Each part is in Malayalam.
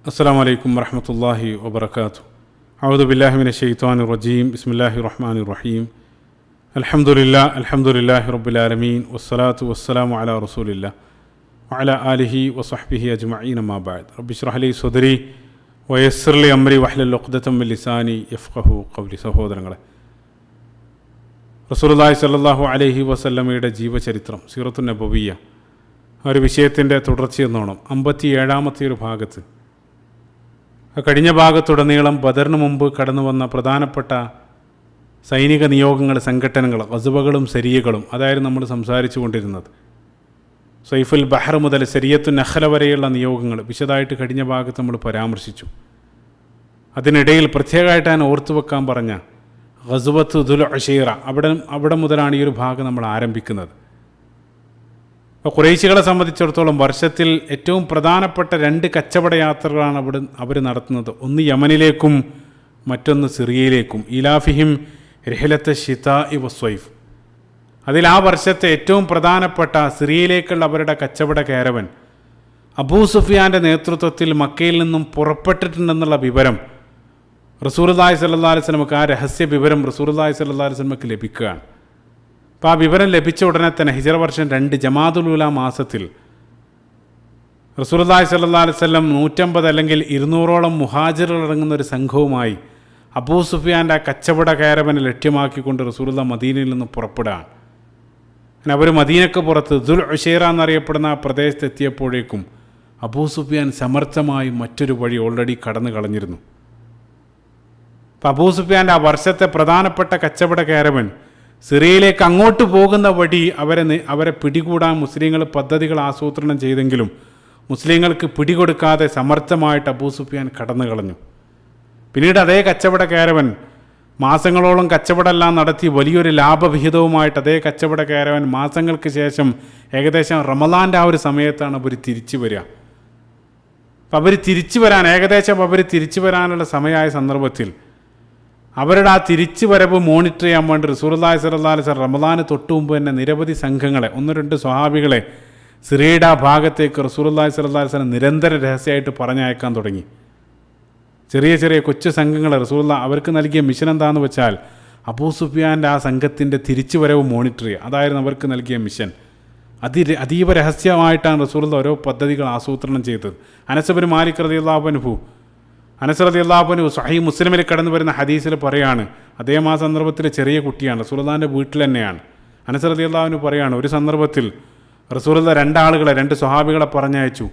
അസ്സലാമു അലൈക്കും വറഹ്മത്തുള്ളാഹി വബറകാതുഹു. അഊദു ബില്ലാഹി മിനശ് ശൈത്വാനിർ റജീം. ബിസ്മില്ലാഹിർ റഹ്മാനിർ റഹീം. അൽഹംദുലില്ലാഹി റബ്ബിൽ ആലമീൻ വസ്സലാത്തു വസ്സലാമു അലാ റസൂലില്ലാഹ് വഅലാ ആലിഹി വസഹ്ബിഹി അജ്മഈൻ. അമ്മാ ബഅദ്. റബ്ബി ഇശ്റഹ് ലി സദ്രി വയസ്സിർ ലി അംരി വഹ്ലുൽ ഉഖ്ദതം മിൻ ലിസാനി യഫ്ഖഹു ഖൗലി. സഹോദരങ്ങളെ, റസൂലുള്ളാഹി സ്വല്ലല്ലാഹു അലൈഹി വസല്ലമയുടെ ജീവചരിത്രം, സീറത്തുൻ നബവിയ്യ, ഒരു വിഷയത്തിൻ്റെ തുടർച്ചയെന്നോണം 57-ാമത്തെ ഒരു ഭാഗത്ത്, കഴിഞ്ഞ ഭാഗത്തുടനീളം ബദറിന് മുമ്പ് കടന്നു വന്ന പ്രധാനപ്പെട്ട സൈനിക നിയോഗങ്ങൾ, സംഘടനകൾ, ഗസ്വകളും സരിയകളും അതായിരുന്നു നമ്മൾ സംസാരിച്ചു കൊണ്ടിരുന്നത്. സൈഫുൽ ബഹർ മുതൽ സരിയത്തു നഖല വരെയുള്ള നിയോഗങ്ങൾ വിശദമായിട്ട് കഴിഞ്ഞ ഭാഗത്ത് നമ്മൾ പരാമർശിച്ചു. അതിനിടയിൽ പ്രത്യേകമായിട്ട് ഞാൻ ഓർത്തു വെക്കാൻ പറഞ്ഞ ഗസ്വത്ത് ദുൽ അശീറ, അവിടെ മുതലാണ് ഈ ഒരു ഭാഗം നമ്മൾ ആരംഭിക്കുന്നത്. അപ്പോൾ ഖുറൈശികളെ സംബന്ധിച്ചിടത്തോളം വർഷത്തിൽ ഏറ്റവും പ്രധാനപ്പെട്ട 2 കച്ചവട യാത്രകളാണ് അവർ നടത്തുന്നത്. ഒന്ന് യമനിലേക്കും മറ്റൊന്ന് സിറിയയിലേക്കും. ഇലാഫിഹിം രഹിലത്തെ ഷിതാഇ വസ്വൈഫ്. അതിൽ ആ വർഷത്തെ ഏറ്റവും പ്രധാനപ്പെട്ട സിറിയയിലേക്കുള്ള അവരുടെ കച്ചവട കാരവൻ അബൂ സുഫിയാൻ്റെ നേതൃത്വത്തിൽ മക്കയിൽ നിന്നും പുറപ്പെട്ടിട്ടുണ്ടെന്നുള്ള വിവരം റസൂലുള്ളാഹി സ്വല്ലല്ലാഹു അലൈഹി വസല്ലമക്ക്, ആ രഹസ്യ വിവരം റസൂലുള്ളാഹി സ്വല്ലല്ലാഹു അലൈഹി വസല്ലമക്ക് ലഭിക്കുകയാണ്. അപ്പോൾ ആ വിവരം ലഭിച്ച ഉടനെ തന്നെ ഹിജ്റ വർഷം 2 ജമാദുൽ ഊല മാസത്തിൽ റസൂലുള്ളാഹി സ്വല്ലല്ലാഹു അലൈഹി വസല്ലം 150 അല്ലെങ്കിൽ 200ഓളം മുഹാജിറുകൾ അടങ്ങുന്ന ഒരു സംഘവുമായി അബൂ സുഫിയാൻ്റെ ആ കച്ചവട കാരവനെ ലക്ഷ്യമാക്കിക്കൊണ്ട് റസൂലുള്ളാഹി മദീനയിൽ നിന്ന് പുറപ്പെടുകയാണ്. അങ്ങനെ അവർ മദീനക്ക് പുറത്ത് ദുൽ ഉശൈറ എന്നറിയപ്പെടുന്ന ആ പ്രദേശത്ത് എത്തിയപ്പോഴേക്കും അബൂ സുഫിയാൻ സമർത്ഥമായി മറ്റൊരു വഴി ഓൾറെഡി കടന്നു കളഞ്ഞിരുന്നു. അപ്പോൾ അബൂ സുഫിയാൻ്റെ ആ വർഷത്തെ പ്രധാനപ്പെട്ട കച്ചവട കാരവൻ സിറിയയിലേക്ക് അങ്ങോട്ട് പോകുന്ന വഴി അവരെ പിടികൂടാൻ മുസ്ലിങ്ങൾ പദ്ധതികൾ ആസൂത്രണം ചെയ്തെങ്കിലും മുസ്ലിങ്ങൾക്ക് പിടികൊടുക്കാതെ സമർത്ഥമായിട്ട് അബൂ സുഫിയാൻ കടന്നു കളഞ്ഞു. പിന്നീട് അതേ കച്ചവട കാരവൻ മാസങ്ങളോളം കച്ചവടമെല്ലാം നടത്തി വലിയൊരു ലാഭവിഹിതവുമായിട്ട് അതേ കച്ചവട കാരവൻ മാസങ്ങൾക്ക് ശേഷം ഏകദേശം റമളാൻ്റെ ആ ഒരു സമയത്താണ് അവർ തിരിച്ചു വരിക. അപ്പം അവർ തിരിച്ചു വരാനുള്ള സമയമായ സന്ദർഭത്തിൽ അവരുടെ ആ തിരിച്ചു വരവ് മോണിറ്റർ ചെയ്യാൻ വേണ്ടി റസൂലുള്ളാഹി സ്വല്ലല്ലാഹു അലൈഹി വസല്ലം റമളാന് തൊട്ട് മുമ്പ് തന്നെ നിരവധി സംഘങ്ങളെ, 1-2 സ്വഹാബികളെ സിറിയയുടെ ആ ഭാഗത്തേക്ക് റസൂലുള്ളാഹി സ്വല്ലല്ലാഹു അലൈഹി വസല്ലം നിരന്തര രഹസ്യമായിട്ട് പറഞ്ഞയക്കാൻ തുടങ്ങി. ചെറിയ കൊച്ചു സംഘങ്ങളെ റസൂലുള്ളാഹി അവർക്ക് നൽകിയ മിഷൻ എന്താണെന്ന് വെച്ചാൽ അബൂ സുഫിയാൻ്റെ ആ സംഘത്തിൻ്റെ തിരിച്ചു വരവ് മോണിറ്റർ ചെയ്യുക. അതായിരുന്നു അവർക്ക് നൽകിയ മിഷൻ. അതീവ രഹസ്യമായിട്ടാണ് റസൂലുള്ളാഹി ഓരോ പദ്ധതികൾ ആസൂത്രണം ചെയ്തത്. അനസ് ഇബ്നു മാലിക് റളിയല്ലാഹു അൻഹു സ്വഹീഹ് മുസ്ലിമിൽ കടന്നു വരുന്ന ഹദീസിൽ പറയാണ്, അദ്ദേഹം ആ സന്ദർഭത്തിൽ ചെറിയ കുട്ടിയാണ്, റസൂലുള്ളാഹിൻ്റെ വീട്ടിൽ തന്നെയാണ്. അനസ് റളിയല്ലാഹു അൻഹു പറയാണ്, ഒരു സന്ദർഭത്തിൽ റസൂലുള്ളാഹി 2 സ്വഹാബികളെ പറഞ്ഞയച്ചു.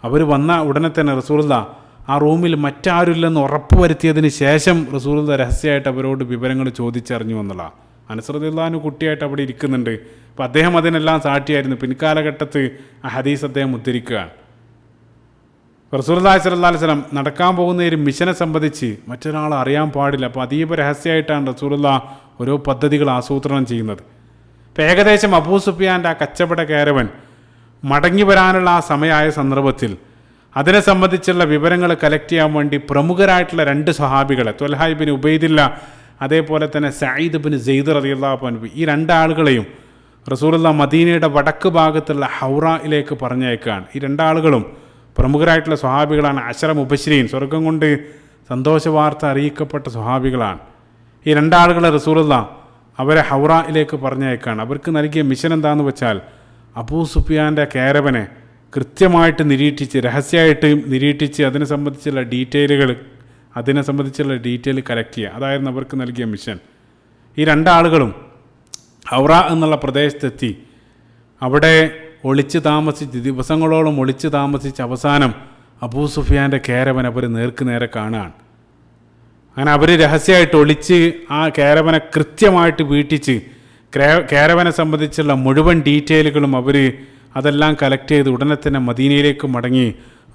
അവർ വന്ന ഉടനെ തന്നെ റസൂലുള്ളാഹി ആ റൂമിൽ മറ്റാരുമില്ലെന്ന് ഉറപ്പുവരുത്തിയതിന് ശേഷം റസൂലുള്ളാഹി രഹസ്യമായിട്ട് അവരോട് വിവരങ്ങൾ ചോദിച്ചറിഞ്ഞു എന്നുള്ള. അനസ് റളിയല്ലാഹു അൻഹു കുട്ടിയായിട്ട് അവിടെ ഇരിക്കുന്നുണ്ട്. അപ്പോൾ അദ്ദേഹം അതിനെല്ലാം സാക്ഷിയായിരുന്നു. പിൻകാലഘട്ടത്ത് ആ ഹദീസ് അദ്ദേഹം ഉദ്ധരിക്കുകയാണ്. റസൂലുള്ളാഹി സ്വല്ലല്ലാഹു അലൈഹി വസല്ലം നടക്കാൻ പോകുന്ന ഒരു മിഷനെ സംബന്ധിച്ച് മറ്റൊരാൾ അറിയാൻ പാടില്ല. അപ്പോൾ അതീവ രഹസ്യമായിട്ടാണ് റസൂലുള്ളാഹി ഓരോ പദ്ധതികൾ ആസൂത്രണം ചെയ്യുന്നത്. ഇപ്പോൾ ഏകദേശം അബൂ സുഫിയാൻ്റെ ആ കച്ചവട കാരവൻ മടങ്ങി വരാനുള്ള ആ സമയമായ സന്ദർഭത്തിൽ അതിനെ സംബന്ധിച്ചുള്ള വിവരങ്ങൾ കളക്ട് ചെയ്യാൻ വേണ്ടി പ്രമുഖരായിട്ടുള്ള 2 സ്വഹാബികളെ, ത്വൽഹ ഇബ്നു ഉബൈദില്ല, അതേപോലെ തന്നെ സഈദ് ഇബ്നു സെയ്ദ് റളിയല്ലാഹു അൻഹു, ഈ 2 ആളുകളെയും റസൂലുള്ളാഹി മദീനയുടെ വടക്ക് ഭാഗത്തുള്ള ഹൗറയിലേക്ക് പറഞ്ഞയക്കുകയാണ്. ഈ 2 ആളുകളും പ്രമുഖരായിട്ടുള്ള സ്വഹാബികളാണ്. അശറ മുബശ്ശിരീൻ, സ്വർഗം കൊണ്ട് സന്തോഷ വാർത്ത അറിയിക്കപ്പെട്ട സ്വഹാബികളാണ്. ഈ 2 ആളുകളെ റസൂലുള്ളാഹി അവരെ ഹൗറയിലേക്ക് പറഞ്ഞയക്കുകയാണ്. അവർക്ക് നൽകിയ മിഷൻ എന്താണെന്ന് വെച്ചാൽ അബൂ സുഫിയാൻ്റെ കാരവനെ കൃത്യമായിട്ട് നിരീക്ഷിച്ച്, രഹസ്യമായിട്ട് നിരീക്ഷിച്ച് അതിനെ സംബന്ധിച്ചുള്ള ഡീറ്റെയിൽ കളക്ട് ചെയ്യുക. അതായിരുന്നു അവർക്ക് നൽകിയ മിഷൻ. ഈ 2 ആളുകളും ഹൗറ എന്നുള്ള പ്രദേശത്തെത്തി അവിടെ ഒളിച്ച് താമസിച്ച് ദിവസങ്ങളോളം ഒളിച്ച് താമസിച്ച് അവസാനം അബൂ സുഫിയാൻ്റെ കാരവൻ അവർ നേരെ കാണുകയാണ്. അങ്ങനെ അവർ രഹസ്യമായിട്ട് ഒളിച്ച് ആ കാരവനെ കൃത്യമായിട്ട് വീട്ടിച്ച് കാരവനെ സംബന്ധിച്ചുള്ള മുഴുവൻ ഡീറ്റെയിലുകളും അതെല്ലാം കളക്ട് ചെയ്ത് ഉടനെ തന്നെ മദീനയിലേക്ക് മടങ്ങി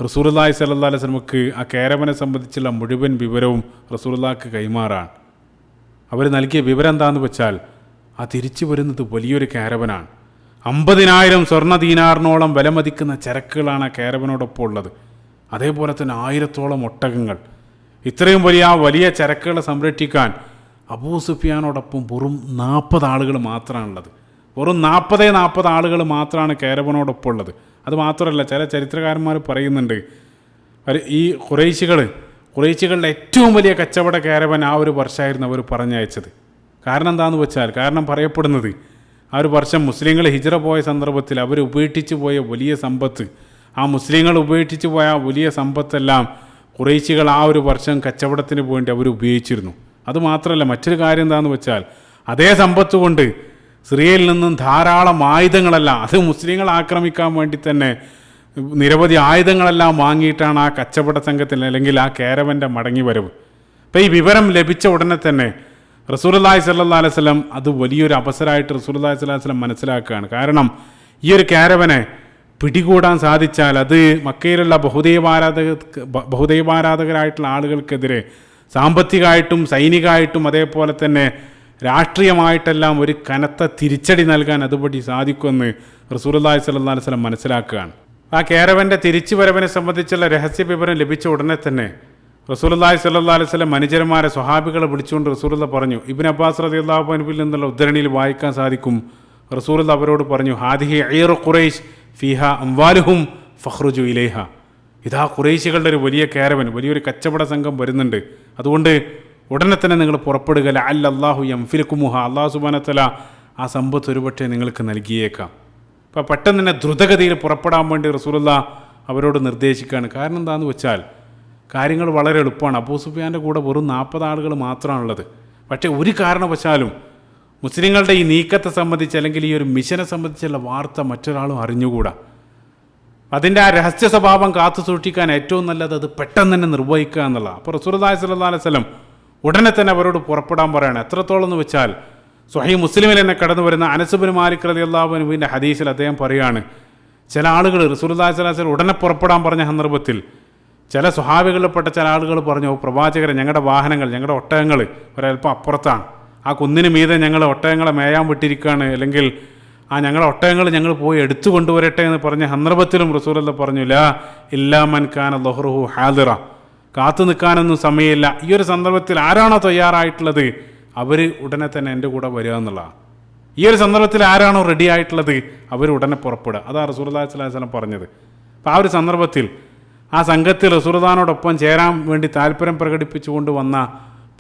റസൂലുള്ളാഹി സ്വല്ലല്ലാഹു അലൈഹി വസല്ലമക്ക് ആ കാരവനെ സംബന്ധിച്ചുള്ള മുഴുവൻ വിവരവും റസൂലുള്ളാഹിക്ക് കൈമാറാണ്. അവർ നൽകിയ വിവരം എന്താണെന്ന് വെച്ചാൽ ആ തിരിച്ചു വരുന്നത് വലിയൊരു കാരവനാണ്. 50,000 സ്വർണ്ണ ദീനാറിനോളം വിലമതിക്കുന്ന ചരക്കുകളാണ് ആ കാരവനോടൊപ്പം ഉള്ളത്. അതേപോലെ തന്നെ 1000ഓളം ഒട്ടകങ്ങൾ. ഇത്രയും വലിയ ചരക്കുകളെ സംരക്ഷിക്കാൻ അബൂ സുഫിയാനോടൊപ്പം വെറും 40 ആളുകൾ മാത്രമാണുള്ളത്. വെറും 40 ആളുകൾ മാത്രമാണ് കാരവനോടൊപ്പം ഉള്ളത്. അത് മാത്രമല്ല, ചില ചരിത്രകാരന്മാർ പറയുന്നുണ്ട് ഈ ഖുറൈശികളുടെ ഏറ്റവും വലിയ കച്ചവട കാരവൻ ആ ഒരു വർഷമായിരുന്നു അവർ പറഞ്ഞയച്ചത്. കാരണം എന്താണെന്ന് വെച്ചാൽ, കാരണം പറയപ്പെടുന്നത് ആ ഒരു വർഷം മുസ്ലിങ്ങൾ ഹിജ്റ പോയ സന്ദർഭത്തിൽ അവർ ഉപേക്ഷിച്ച് പോയ വലിയ സമ്പത്ത്, ആ മുസ്ലിങ്ങൾ ഉപേക്ഷിച്ച് പോയ ആ വലിയ സമ്പത്തെല്ലാം ഖുറൈശികൾ ആ ഒരു വർഷം കച്ചവടത്തിന് വേണ്ടി അവർ ഉപയോഗിച്ചിരുന്നു. അതുമാത്രമല്ല, മറ്റൊരു കാര്യം എന്താണെന്ന് വെച്ചാൽ, അതേ സമ്പത്ത് കൊണ്ട് സിറിയയിൽ നിന്നും ധാരാളം ആയുധങ്ങളെല്ലാം, അത് മുസ്ലിങ്ങൾ ആക്രമിക്കാൻ വേണ്ടി തന്നെ നിരവധി ആയുധങ്ങളെല്ലാം വാങ്ങിയിട്ടാണ് ആ കച്ചവട സംഘത്തിൽ അല്ലെങ്കിൽ ആ കാരവൻ്റെ മടങ്ങി വരവ്. അപ്പോൾ ഈ വിവരം ലഭിച്ച ഉടനെ തന്നെ റസൂലുള്ളാഹി സ്വല്ലല്ലാഹു അലൈഹി വസല്ലം അത് വലിയൊരു അവസരമായിട്ട് റസൂലുള്ളാഹി സ്വല്ലല്ലാഹു അലൈഹി വസല്ലം മനസ്സിലാക്കുകയാണ്. കാരണം ഈ ഒരു കാരവനെ പിടികൂടാൻ സാധിച്ചാൽ അത് മക്കയിലുള്ള ബഹുദൈവാരാധകരായിട്ടുള്ള ആളുകൾക്കെതിരെ സാമ്പത്തികമായിട്ടും സൈനികമായിട്ടും അതേപോലെ തന്നെ രാഷ്ട്രീയമായിട്ടെല്ലാം ഒരു കനത്ത തിരിച്ചടി നൽകാൻ അതുപടി സാധിക്കുമെന്ന് റസൂലുള്ളാഹി സ്വല്ലല്ലാഹു അലൈഹി വസല്ലം മനസ്സിലാക്കുകയാണ്. ആ കാരവൻ്റെ തിരിച്ചുവരവിനെ സംബന്ധിച്ചുള്ള രഹസ്യ വിവരം ലഭിച്ച ഉടനെ തന്നെ റസൂലുള്ളാഹി സ്വല്ലല്ലാഹു അലൈഹി വസല്ലം അനുചരന്മാരെ സ്വഹാബികളെ വിളിച്ചുകൊണ്ട് റസൂലുള്ള പറഞ്ഞു. ഇബ്നു അബ്ബാസ് റളിയല്ലാഹു അൻഹുവിൽ നിന്നുള്ള ഉദ്ധരണിയിൽ വായിക്കാൻ സാധിക്കും, റസൂലുള്ള അവരോട് പറഞ്ഞു, ഹാദിഹി ഐറു ഖുറൈശ് ഫീഹ അംവാലുഹും ഫഖ്റുജു ഇലൈഹ. ഇതാ ഖുറൈശികളുടെ ഒരു വലിയ കാരവൻ, വലിയൊരു കച്ചവട സംഘം വരുന്നുണ്ട്, അതുകൊണ്ട് ഉടനെ തന്നെ നിങ്ങൾ പുറപ്പെടുക. ലഅല്ലല്ലാഹു യംഫിലുകുമുഹ, അല്ലാഹു സുബ്ഹാനഹു വ തആല ആ സമ്പത്ത് ഒരുപക്ഷെ നിങ്ങൾക്ക് നൽകിയേക്കാം. അപ്പോൾ പെട്ടെന്ന് തന്നെ ദ്രുതഗതിയിൽ പുറപ്പെടാൻ വേണ്ടി റസൂലുള്ള അവരോട് നിർദ്ദേശിക്കുകയാണ്. കാരണം എന്താണെന്ന് വെച്ചാൽ കാര്യങ്ങൾ വളരെ എളുപ്പമാണ്. അബൂ സുഫിയാൻ്റെ കൂടെ വെറും 40 ആളുകൾ മാത്രമാണുള്ളത്. പക്ഷേ ഒരു കാരണവശാലും മുസ്ലിങ്ങളുടെ ഈ നീക്കത്തെ സംബന്ധിച്ച് അല്ലെങ്കിൽ ഈ ഒരു മിഷനെ സംബന്ധിച്ചുള്ള വാർത്ത മറ്റൊരാളും അറിഞ്ഞുകൂടാ. അതിൻ്റെ ആ രഹസ്യ സ്വഭാവം കാത്തു സൂക്ഷിക്കാൻ ഏറ്റവും നല്ലത് അത് പെട്ടെന്ന് തന്നെ നിർവഹിക്കുക എന്നുള്ളതാണ്. അപ്പോൾ റസൂലുള്ളാഹി സ്വല്ലല്ലാഹു അലൈഹി വസല്ലം ഉടനെ തന്നെ അവരോട് പുറപ്പെടാൻ പറയാണ്. എത്രത്തോളം എന്ന് വെച്ചാൽ സ്വഹീഹ് മുസ്ലിമിൽ തന്നെ കടന്നു വരുന്ന അനസ് ബിൻ മാലിക് റളിയല്ലാഹു അൻഹുവിൻ്റെ ഹദീസിൽ അദ്ദേഹം പറയാണ്, ചില ആളുകൾ റസൂലുള്ളാഹി സ്വല്ലല്ലാഹു അലൈഹി വസല്ലം ഉടനെ പുറപ്പെടാൻ പറഞ്ഞ സന്ദർഭത്തിൽ ചില സ്വഹാബികളിൽപ്പെട്ട ചില ആളുകൾ പറഞ്ഞു, പ്രവാചകരെ, ഞങ്ങളുടെ വാഹനങ്ങൾ, ഞങ്ങളുടെ ഒട്ടകങ്ങൾ ഒരൽപ്പം അപ്പുറത്താണ്, ആ കുന്നിന് മീതെ ഞങ്ങൾ ഒട്ടകങ്ങളെ മേയാൻ വിട്ടിരിക്കുകയാണ്, അല്ലെങ്കിൽ ആ ഞങ്ങളുടെ ഒട്ടകങ്ങൾ ഞങ്ങൾ പോയി എടുത്തു കൊണ്ടുവരട്ടെ എന്ന് പറഞ്ഞ സന്ദർഭത്തിലും റസൂലുള്ളാഹി പറഞ്ഞു, ലാ ഇല്ലാ മൻ കാന ലഹ്റുഹു ഹാദിറ, കാത്തു നിൽക്കാനൊന്നും സമയമില്ല. ഈ ഒരു സന്ദർഭത്തിൽ ആരാണോ തയ്യാറായിട്ടുള്ളത് അവർ ഉടനെ തന്നെ എൻ്റെ കൂടെ വരിക എന്നുള്ളതാണ്. ഈ ഒരു സന്ദർഭത്തിൽ ആരാണോ റെഡി ആയിട്ടുള്ളത് അവർ ഉടനെ പുറപ്പെടുക. അതാണ് റസൂലുള്ളാഹി സ്വല്ലല്ലാഹു അലൈഹി വസല്ലം പറഞ്ഞത്. അപ്പോൾ ആ ഒരു സന്ദർഭത്തിൽ ആ സംഘത്തിൽ റസൂലുള്ളാഹിനോടൊപ്പം ചേരാൻ വേണ്ടി താല്പര്യം പ്രകടിപ്പിച്ചുകൊണ്ട് വന്ന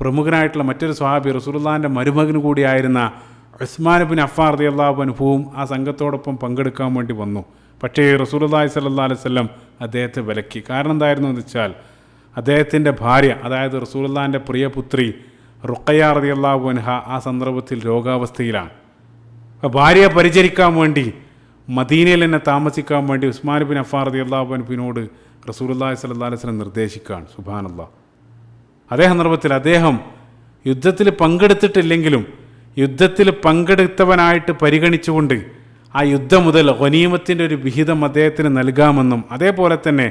പ്രമുഖനായിട്ടുള്ള മറ്റൊരു സ്വഹാബി റസൂലുള്ളാഹിൻ്റെ മരുമകന് കൂടിയായിരുന്ന ഉസ്മാൻ ഇബ്നു അഫ്ഫാൻ റളിയല്ലാഹു അൻഹുവും ആ സംഘത്തോടൊപ്പം പങ്കെടുക്കാൻ വേണ്ടി വന്നു. പക്ഷേ റസൂലുള്ളാഹി സ്വല്ലല്ലാഹു അലൈഹി വസല്ലം അദ്ദേഹത്തെ വിലക്കി. കാരണം എന്തായിരുന്നു എന്ന് വെച്ചാൽ, അദ്ദേഹത്തിൻ്റെ ഭാര്യ, അതായത് റസൂലുള്ളാഹിൻ്റെ പ്രിയപുത്രി റുഖയ്യ റളിയല്ലാഹു അൻഹ ആ സന്ദർഭത്തിൽ രോഗാവസ്ഥയിലാണ്. അപ്പോൾ ഭാര്യയെ പരിചരിക്കാൻ വേണ്ടി മദീനയിൽ തന്നെ താമസിക്കാൻ വേണ്ടി ഉസ്മാൻ ഇബ്നു അഫ്ഫാൻ റളിയല്ലാഹു അൻഹുവിനോട് റസൂലുള്ളാഹി സ്വല്ലല്ലാഹു അലൈഹി വസല്ലം നിർദ്ദേശിക്കുകയാണ്. സുബ്ഹാനല്ലാഹ്. അതേ സന്ദർഭത്തിൽ അദ്ദേഹം യുദ്ധത്തിൽ പങ്കെടുത്തിട്ടില്ലെങ്കിലും യുദ്ധത്തിൽ പങ്കെടുത്തവനായിട്ട് പരിഗണിച്ചുകൊണ്ട് ആ യുദ്ധം മുതൽ ഗനീമത്തിൻ്റെ ഒരു വിഹിതം അദ്ദേഹത്തിന് നൽകാമെന്നും അതേപോലെ തന്നെ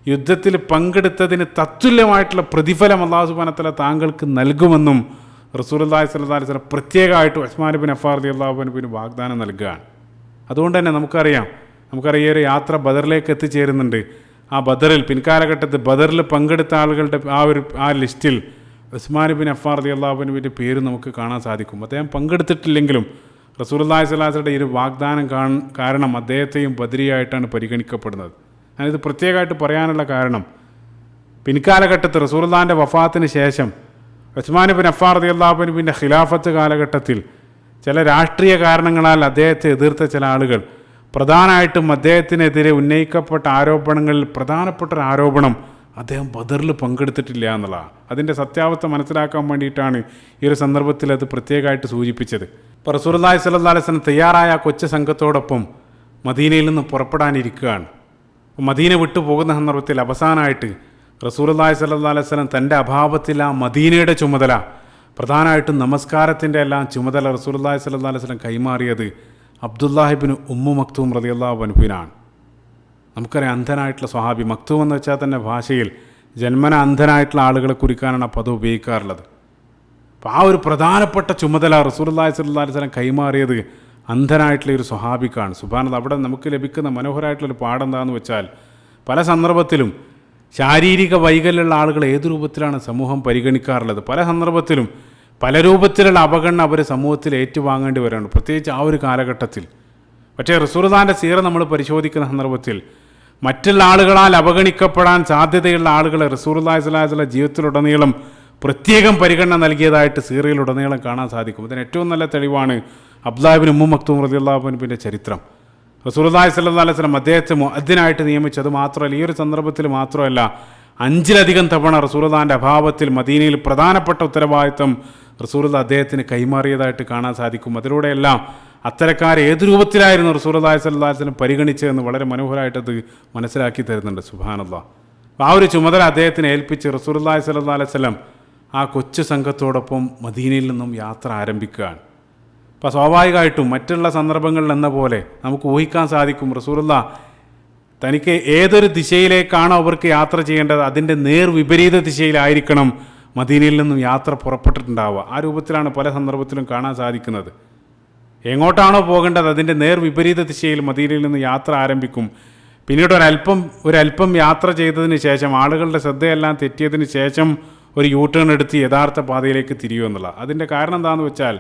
യുദ്ധത്തിൽ പങ്കെടുത്തതിന് തത്തുല്യമായിട്ടുള്ള പ്രതിഫലം അല്ലാഹു സുബ്ഹാനഹു വ തആല താങ്കൾക്ക് നൽകുമെന്നും റസൂലുള്ളാഹി സ്വല്ലല്ലാഹു അലൈഹി വസല്ലം പ്രത്യേകമായിട്ട് ഉസ്മാൻ ഇബ്നു അഫ്ഫാൻ റളിയല്ലാഹു അൻഹുവിന് വാഗ്ദാനം നൽകുകയാണ്. അതുകൊണ്ട് തന്നെ നമുക്കറിയാം ഈ ഒരു യാത്ര ബദറിലേക്ക് എത്തിച്ചേരുന്നുണ്ട്. ആ ബദറിൽ പിൻകാലഘട്ടത്തിൽ ബദറിൽ പങ്കെടുത്ത ആളുകളുടെ ആ ലിസ്റ്റിൽ ഉസ്മാൻ ഇബ്നു അഫ്ഫാൻ റളിയല്ലാഹു അൻഹുവിൻ്റെ പേര് നമുക്ക് കാണാൻ സാധിക്കും. അദ്ദേഹം പങ്കെടുത്തിട്ടില്ലെങ്കിലും റസൂലുള്ളാഹി സ്വല്ലല്ലാഹു അലൈഹി വസല്ലം ഈ ഒരു വാഗ്ദാനം കാരണം അദ്ദേഹത്തെയും ബദരിയായിട്ടാണ് പരിഗണിക്കപ്പെടുന്നത്. ഞാനിത് പ്രത്യേകമായിട്ട് പറയാനുള്ള കാരണം, പിൻകാലഘട്ടത്തിൽ റസൂലുള്ളാഹിൻ്റെ വഫാത്തിന് ശേഷം ഉസ്മാൻ ഇബ്നു അഫ്ഫാൻ റളിയല്ലാഹു അൻഹുവിൻ്റെ ഖിലാഫത്ത് കാലഘട്ടത്തിൽ ചില രാഷ്ട്രീയ കാരണങ്ങളാൽ അദ്ദേഹത്തെ എതിർത്ത ചില ആളുകൾ, പ്രധാനമായിട്ടും അദ്ദേഹത്തിനെതിരെ ഉന്നയിക്കപ്പെട്ട ആരോപണങ്ങളിൽ പ്രധാനപ്പെട്ട ഒരു ആരോപണം അദ്ദേഹം ബദറിൽ പങ്കെടുത്തിട്ടില്ല എന്നുള്ളതാണ്. അതിൻ്റെ സത്യാവസ്ഥ മനസ്സിലാക്കാൻ വേണ്ടിയിട്ടാണ് ഈ ഒരു സന്ദർഭത്തിൽ അത് പ്രത്യേകമായിട്ട് സൂചിപ്പിച്ചത്. ഇപ്പോൾ റസൂലുള്ളാഹി സ്വല്ലല്ലാഹു അലൈഹി വസല്ലം തയ്യാറായ കൊച്ചു സംഘത്തോടൊപ്പം മദീനയിൽ നിന്ന് പുറപ്പെടാനിരിക്കുകയാണ്. മദീന വിട്ടു പോകുന്ന സന്ദർഭത്തിൽ അവസാനമായിട്ട് റസൂലുള്ളാഹി സ്വല്ലല്ലാഹു അലൈഹി വസല്ലം തൻ്റെ അഭാവത്തിൽ ആ മദീനയുടെ ചുമതല, പ്രധാനമായിട്ടും നമസ്കാരത്തിൻ്റെ എല്ലാം ചുമതല റസൂലുള്ളാഹി സ്വല്ലല്ലാഹു അലൈഹി വസല്ലം കൈമാറിയത് അബ്ദുല്ലാഹി ഇബ്നു ഉമ്മു മക്തൂം റളിയല്ലാഹു അൻഹുവിനാണ്. നമുക്കറിയാം, അന്ധനായിട്ടുള്ള സ്വഹാബി. മക്തൂം എന്ന് വെച്ചാൽ തന്നെ ഭാഷയിൽ ജന്മന അന്ധനായിട്ടുള്ള ആളുകളെ കുറിക്കാനാണ് ആ പദം ഉപയോഗിക്കാറുള്ളത്. അപ്പോൾ ആ ഒരു പ്രധാനപ്പെട്ട ചുമതല റസൂലുള്ളാഹി സ്വല്ലല്ലാഹു അലൈഹി വസല്ലം കൈമാറിയത് അന്ധനായിട്ടുള്ള ഒരു സ്വഹാബിക്കാണ്. സുബ്ഹാനല്ലാഹ്. അവിടെ നമുക്ക് ലഭിക്കുന്ന മനോഹരമായിട്ടുള്ളൊരു പാഠം എന്താണെന്ന് വെച്ചാൽ, പല സന്ദർഭത്തിലും ശാരീരിക വൈകല്യമുള്ള ആളുകൾ ഏത് രൂപത്തിലാണ് സമൂഹം പരിഗണിക്കാറുള്ളത്. പല സന്ദർഭത്തിലും പല രൂപത്തിലുള്ള അപകടം അവർ സമൂഹത്തിൽ ഏറ്റുവാങ്ങേണ്ടി വരുന്നുണ്ട്, പ്രത്യേകിച്ച് ആ ഒരു കാലഘട്ടത്തിൽ. പക്ഷേ റസൂലുള്ളാഹിൻ്റെ സീറ നമ്മൾ പരിശോധിക്കുന്ന സന്ദർഭത്തിൽ മറ്റുള്ള ആളുകളാൽ അവഗണിക്കപ്പെടാൻ സാധ്യതയുള്ള ആളുകളെ റസൂലുള്ളാഹി സ്വല്ലല്ലാഹു അലൈഹി വസല്ലം ജീവിതത്തിലുടനീളം പ്രത്യേകം പരിഗണന നൽകിയതായിട്ട് സീറയിലുടനീളം കാണാൻ സാധിക്കും. ഇതിന് ഏറ്റവും നല്ല തെളിവാണ് അബ്ദുല്ലാഹ് ഇബ്നു ഉമ്മു മക്തൂം റളിയല്ലാഹു അൻഹുവിൻ്റെ ചരിത്രം. റസൂലുള്ളാഹി സ്വല്ലല്ലാഹു അലൈഹി വസല്ലം അദ്ദേഹത്തെ മുഅദ്ദിനായിട്ട് നിയമിച്ചത് മാത്രമല്ല, ഈ ഒരു സന്ദർഭത്തിൽ മാത്രമല്ല, 5ലധികം തവണ റസൂലുള്ളാഹിൻ്റെ അഭാവത്തിൽ മദീനയിൽ പ്രധാനപ്പെട്ട ഉത്തരവാദിത്വം റസൂലുള്ളാഹി അദ്ദേഹത്തിന് കൈമാറിയതായിട്ട് കാണാൻ സാധിക്കും. അതിലൂടെയെല്ലാം അത്തരക്കാർ ഏത് രൂപത്തിലായിരുന്നു റസൂലുള്ളാഹി സ്വല്ലല്ലാഹു അലൈഹി വസല്ലം പരിഗണിച്ചതെന്ന് വളരെ മനോഹരമായിട്ടത് മനസ്സിലാക്കി തരുന്നുണ്ട്. സുബ്ഹാനല്ലാഹ്. ആ ഒരു ചുമതല അദ്ദേഹത്തിന് ഏൽപ്പിച്ച് റസൂലുള്ളാഹി സ്വല്ലല്ലാഹു അലൈഹി വസല്ലം ആ കൊച്ചു സംഘത്തോടൊപ്പം മദീനയിൽ നിന്നും യാത്ര ആരംഭിക്കുകയാണ്. അപ്പോൾ സ്വാഭാവികമായിട്ടും മറ്റുള്ള സന്ദർഭങ്ങളിൽ എന്ന പോലെ നമുക്ക് ഊഹിക്കാൻ സാധിക്കും, റസൂലുള്ളാഹി തനിക്ക് ഏതൊരു ദിശയിലേക്കാണോ അവർക്ക് യാത്ര ചെയ്യേണ്ടത് അതിൻ്റെ നേർ വിപരീത ദിശയിലായിരിക്കണം മദീനയിൽ നിന്നും യാത്ര പുറപ്പെട്ടിട്ടുണ്ടാവുക. ആ രൂപത്തിലാണ് പല സന്ദർഭത്തിലും കാണാൻ സാധിക്കുന്നത്. എങ്ങോട്ടാണോ പോകേണ്ടത് അതിൻ്റെ നേർ വിപരീത ദിശയിൽ മദീനയിൽ നിന്ന് യാത്ര ആരംഭിക്കും. പിന്നീട് ഒരല്പം യാത്ര ചെയ്തതിന് ശേഷം, ആളുകളുടെ ശ്രദ്ധയെല്ലാം തെറ്റിയതിന് ശേഷം ഒരു യൂ ടേൺ എടുത്ത് യഥാർത്ഥ പാതയിലേക്ക് തിരിയുമെന്നുള്ള. അതിൻ്റെ കാരണം എന്താണെന്ന് വെച്ചാൽ,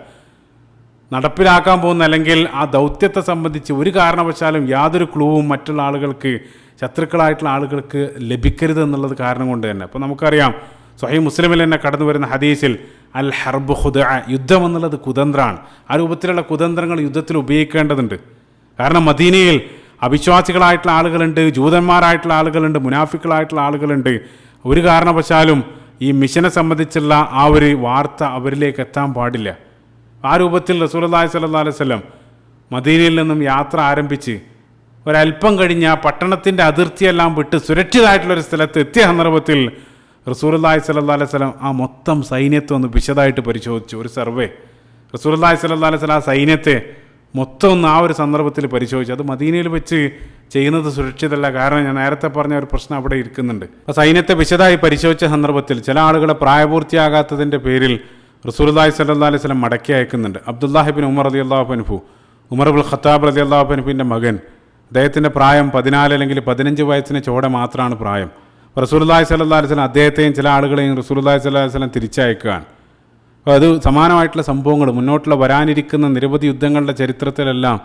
നടപ്പിലാക്കാൻ പോകുന്ന അല്ലെങ്കിൽ ആ ദൗത്യത്തെ സംബന്ധിച്ച് ഒരു കാരണവശാലും യാതൊരു ക്ലൂവും മറ്റുള്ള ആളുകൾക്ക്, ശത്രുക്കളായിട്ടുള്ള ആളുകൾക്ക് ലഭിക്കരുത് എന്നുള്ളത് കാരണം കൊണ്ട് തന്നെ. അപ്പോൾ നമുക്കറിയാം, സ്വഹീഹ് മുസ്ലിമിൽ തന്നെ കടന്നു വരുന്ന ഹദീസിൽ അൽ ഹർബ് ഖുദ്അ, യുദ്ധം എന്നുള്ളത് കുതന്ത്രമാണ്. ആ രൂപത്തിലുള്ള കുതന്ത്രങ്ങൾ യുദ്ധത്തിൽ ഉപയോഗിക്കേണ്ടതുണ്ട്. കാരണം മദീനയിൽ അവിശ്വാസികളായിട്ടുള്ള ആളുകളുണ്ട്, ജൂതന്മാരായിട്ടുള്ള ആളുകളുണ്ട്, മുനാഫിക്കുകളായിട്ടുള്ള ആളുകളുണ്ട്. ഒരു കാരണവശാലും ഈ മിഷനെ സംബന്ധിച്ചുള്ള ആ ഒരു വാർത്ത അവരിലേക്ക് എത്താൻ പാടില്ല. ആ രൂപത്തിൽ റസൂലുള്ളാഹി സ്വല്ലല്ലാഹു അലൈഹി വസല്ലം മദീനയിൽ നിന്നും യാത്ര ആരംഭിച്ച് ഒരല്പം കഴിഞ്ഞ് ആ പട്ടണത്തിൻ്റെ അതിർത്തിയെല്ലാം വിട്ട് സുരക്ഷിതമായിട്ടുള്ളൊരു സ്ഥലത്ത് എത്തിയ സന്ദർഭത്തിൽ റസൂലുള്ളാഹി സ്വല്ലല്ലാഹു അലൈഹി വസല്ലം ആ മൊത്തം സൈന്യത്തെ ഒന്ന് വിശദമായിട്ട് പരിശോധിച്ചു. ഒരു സർവേ റസൂലുള്ളാഹി സ്വല്ലല്ലാഹു അലൈഹി വസല്ലം ആ സൈന്യത്തെ മൊത്തം ഒന്ന് ആ ഒരു സന്ദർഭത്തിൽ പരിശോധിച്ചു. അത് മദീനയിൽ വെച്ച് ചെയ്യുന്നത് സുരക്ഷിതമല്ല. കാരണം ഞാൻ നേരത്തെ പറഞ്ഞ ഒരു പ്രശ്നം അവിടെ ഇരിക്കുന്നുണ്ട്. അപ്പോൾ സൈന്യത്തെ വിശദമായി പരിശോധിച്ച സന്ദർഭത്തിൽ ചില ആളുകളെ പ്രായപൂർത്തിയാകാത്തതിൻ്റെ പേരിൽ റസൂലുള്ളാഹി സ്വല്ലല്ലാഹു അലൈഹി വസല്ലം മടക്കി അയക്കുന്നുണ്ട്. അബ്ദുല്ലാഹി ഇബ്നു ഉമർ റളിയല്ലാഹു അൻഹു, ഉമർ ഇബ്നുൽ ഖത്താബ് റളിയല്ലാഹു അൻഹുവിൻ്റെ മകൻ, അദ്ദേഹത്തിൻ്റെ പ്രായം 14 അല്ലെങ്കിൽ 15 വയസ്സിന് ചോടെ മാത്രമാണ് പ്രായം. റസൂലുള്ളാഹി സ്വല്ലല്ലാഹു അലൈഹി വസല്ലം അദ്ദേഹത്തെയും ചില ആളുകളെയും റസൂലുള്ളാഹി സ്വല്ലല്ലാഹു അലൈഹി വസല്ലം തിരിച്ചയക്കുകയാണ്. അപ്പോൾ അത് സമാനമായിട്ടുള്ള സംഭവങ്ങൾ മുന്നോട്ടുള്ള വരാനിരിക്കുന്ന നിരവധി യുദ്ധങ്ങളുടെ ചരിത്രത്തിലെല്ലാം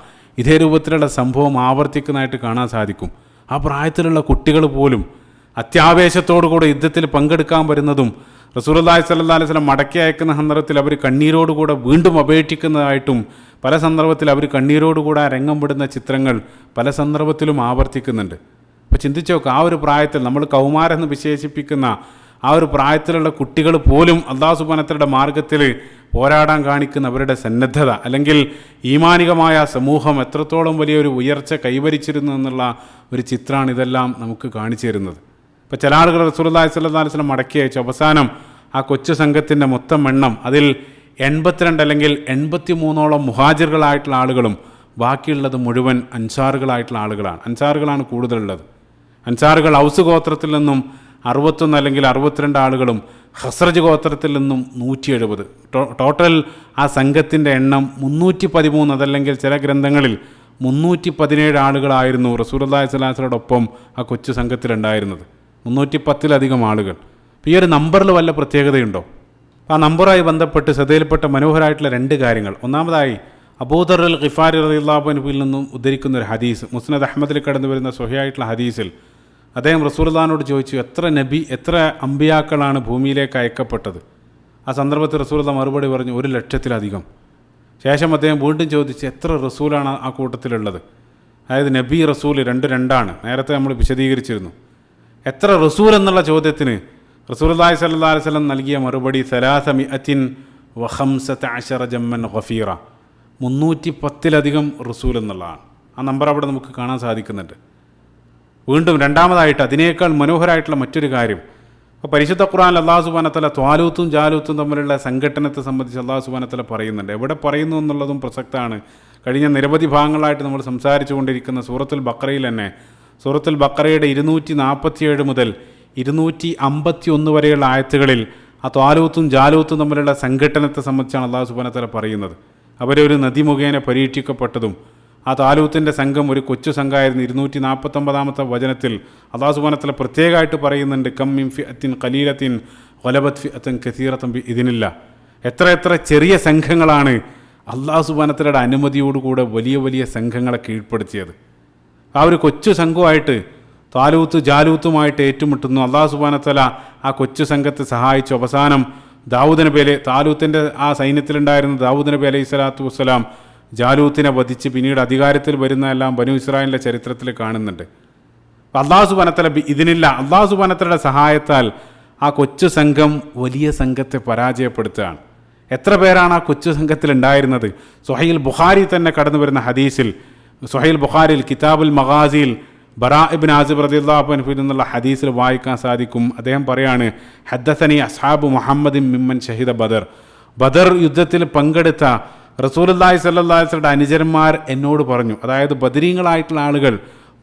ഇതേ രൂപത്തിലുള്ള സംഭവം ആവർത്തിക്കുന്നതായിട്ട് കാണാൻ സാധിക്കും. ആ പ്രായത്തിലുള്ള കുട്ടികൾ പോലും അത്യാവേശത്തോടുകൂടി യുദ്ധത്തിൽ പങ്കെടുക്കാൻ വരുന്നതും റസൂലുള്ളാഹി സ്വല്ലല്ലാഹു അലൈഹി വസല്ലം മടക്കി അയക്കുന്ന സന്ദർഭത്തിൽ അവർ കണ്ണീരോടുകൂടെ വീണ്ടും അപേക്ഷിക്കുന്നതായിട്ടും പല സന്ദർഭത്തിൽ അവർ കണ്ണീരോടുകൂടെ രംഗം വിടുന്ന ചിത്രങ്ങൾ പല സന്ദർഭത്തിലും ആവർത്തിക്കുന്നുണ്ട്. അപ്പോൾ ചിന്തിച്ചു നോക്കുക, ആ ഒരു പ്രായത്തിൽ നമ്മൾ കൗമാരെന്ന് വിശേഷിപ്പിക്കുന്ന ആ ഒരു പ്രായത്തിലുള്ള കുട്ടികൾ പോലും അല്ലാഹു സുബ്ഹാനഹു വ തആലയുടെ മാർഗത്തിൽ പോരാടാൻ കാണിക്കുന്ന അവരുടെ സന്നദ്ധത, അല്ലെങ്കിൽ ഈമാനികമായ സമൂഹം എത്രത്തോളം വലിയൊരു ഉയർച്ച കൈവരിച്ചിരുന്നു എന്നുള്ള ഒരു ചിത്രമാണ് ഇതെല്ലാം നമുക്ക് കാണിച്ചു തരുന്നത്. ഇപ്പോൾ ചില ആളുകൾ റസൂലുള്ളാഹി സ്വല്ലല്ലാഹു അലൈഹി വസല്ലം മടക്കി അയച്ചു. അവസാനം ആ കൊച്ചു സംഘത്തിൻ്റെ മൊത്തം എണ്ണം അതിൽ 82 അല്ലെങ്കിൽ 83ഓളം മുഹാജിറുകളായിട്ടുള്ള ആളുകളും ബാക്കിയുള്ളത് മുഴുവൻ അൻസാറുകളായിട്ടുള്ള ആളുകളാണ്. അൻസാറുകളാണ് കൂടുതലുള്ളത്. അൻസാറുകൾ ഔസ് ഗോത്രത്തിൽ നിന്നും 61 അല്ലെങ്കിൽ 62 ആളുകളും ഖസ്റജ് ഗോത്രത്തിൽ നിന്നും 170. ടോട്ടൽ ആ സംഘത്തിൻ്റെ എണ്ണം 313, അതല്ലെങ്കിൽ ചില ഗ്രന്ഥങ്ങളിൽ 317 ആളുകളായിരുന്നു റസൂലുള്ളാഹി സ്വല്ലല്ലാഹു അലൈഹി വസല്ലമയോടൊപ്പം ആ കൊച്ചു സംഘത്തിലുണ്ടായിരുന്നത്. 310-ലധികം ആളുകൾ. ഈ ഒരു നമ്പറിൽ വല്ല പ്രത്യേകതയുണ്ടോ? ആ നമ്പറുമായി ബന്ധപ്പെട്ട് ശ്രദ്ധയിൽപ്പെട്ട മനോഹരമായിട്ടുള്ള 2 കാര്യങ്ങൾ. ഒന്നാമതായി അബൂദർ അൽ ഗിഫാരി റളിയല്ലാഹു അൻഹുവിൽ നിന്നും ഉദ്ധരിക്കുന്ന ഒരു ഹദീസ്, മുസ്നദ് അഹ്മദിൽ കടന്നു വരുന്ന സ്വഹീഹായിട്ടുള്ള ഹദീസിൽ അദ്ദേഹം റസൂലുള്ളാഹിനോട് ചോദിച്ചു, എത്ര അമ്പിയാക്കളാണ് ഭൂമിയിലേക്ക് അയക്കപ്പെട്ടത്? ആ സന്ദർഭത്തിൽ റസൂലുള്ളാഹി മറുപടി പറഞ്ഞു, 100,000-ലധികം. ശേഷം അദ്ദേഹം വീണ്ടും ചോദിച്ചു, എത്ര റസൂലാണ് ആ കൂട്ടത്തിലുള്ളത്? അതായത് നബി റസൂൽ 2 നേരത്തെ നമ്മൾ വിശദീകരിച്ചിരുന്നു. എത്ര റസൂൽ എന്നുള്ള ചോദ്യത്തിന് റസൂലുള്ളാഹി സ്വല്ലല്ലാഹു അലൈഹി വസല്ലം നൽകിയ മറുപടി 315 ജമ്മൻ ഗഫീറ, 310-ലധികം റസൂൽ എന്നുള്ളതാണ്. ആ നമ്പർ അവിടെ നമുക്ക് കാണാൻ സാധിക്കുന്നുണ്ട്. വീണ്ടും രണ്ടാമതായിട്ട് അതിനേക്കാൾ മനോഹരമായിട്ടുള്ള മറ്റൊരു കാര്യം, അപ്പോൾ പരിശുദ്ധ ഖുർആനിൽ അല്ലാഹു സുബ്ഹാനഹു വ തആല ത്വാലൂത്തും ജാലൂത്തും തമ്മിലുള്ള സംഘട്ടനത്തെ സംബന്ധിച്ച് അല്ലാഹു സുബ്ഹാനഹു വ തആല പറയുന്നുണ്ട്. എവിടെ പറയുന്നു എന്നുള്ളതും പ്രസക്തമാണ്. കഴിഞ്ഞ നിരവധി ഭാഗങ്ങളായിട്ട് നമ്മൾ സംസാരിച്ചു കൊണ്ടിരിക്കുന്ന സൂറത്തുൽ ബഖറയിൽ തന്നെ, സൂറത്തുൽ ബഖറയുടെ 247 മുതൽ 251 വരെയുള്ള ആയത്തുകളിൽ ആ ത്വാലൂത്തും ജാലൂത്തും തമ്മിലുള്ള സംഘട്ടനത്തെ സംബന്ധിച്ചാണ് അല്ലാഹു സുബ്ഹാനഹു വ തആല പറയുന്നത്. അവരെ ഒരു നദി മുഖേന പരീക്ഷിക്കപ്പെട്ടതും ആ താലൂത്തിൻ്റെ സംഘം ഒരു കൊച്ചു സംഘമായിരുന്നു. 249 വചനത്തിൽ അല്ലാഹു സുബ്ഹാനഹു വ തആല പ്രത്യേകമായിട്ട് പറയുന്നുണ്ട്, കം മിൻ ഫിഅത്തിൻ ഖലീലത്തിൻ ഗലബത് ഫിഅത്തൻ കസീറത്തൻ ബിഇദ്നില്ല. എത്ര ചെറിയ സംഘങ്ങളാണ് അല്ലാഹു സുബ്ഹാനഹു വ തആലയുടെ അനുമതിയോടുകൂടെ വലിയ വലിയ സംഘങ്ങളെ കീഴ്പ്പെടുത്തിയത്. ആ ഒരു കൊച്ചു സംഘമായിട്ട് താലൂത്ത് ജാലൂത്തുമായിട്ട് ഏറ്റുമുട്ടുന്നു. അള്ളാഹു സുബ്ഹാനഹു വ തആല ആ കൊച്ചു സംഘത്തെ സഹായിച്ചു. അവസാനം ദാവൂദ് നബി താലൂത്തിൻ്റെ ആ സൈന്യത്തിലുണ്ടായിരുന്ന ദാവൂദ് നബി അലൈഹി സ്വലാത്തു വസ്സലാം ജാലൂത്തിനെ വധിച്ച് പിന്നീട് അധികാരത്തിൽ വരുന്നതെല്ലാം ബനു ഇസ്രായേലിൻ്റെ ചരിത്രത്തിൽ കാണുന്നുണ്ട്. അള്ളാഹു സുബ്ഹാനഹു വ തആല ഇതിനില്ല, അള്ളാഹു സുബ്ഹാനഹു വ തആലയുടെ സഹായത്താൽ ആ കൊച്ചു സംഘം വലിയ സംഘത്തെ പരാജയപ്പെടുത്തുകയാണ്. എത്ര പേരാണ് ആ കൊച്ചു സംഘത്തിൽ ഉണ്ടായിരുന്നത്? സ്വഹീൽ ബുഖാരി തന്നെ കടന്നു വരുന്ന ഹദീസിൽ, സ്വഹീൽ ബുഖാരിയിൽ കിതാബുൽ മഗാസിയിൽ ബറാ ഇബ്നു ആസിബ് റളിയല്ലാഹു അൻഹു എന്നുള്ള ഹദീസിൽ വായിക്കാൻ സാധിക്കും. അദ്ദേഹം പറയാണ്, ഹദ്ദസനി അസ്ഹാബു മുഹമ്മദിൻ മിമ്മൻ ഷഹിദ ബദർ. ബദർ യുദ്ധത്തിൽ പങ്കെടുത്ത റസൂലുള്ളാഹി സ്വല്ലല്ലാഹു അലൈഹി വസല്ലം അനുചരന്മാർ എന്നോട് പറഞ്ഞു, അതായത് ബദരീങ്ങളായിട്ടുള്ള ആളുകൾ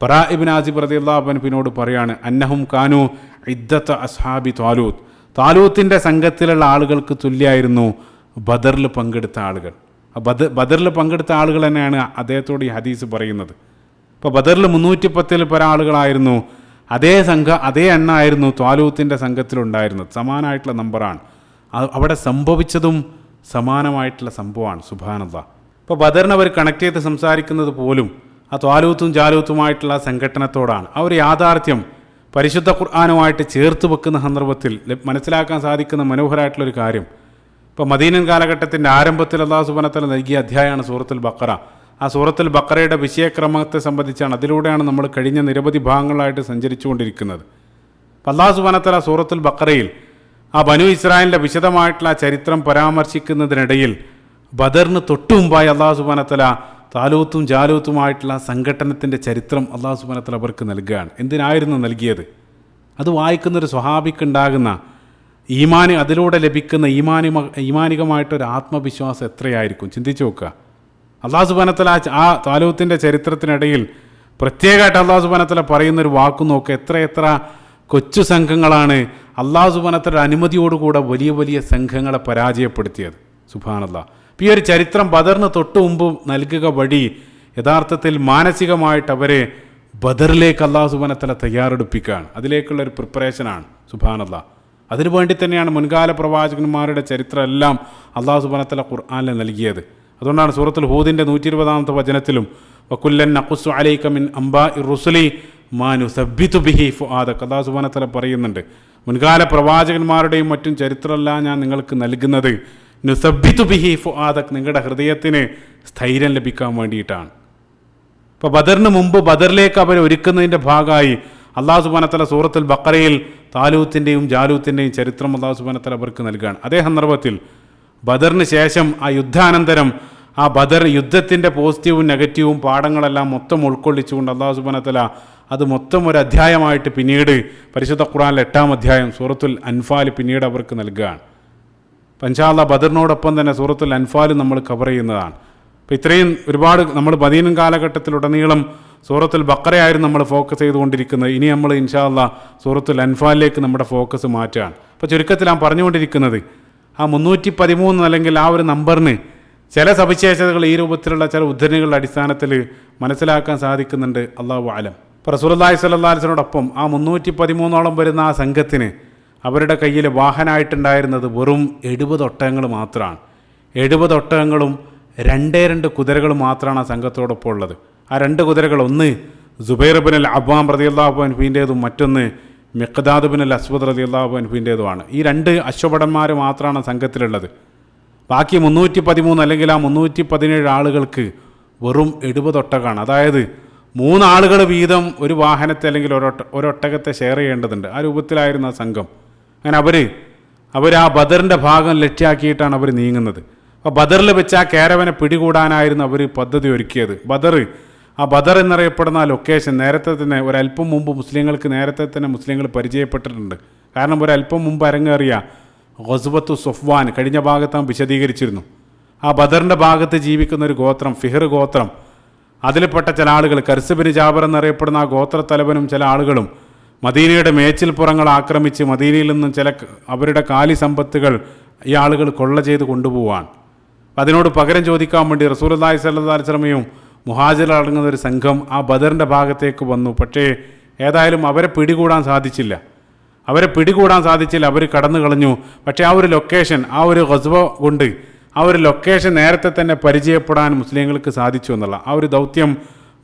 ബറാ ഇബ്നു ആസിബ് റളിയല്ലാഹു അൻഹുവിനോട് പറയാണ്, അന്നഹും കാനു ഇദ്ദത അസ്ഹാബി താലൂത്ത്. താലൂത്തിൻ്റെ സംഘത്തിലുള്ള ആളുകൾക്ക് തുല്യമായിരുന്നു ബദറിൽ പങ്കെടുത്ത ആളുകൾ. ബദറിൽ പങ്കെടുത്ത ആളുകൾ തന്നെയാണ് അദ്ദേഹത്തോട് ഈ ഹദീസ് പറയുന്നത്. ഇപ്പോൾ ബദറിൽ 310 പല ആളുകളായിരുന്നു. അതേ എണ്ണമായിരുന്നു ത്വാലൂത്തിൻ്റെ സംഘത്തിലുണ്ടായിരുന്നത്. സമാനമായിട്ടുള്ള നമ്പറാണ്. അവിടെ സംഭവിച്ചതും സമാനമായിട്ടുള്ള സംഭവമാണ്. സുബ്ഹാനല്ലാഹ്. ഇപ്പോൾ ബദറിനെ അവർ കണക്ട് ചെയ്ത് സംസാരിക്കുന്നത് പോലും ആ ത്വാലൂത്തും ജാലൂത്തുമായിട്ടുള്ള സംഘട്ടനത്തോടാണ്. ആ ഒരു യാഥാർത്ഥ്യം പരിശുദ്ധ ഖുർആനുമായിട്ട് ചേർത്ത് വെക്കുന്ന സന്ദർഭത്തിൽ മനസ്സിലാക്കാൻ സാധിക്കുന്ന മനോഹരമായിട്ടുള്ളൊരു കാര്യം, ഇപ്പോൾ മദീനൻ കാലഘട്ടത്തിൻ്റെ ആരംഭത്തിൽ അല്ലാഹു സുബ്ഹാനഹു വ തആല നൽകിയ അധ്യായമാണ് സൂറത്തുൽ ബഖറ. ആ സൂറത്തുൽ ബഖറയുടെ വിഷയക്രമത്തെ സംബന്ധിച്ചാണ്, അതിലൂടെയാണ് നമ്മൾ കഴിഞ്ഞ നിരവധി ഭാഗങ്ങളായിട്ട് സഞ്ചരിച്ചുകൊണ്ടിരിക്കുന്നത്. അപ്പോൾ അല്ലാഹു സുബ്ഹാനഹു വ തആല സൂറത്തുൽ ബഖറയിൽ ആ ബനു ഇസ്രായേലിൻ്റെ വിശദമായിട്ടുള്ള ചരിത്രം പരാമർശിക്കുന്നതിനിടയിൽ ബദറിന് തൊട്ടു മുമ്പായി അല്ലാഹു സുബ്ഹാനഹു വ തആല താലൂത്തും ജാലൂത്തുമായിട്ടുള്ള സംഘട്ടനത്തിൻ്റെ ചരിത്രം അല്ലാഹു സുബ്ഹാനഹു വ തആല അവർക്ക് നൽകുകയാണ്. എന്തിനായിരുന്നു നൽകിയത്? അത് വായിക്കുന്നൊരു സ്വഹാബിക്കുണ്ടാകുന്ന ഈമാന്, അതിലൂടെ ലഭിക്കുന്ന ഈമാനികമായിട്ടൊരു ആത്മവിശ്വാസം എത്രയായിരിക്കും ചിന്തിച്ചു നോക്കുക. അല്ലാഹു സുബ്ഹാനഹു വ തആല ആ താലൂത്തിൻ്റെ ചരിത്രത്തിനിടയിൽ പ്രത്യേകമായിട്ട് അല്ലാഹു സുബ്ഹാനഹു വ തആല പറയുന്നൊരു വാക്ക് നോക്കുക. എത്ര കൊച്ചു സംഘങ്ങളാണ് അല്ലാഹു സുബ്ഹാനഹു വ തആലയുടെ അനുമതിയോടുകൂടെ വലിയ വലിയ സംഘങ്ങളെ പരാജയപ്പെടുത്തിയത്. സുബ്ഹാനല്ലാഹ്. ഈ ഒരു ചരിത്രം ബദറിന് തൊട്ട് മുമ്പ് നൽകുക വഴി യഥാർത്ഥത്തിൽ മാനസികമായിട്ട് അവരെ ബദറിലേക്ക് അല്ലാഹു സുബ്ഹാനഹു വ തആല തയ്യാറെടുപ്പിക്കുകയാണ്. അതിലേക്കുള്ളൊരു പ്രിപ്പറേഷനാണ്. സുബ്ഹാനല്ലാഹ്. അതിനുവേണ്ടി തന്നെയാണ് മുൻകാല പ്രവാചകന്മാരുടെ ചരിത്രം എല്ലാം അല്ലാഹു സുബ്ഹാനഹു വ തആല ഖുർആനിൽ നൽകിയത്. അതുകൊണ്ടാണ് സൂറത്തുൽ ഹൂദിൻ്റെ 120-ാമത്തെ വചനത്തിലും വകുല്ലൻ നഖുസ്സു അലൈക മിൻ അംബാഇർ റുസുലി മാ നുസബ്ബിതു ബിഹി ഫുആദക, അല്ലാഹു സുബ്ഹാനഹു വ തആല പറയുന്നുണ്ട്, മുൻകാല പ്രവാചകന്മാരുടെയും മറ്റും ചരിത്രമല്ല ഞാൻ നിങ്ങൾക്ക് നൽകുന്നത് നുസബ്ബിതു ബിഹി ഫുആദക, നിങ്ങളുടെ ഹൃദയത്തിന് സ്ഥൈര്യം ലഭിക്കാൻ വേണ്ടിയിട്ടാണ്. ഇപ്പോൾ ബദറിന് മുമ്പ് ബദറിലേക്ക് അവർ ഒരുക്കുന്നതിൻ്റെ ഭാഗമായി അല്ലാഹു സുബ്ഹാനഹു വ തആല സൂറത്തുൽ ബഖറയിൽ താലൂത്തിൻ്റെയും ജാലൂത്തിൻ്റെയും ചരിത്രം അല്ലാഹു സുബ്ഹാനഹു വ തആല അവർക്ക് നൽകുകയാണ്. അതേ സന്ദർഭത്തിൽ ബദറിന് ശേഷം ആ യുദ്ധാനന്തരം ആ ബദർ യുദ്ധത്തിൻ്റെ പോസിറ്റീവും നെഗറ്റീവും പാഠങ്ങളെല്ലാം മൊത്തം ഉൾക്കൊള്ളിച്ചുകൊണ്ട് അല്ലാഹു സുബ്ഹാനഹു വ തആല അത് മൊത്തം ഒരു അധ്യായമായിട്ട് പിന്നീട് പരിശുദ്ധ ഖുർആനിലെ 8-ാം അധ്യായം സൂറത്തുൽ അൻഫാൽ പിന്നീട് അവർക്ക് നൽകുകയാണ്. ഇൻഷാ അല്ലാഹ് ബദറിനോടൊപ്പം തന്നെ സൂറത്തുൽ അൻഫാൽ നമ്മൾ കവർ ചെയ്യുന്നതാണ്. അപ്പോൾ ഇത്രയും ഒരുപാട് നമ്മൾ മദീനൻ കാലഘട്ടത്തിലുടനീളം സൂറത്തുൽ ബഖറയായിരുന്നു നമ്മൾ ഫോക്കസ് ചെയ്തുകൊണ്ടിരിക്കുന്നത്. ഇനി നമ്മൾ ഇൻഷാ അല്ലാഹ് സൂറത്തുൽ അൻഫാലിലേക്ക് നമ്മുടെ ഫോക്കസ് മാറ്റുകയാണ്. അപ്പോൾ ചുരുക്കത്തിൽ ഞാൻ പറഞ്ഞുകൊണ്ടിരിക്കുന്നത് ആ 313 അല്ലെങ്കിൽ ആ ഒരു നമ്പറിന് ചില സവിശേഷതകൾ ഈ രൂപത്തിലുള്ള ചില ഉദ്ധരണികളുടെ അടിസ്ഥാനത്തിൽ മനസ്സിലാക്കാൻ സാധിക്കുന്നുണ്ട്. അല്ലാഹു അലം. ഇപ്പോൾ റസൂലുള്ളാഹി സ്വല്ലല്ലാഹു അലൈഹി വസല്ലമയോടൊപ്പം ആ 313ഓളം വരുന്ന ആ സംഘത്തിന് അവരുടെ കയ്യിൽ വാഹനമായിട്ടുണ്ടായിരുന്നത് വെറും 70 ഒട്ടകങ്ങൾ മാത്രമാണ്. 70 ഒട്ടകങ്ങളും 2 കുതിരകൾ മാത്രമാണ് ആ സംഘത്തോടൊപ്പം ഉള്ളത്. ആ 2 കുതിരകൾ, ഒന്ന് സുബൈർ ഇബ്നുൽ അവ്വാം റളിയല്ലാഹു അൻഹുവിൻ്റേതും മറ്റൊന്ന് മിഖ്ദാദ് ഇബ്നുൽ അസ്വദ് റളിയല്ലാഹു അൻഹുവിൻ്റേതുമാണ്. ഈ 2 അശ്വഭടന്മാർ മാത്രമാണ് സംഘത്തിലുള്ളത്. ബാക്കി 313 അല്ലെങ്കിൽ ആ 317 ആളുകൾക്ക് വെറും 70 ഒട്ടകമാണ്. അതായത് 3 ആളുകൾ വീതം ഒരു വാഹനത്തെ അല്ലെങ്കിൽ ഒരൊട്ടകത്തെ ഷെയർ ചെയ്യേണ്ടതുണ്ട്. ആ രൂപത്തിലായിരുന്നു ആ സംഘം. അങ്ങനെ അവർ ആ ബദറിൻ്റെ ഭാഗം ലക്ഷ്യമാക്കിയിട്ടാണ് അവർ നീങ്ങുന്നത്. അപ്പോൾ ബദറിൽ വെച്ച് ആ കാരവനെ പിടികൂടാനായിരുന്നു അവർ പദ്ധതി ഒരുക്കിയത്. ആ ബദർ എന്നറിയപ്പെടുന്ന ആ ലൊക്കേഷൻ നേരത്തെ തന്നെ ഒരല്പം മുമ്പ് മുസ്ലിങ്ങൾ പരിചയപ്പെട്ടിട്ടുണ്ട്. കാരണം ഒരല്പം മുമ്പ് അരങ്ങേറിയ ഗസ്വത്തു സൊഫ്വാൻ കഴിഞ്ഞ ഭാഗത്ത് നാം വിശദീകരിച്ചിരുന്നു. ആ ബദറിൻ്റെ ഭാഗത്ത് ജീവിക്കുന്ന ഒരു ഗോത്രം, ഫിഹർ ഗോത്രം, അതിൽപ്പെട്ട ചില ആളുകൾ, കർസ് ബിൻ ജാബർ എന്നറിയപ്പെടുന്ന ആ ഗോത്രത്തലവനും ചില ആളുകളും മദീനയുടെ മേച്ചിൽപ്പുറങ്ങൾ ആക്രമിച്ച് മദീനയിൽ നിന്നും ചില അവരുടെ കാലി സമ്പത്തുകൾ ഈ ആളുകൾ കൊള്ള ചെയ്ത് കൊണ്ടുപോവാണ്. അതിനോട് പകരം ചോദിക്കാൻ വേണ്ടി റസൂലുള്ളാഹി സ്വല്ലല്ലാഹു അലൈഹി വസല്ലമയും മുഹാജിർ അടങ്ങുന്ന ഒരു സംഘം ആ ബദറിൻ്റെ ഭാഗത്തേക്ക് വന്നു. പക്ഷേ ഏതായാലും അവരെ പിടികൂടാൻ സാധിച്ചില്ല. അവർ കടന്നു കളഞ്ഞു. പക്ഷേ ആ ഒരു ലൊക്കേഷൻ, ആ ഒരു ഗസ്വ കൊണ്ട് ആ ഒരു ലൊക്കേഷൻ നേരത്തെ തന്നെ പരിചയപ്പെടാൻ മുസ്ലിങ്ങൾക്ക് സാധിച്ചു എന്നുള്ള ആ ഒരു ദൗത്യം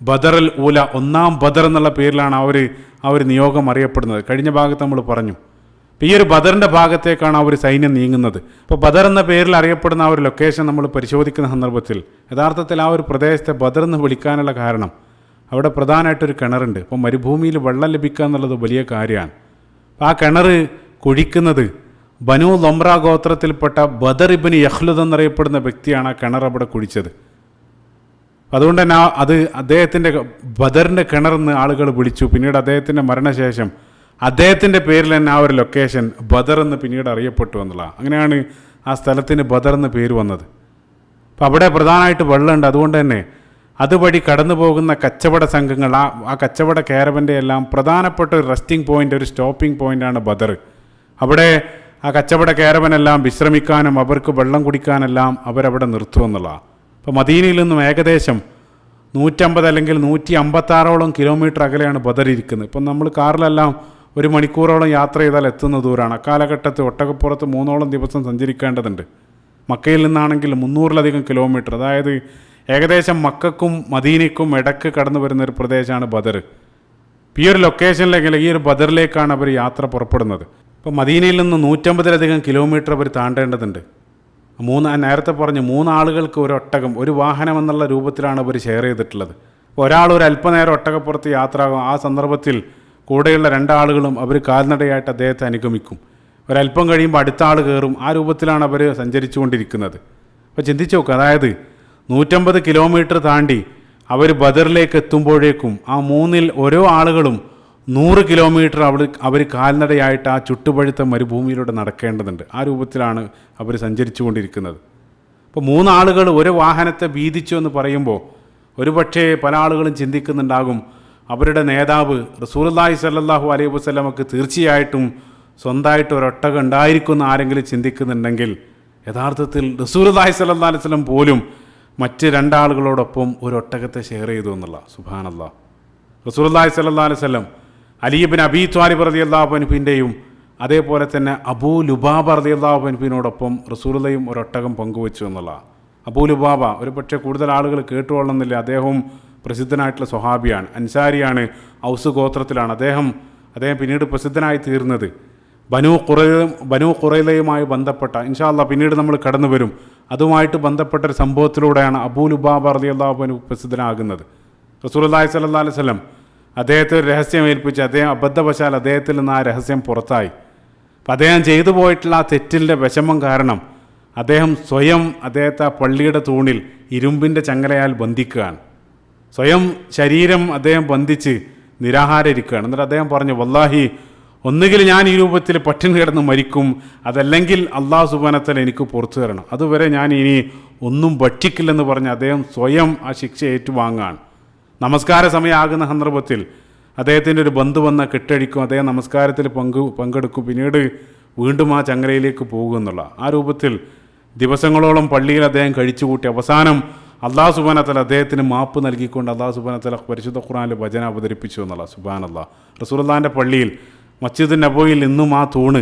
ബദറൽ ഊല, ഒന്നാം ബദർ എന്നുള്ള പേരിലാണ് ആ ഒരു നിയോഗം അറിയപ്പെടുന്നത്. കഴിഞ്ഞ ഭാഗത്ത് നമ്മൾ പറഞ്ഞു. ഈ ഒരു ബദറിൻ്റെ ഭാഗത്തേക്കാണ് ആ ഒരു സൈന്യം നീങ്ങുന്നത്. അപ്പോൾ ബദർ എന്ന പേരിൽ അറിയപ്പെടുന്ന ആ ഒരു ലൊക്കേഷൻ നമ്മൾ പരിശോധിക്കുന്ന സന്ദർഭത്തിൽ യഥാർത്ഥത്തിൽ ആ ഒരു പ്രദേശത്തെ ബദർ എന്ന് വിളിക്കാനുള്ള കാരണം അവിടെ പ്രധാനമായിട്ടൊരു കിണറുണ്ട്. അപ്പോൾ മരുഭൂമിയിൽ വെള്ളം ലഭിക്കുക എന്നുള്ളത് വലിയ കാര്യമാണ്. അപ്പോൾ ആ കിണർ കുഴിക്കുന്നത് ബനു ലൊമ്ര ഗോത്രത്തിൽപ്പെട്ട ബദർ ഇബ്നു യഖ്ലുദ് എന്നറിയപ്പെടുന്ന വ്യക്തിയാണ് ആ കിണർ അവിടെ കുഴിച്ചത്. അതുകൊണ്ട് തന്നെ അത് അദ്ദേഹത്തിൻ്റെ ബദറിൻ്റെ കിണറെന്ന് ആളുകൾ വിളിച്ചു. പിന്നീട് അദ്ദേഹത്തിൻ്റെ മരണശേഷം അദ്ദേഹത്തിൻ്റെ പേരിൽ തന്നെ ആ ഒരു ലൊക്കേഷൻ ബദർ എന്ന് പിന്നീട് അറിയപ്പെട്ടു എന്നുള്ള, അങ്ങനെയാണ് ആ സ്ഥലത്തിന് ബദർ എന്ന് പേര് വന്നത്. അപ്പോൾ അവിടെ പ്രധാനമായിട്ട് വെള്ളമുണ്ട്. അതുകൊണ്ട് തന്നെ അതുവഴി കടന്നു പോകുന്ന കച്ചവട സംഘങ്ങൾ, ആ കച്ചവട കാരവൻ്റെ എല്ലാം പ്രധാനപ്പെട്ട ഒരു റെസ്റ്റിംഗ് പോയിൻ്റ്, ഒരു സ്റ്റോപ്പിംഗ് പോയിൻ്റാണ് ബദർ. അവിടെ ആ കച്ചവട കാരവനെല്ലാം വിശ്രമിക്കാനും അവർക്ക് വെള്ളം കുടിക്കാനെല്ലാം അവരവിടെ നിർത്തുമെന്നുള്ളതാണ്. അപ്പോൾ മദീനയിൽ നിന്നും ഏകദേശം 150 അല്ലെങ്കിൽ 156ഓളം കിലോമീറ്റർ അകലെയാണ് ബദർ ഇരിക്കുന്നത്. ഇപ്പം നമ്മൾ കാറിലെല്ലാം 1 മണിക്കൂറോളം യാത്ര ചെയ്താൽ എത്തുന്ന ദൂരമാണ്. അക്കാലഘട്ടത്തിൽ ഒട്ടകപ്പുറത്ത് 3ഓളം ദിവസം സഞ്ചരിക്കേണ്ടതുണ്ട്. മക്കയിൽ നിന്നാണെങ്കിൽ 300ലധികം കിലോമീറ്റർ, അതായത് ഏകദേശം മക്കൾക്കും മദീനയ്ക്കും ഇടയ്ക്ക് കടന്നു വരുന്ന ഒരു പ്രദേശമാണ് ബദർ. ഈ ഒരു ലൊക്കേഷനിലേക്ക്, ഈ ഒരു ബദറിലേക്കാണ് അവർ യാത്ര പുറപ്പെടുന്നത്. ഇപ്പോൾ മദീനയിൽ നിന്ന് 150ലധികം കിലോമീറ്റർ അവർ താണ്ടേണ്ടതുണ്ട്. നേരത്തെ പറഞ്ഞു 3 ആളുകൾക്ക് ഒരു ഒട്ടകം, ഒരു വാഹനം എന്നുള്ള രൂപത്തിലാണ് അവർ ഷെയർ ചെയ്തിട്ടുള്ളത്. ഒരാൾ ഒരു അല്പനേരം ഒട്ടകപ്പുറത്ത് യാത്രയാകും. ആ സന്ദർഭത്തിൽ കൂടെയുള്ള 2 ആളുകളും അവർ കാൽനടയായിട്ട് അദ്ദേഹത്തെ അനുഗമിക്കും. ഒരല്പം കഴിയുമ്പോൾ അടുത്ത ആൾ കയറും. ആ രൂപത്തിലാണ് അവർ സഞ്ചരിച്ചു കൊണ്ടിരിക്കുന്നത്. അപ്പോൾ ചിന്തിച്ചു നോക്കുക, അതായത് 150 കിലോമീറ്റർ താണ്ടി അവർ ബദറിലേക്ക് എത്തുമ്പോഴേക്കും ആ 3ൽ ഓരോ ആളുകളും 100 കിലോമീറ്റർ അവർ കാൽനടയായിട്ട് ആ ചുട്ടുപഴുത്ത മരുഭൂമിയിലൂടെ നടക്കേണ്ടതുണ്ട്. ആ രൂപത്തിലാണ് അവർ സഞ്ചരിച്ചു കൊണ്ടിരിക്കുന്നത്. അപ്പോൾ 3 ആളുകൾ ഒരു വാഹനത്തെ വീതിച്ചു എന്ന് പറയുമ്പോൾ ഒരുപക്ഷേ പല ആളുകളും ചിന്തിക്കുന്നുണ്ടാകും, അവരുടെ നേതാവ് റസൂലുള്ളാഹി സ്വല്ലല്ലാഹു അലൈഹി വസല്ലമക്ക് തീർച്ചയായിട്ടും സ്വന്തമായിട്ട് ഒരൊട്ടകം ഉണ്ടായിരിക്കുമെന്ന് ആരെങ്കിലും ചിന്തിക്കുന്നുണ്ടെങ്കിൽ യഥാർത്ഥത്തിൽ റസൂലുള്ളാഹി സ്വല്ലല്ലാഹു അലൈഹി വസല്ലം പോലും മറ്റ് 2 ആളുകളോടൊപ്പം ഒരു ഒട്ടകത്തെ ഷെയർ ചെയ്തു എന്നുള്ള. സുബ്ഹാനല്ലാഹ്. റസൂലുള്ളാഹി സ്വല്ലല്ലാഹു അലൈഹി വസല്ലം അലി ഇബ്നു അബീ ത്വാലിബ് റളിയല്ലാഹു അൻഹുവിൻ്റെയും അതേപോലെ തന്നെ അബൂ ലുബാബ റളിയല്ലാഹു അൻഹുവിനോടൊപ്പം റസൂലുള്ളാഹിയും ഒരൊട്ടകം പങ്കുവച്ചു എന്നുള്ള. അബൂ ലുബാബ ഒരു പക്ഷേ കൂടുതൽ ആളുകൾ കേട്ടുകൊള്ളുന്നില്ല. അദ്ദേഹം പ്രസിദ്ധനായിട്ടുള്ള സ്വഹാബിയാണ്, അൻസാരിയാണ്, ഔസ് ഗോത്രത്തിലാണ്. അദ്ദേഹം പിന്നീട് പ്രസിദ്ധനായി തീർന്നത് ബനു ഖുറൈലയുമായി ബന്ധപ്പെട്ട, ഇൻഷാ അല്ലാഹ് പിന്നീട് നമ്മൾ കടന്നു വരും, അതുമായിട്ട് ബന്ധപ്പെട്ട ഒരു സംഭവത്തിലൂടെയാണ് അബൂ ലുബാബ റളിയല്ലാഹു അൻഹു പ്രസിദ്ധനാകുന്നത്. റസൂലുള്ളാഹി സ്വല്ലല്ലാഹു അലൈഹി വസല്ലം അദ്ദേഹത്തെ ഒരു രഹസ്യം ഏൽപ്പിച്ച് അദ്ദേഹം അബദ്ധവശാൽ അദ്ദേഹത്തിൽ നിന്ന് ആ രഹസ്യം പുറത്തായി. അപ്പം അദ്ദേഹം ചെയ്തു പോയിട്ടുള്ള ആ തെറ്റിൻ്റെ വിഷമം കാരണം അദ്ദേഹം സ്വയം അദ്ദേഹത്തെ ആ പള്ളിയുടെ തൂണിൽ ഇരുമ്പിൻ്റെ ചങ്ങലയാൽ ബന്ധിക്കുകയാണ്. സ്വയം ശരീരം അദ്ദേഹം ബന്ധിച്ച് നിരാഹാരം ഇരിക്കുകയാണ്. എന്നിട്ട് അദ്ദേഹം പറഞ്ഞു, വല്ലാഹി ഒന്നുകിൽ ഞാൻ ഈ രൂപത്തിൽ പട്ടിണി കിടന്ന് മരിക്കും, അതല്ലെങ്കിൽ അള്ളാഹു സുബ്ഹാനഹു വ തആല എനിക്ക് പുറത്തു തരണം, അതുവരെ ഞാൻ ഇനി ഒന്നും ഭക്ഷിക്കില്ലെന്ന് പറഞ്ഞ് അദ്ദേഹം സ്വയം ആ ശിക്ഷ ഏറ്റുവാങ്ങാൻ. നമസ്കാര സമയമാകുന്ന സന്ദർഭത്തിൽ അദ്ദേഹത്തിൻ്റെ ഒരു ബന്ധു വന്ന കെട്ടഴിക്കും, അദ്ദേഹം നമസ്കാരത്തിൽ പങ്കെടുക്കും, പിന്നീട് വീണ്ടും ആ ചങ്ങലയിലേക്ക് പോകും എന്നുള്ള ആ രൂപത്തിൽ ദിവസങ്ങളോളം പള്ളിയിൽ അദ്ദേഹം കഴിച്ചുകൂട്ടി. അവസാനം അള്ളാഹു സുബ്ഹാനഹു വ തആല അദ്ദേഹത്തിന് മാപ്പ് നൽകിക്കൊണ്ട് അള്ളാഹു സുബ്ഹാനഹു വ തആല പരിശുദ്ധ ഖുർആനിൽ വചന അവതരിപ്പിച്ചു എന്നുള്ള. സുബ്ഹാനല്ലാഹ്. റസൂലുള്ളാഹിൻ്റെ പള്ളിയിൽ മസ്ജിദ് നബവിയിൽ ഇന്നും ആ തൂണ്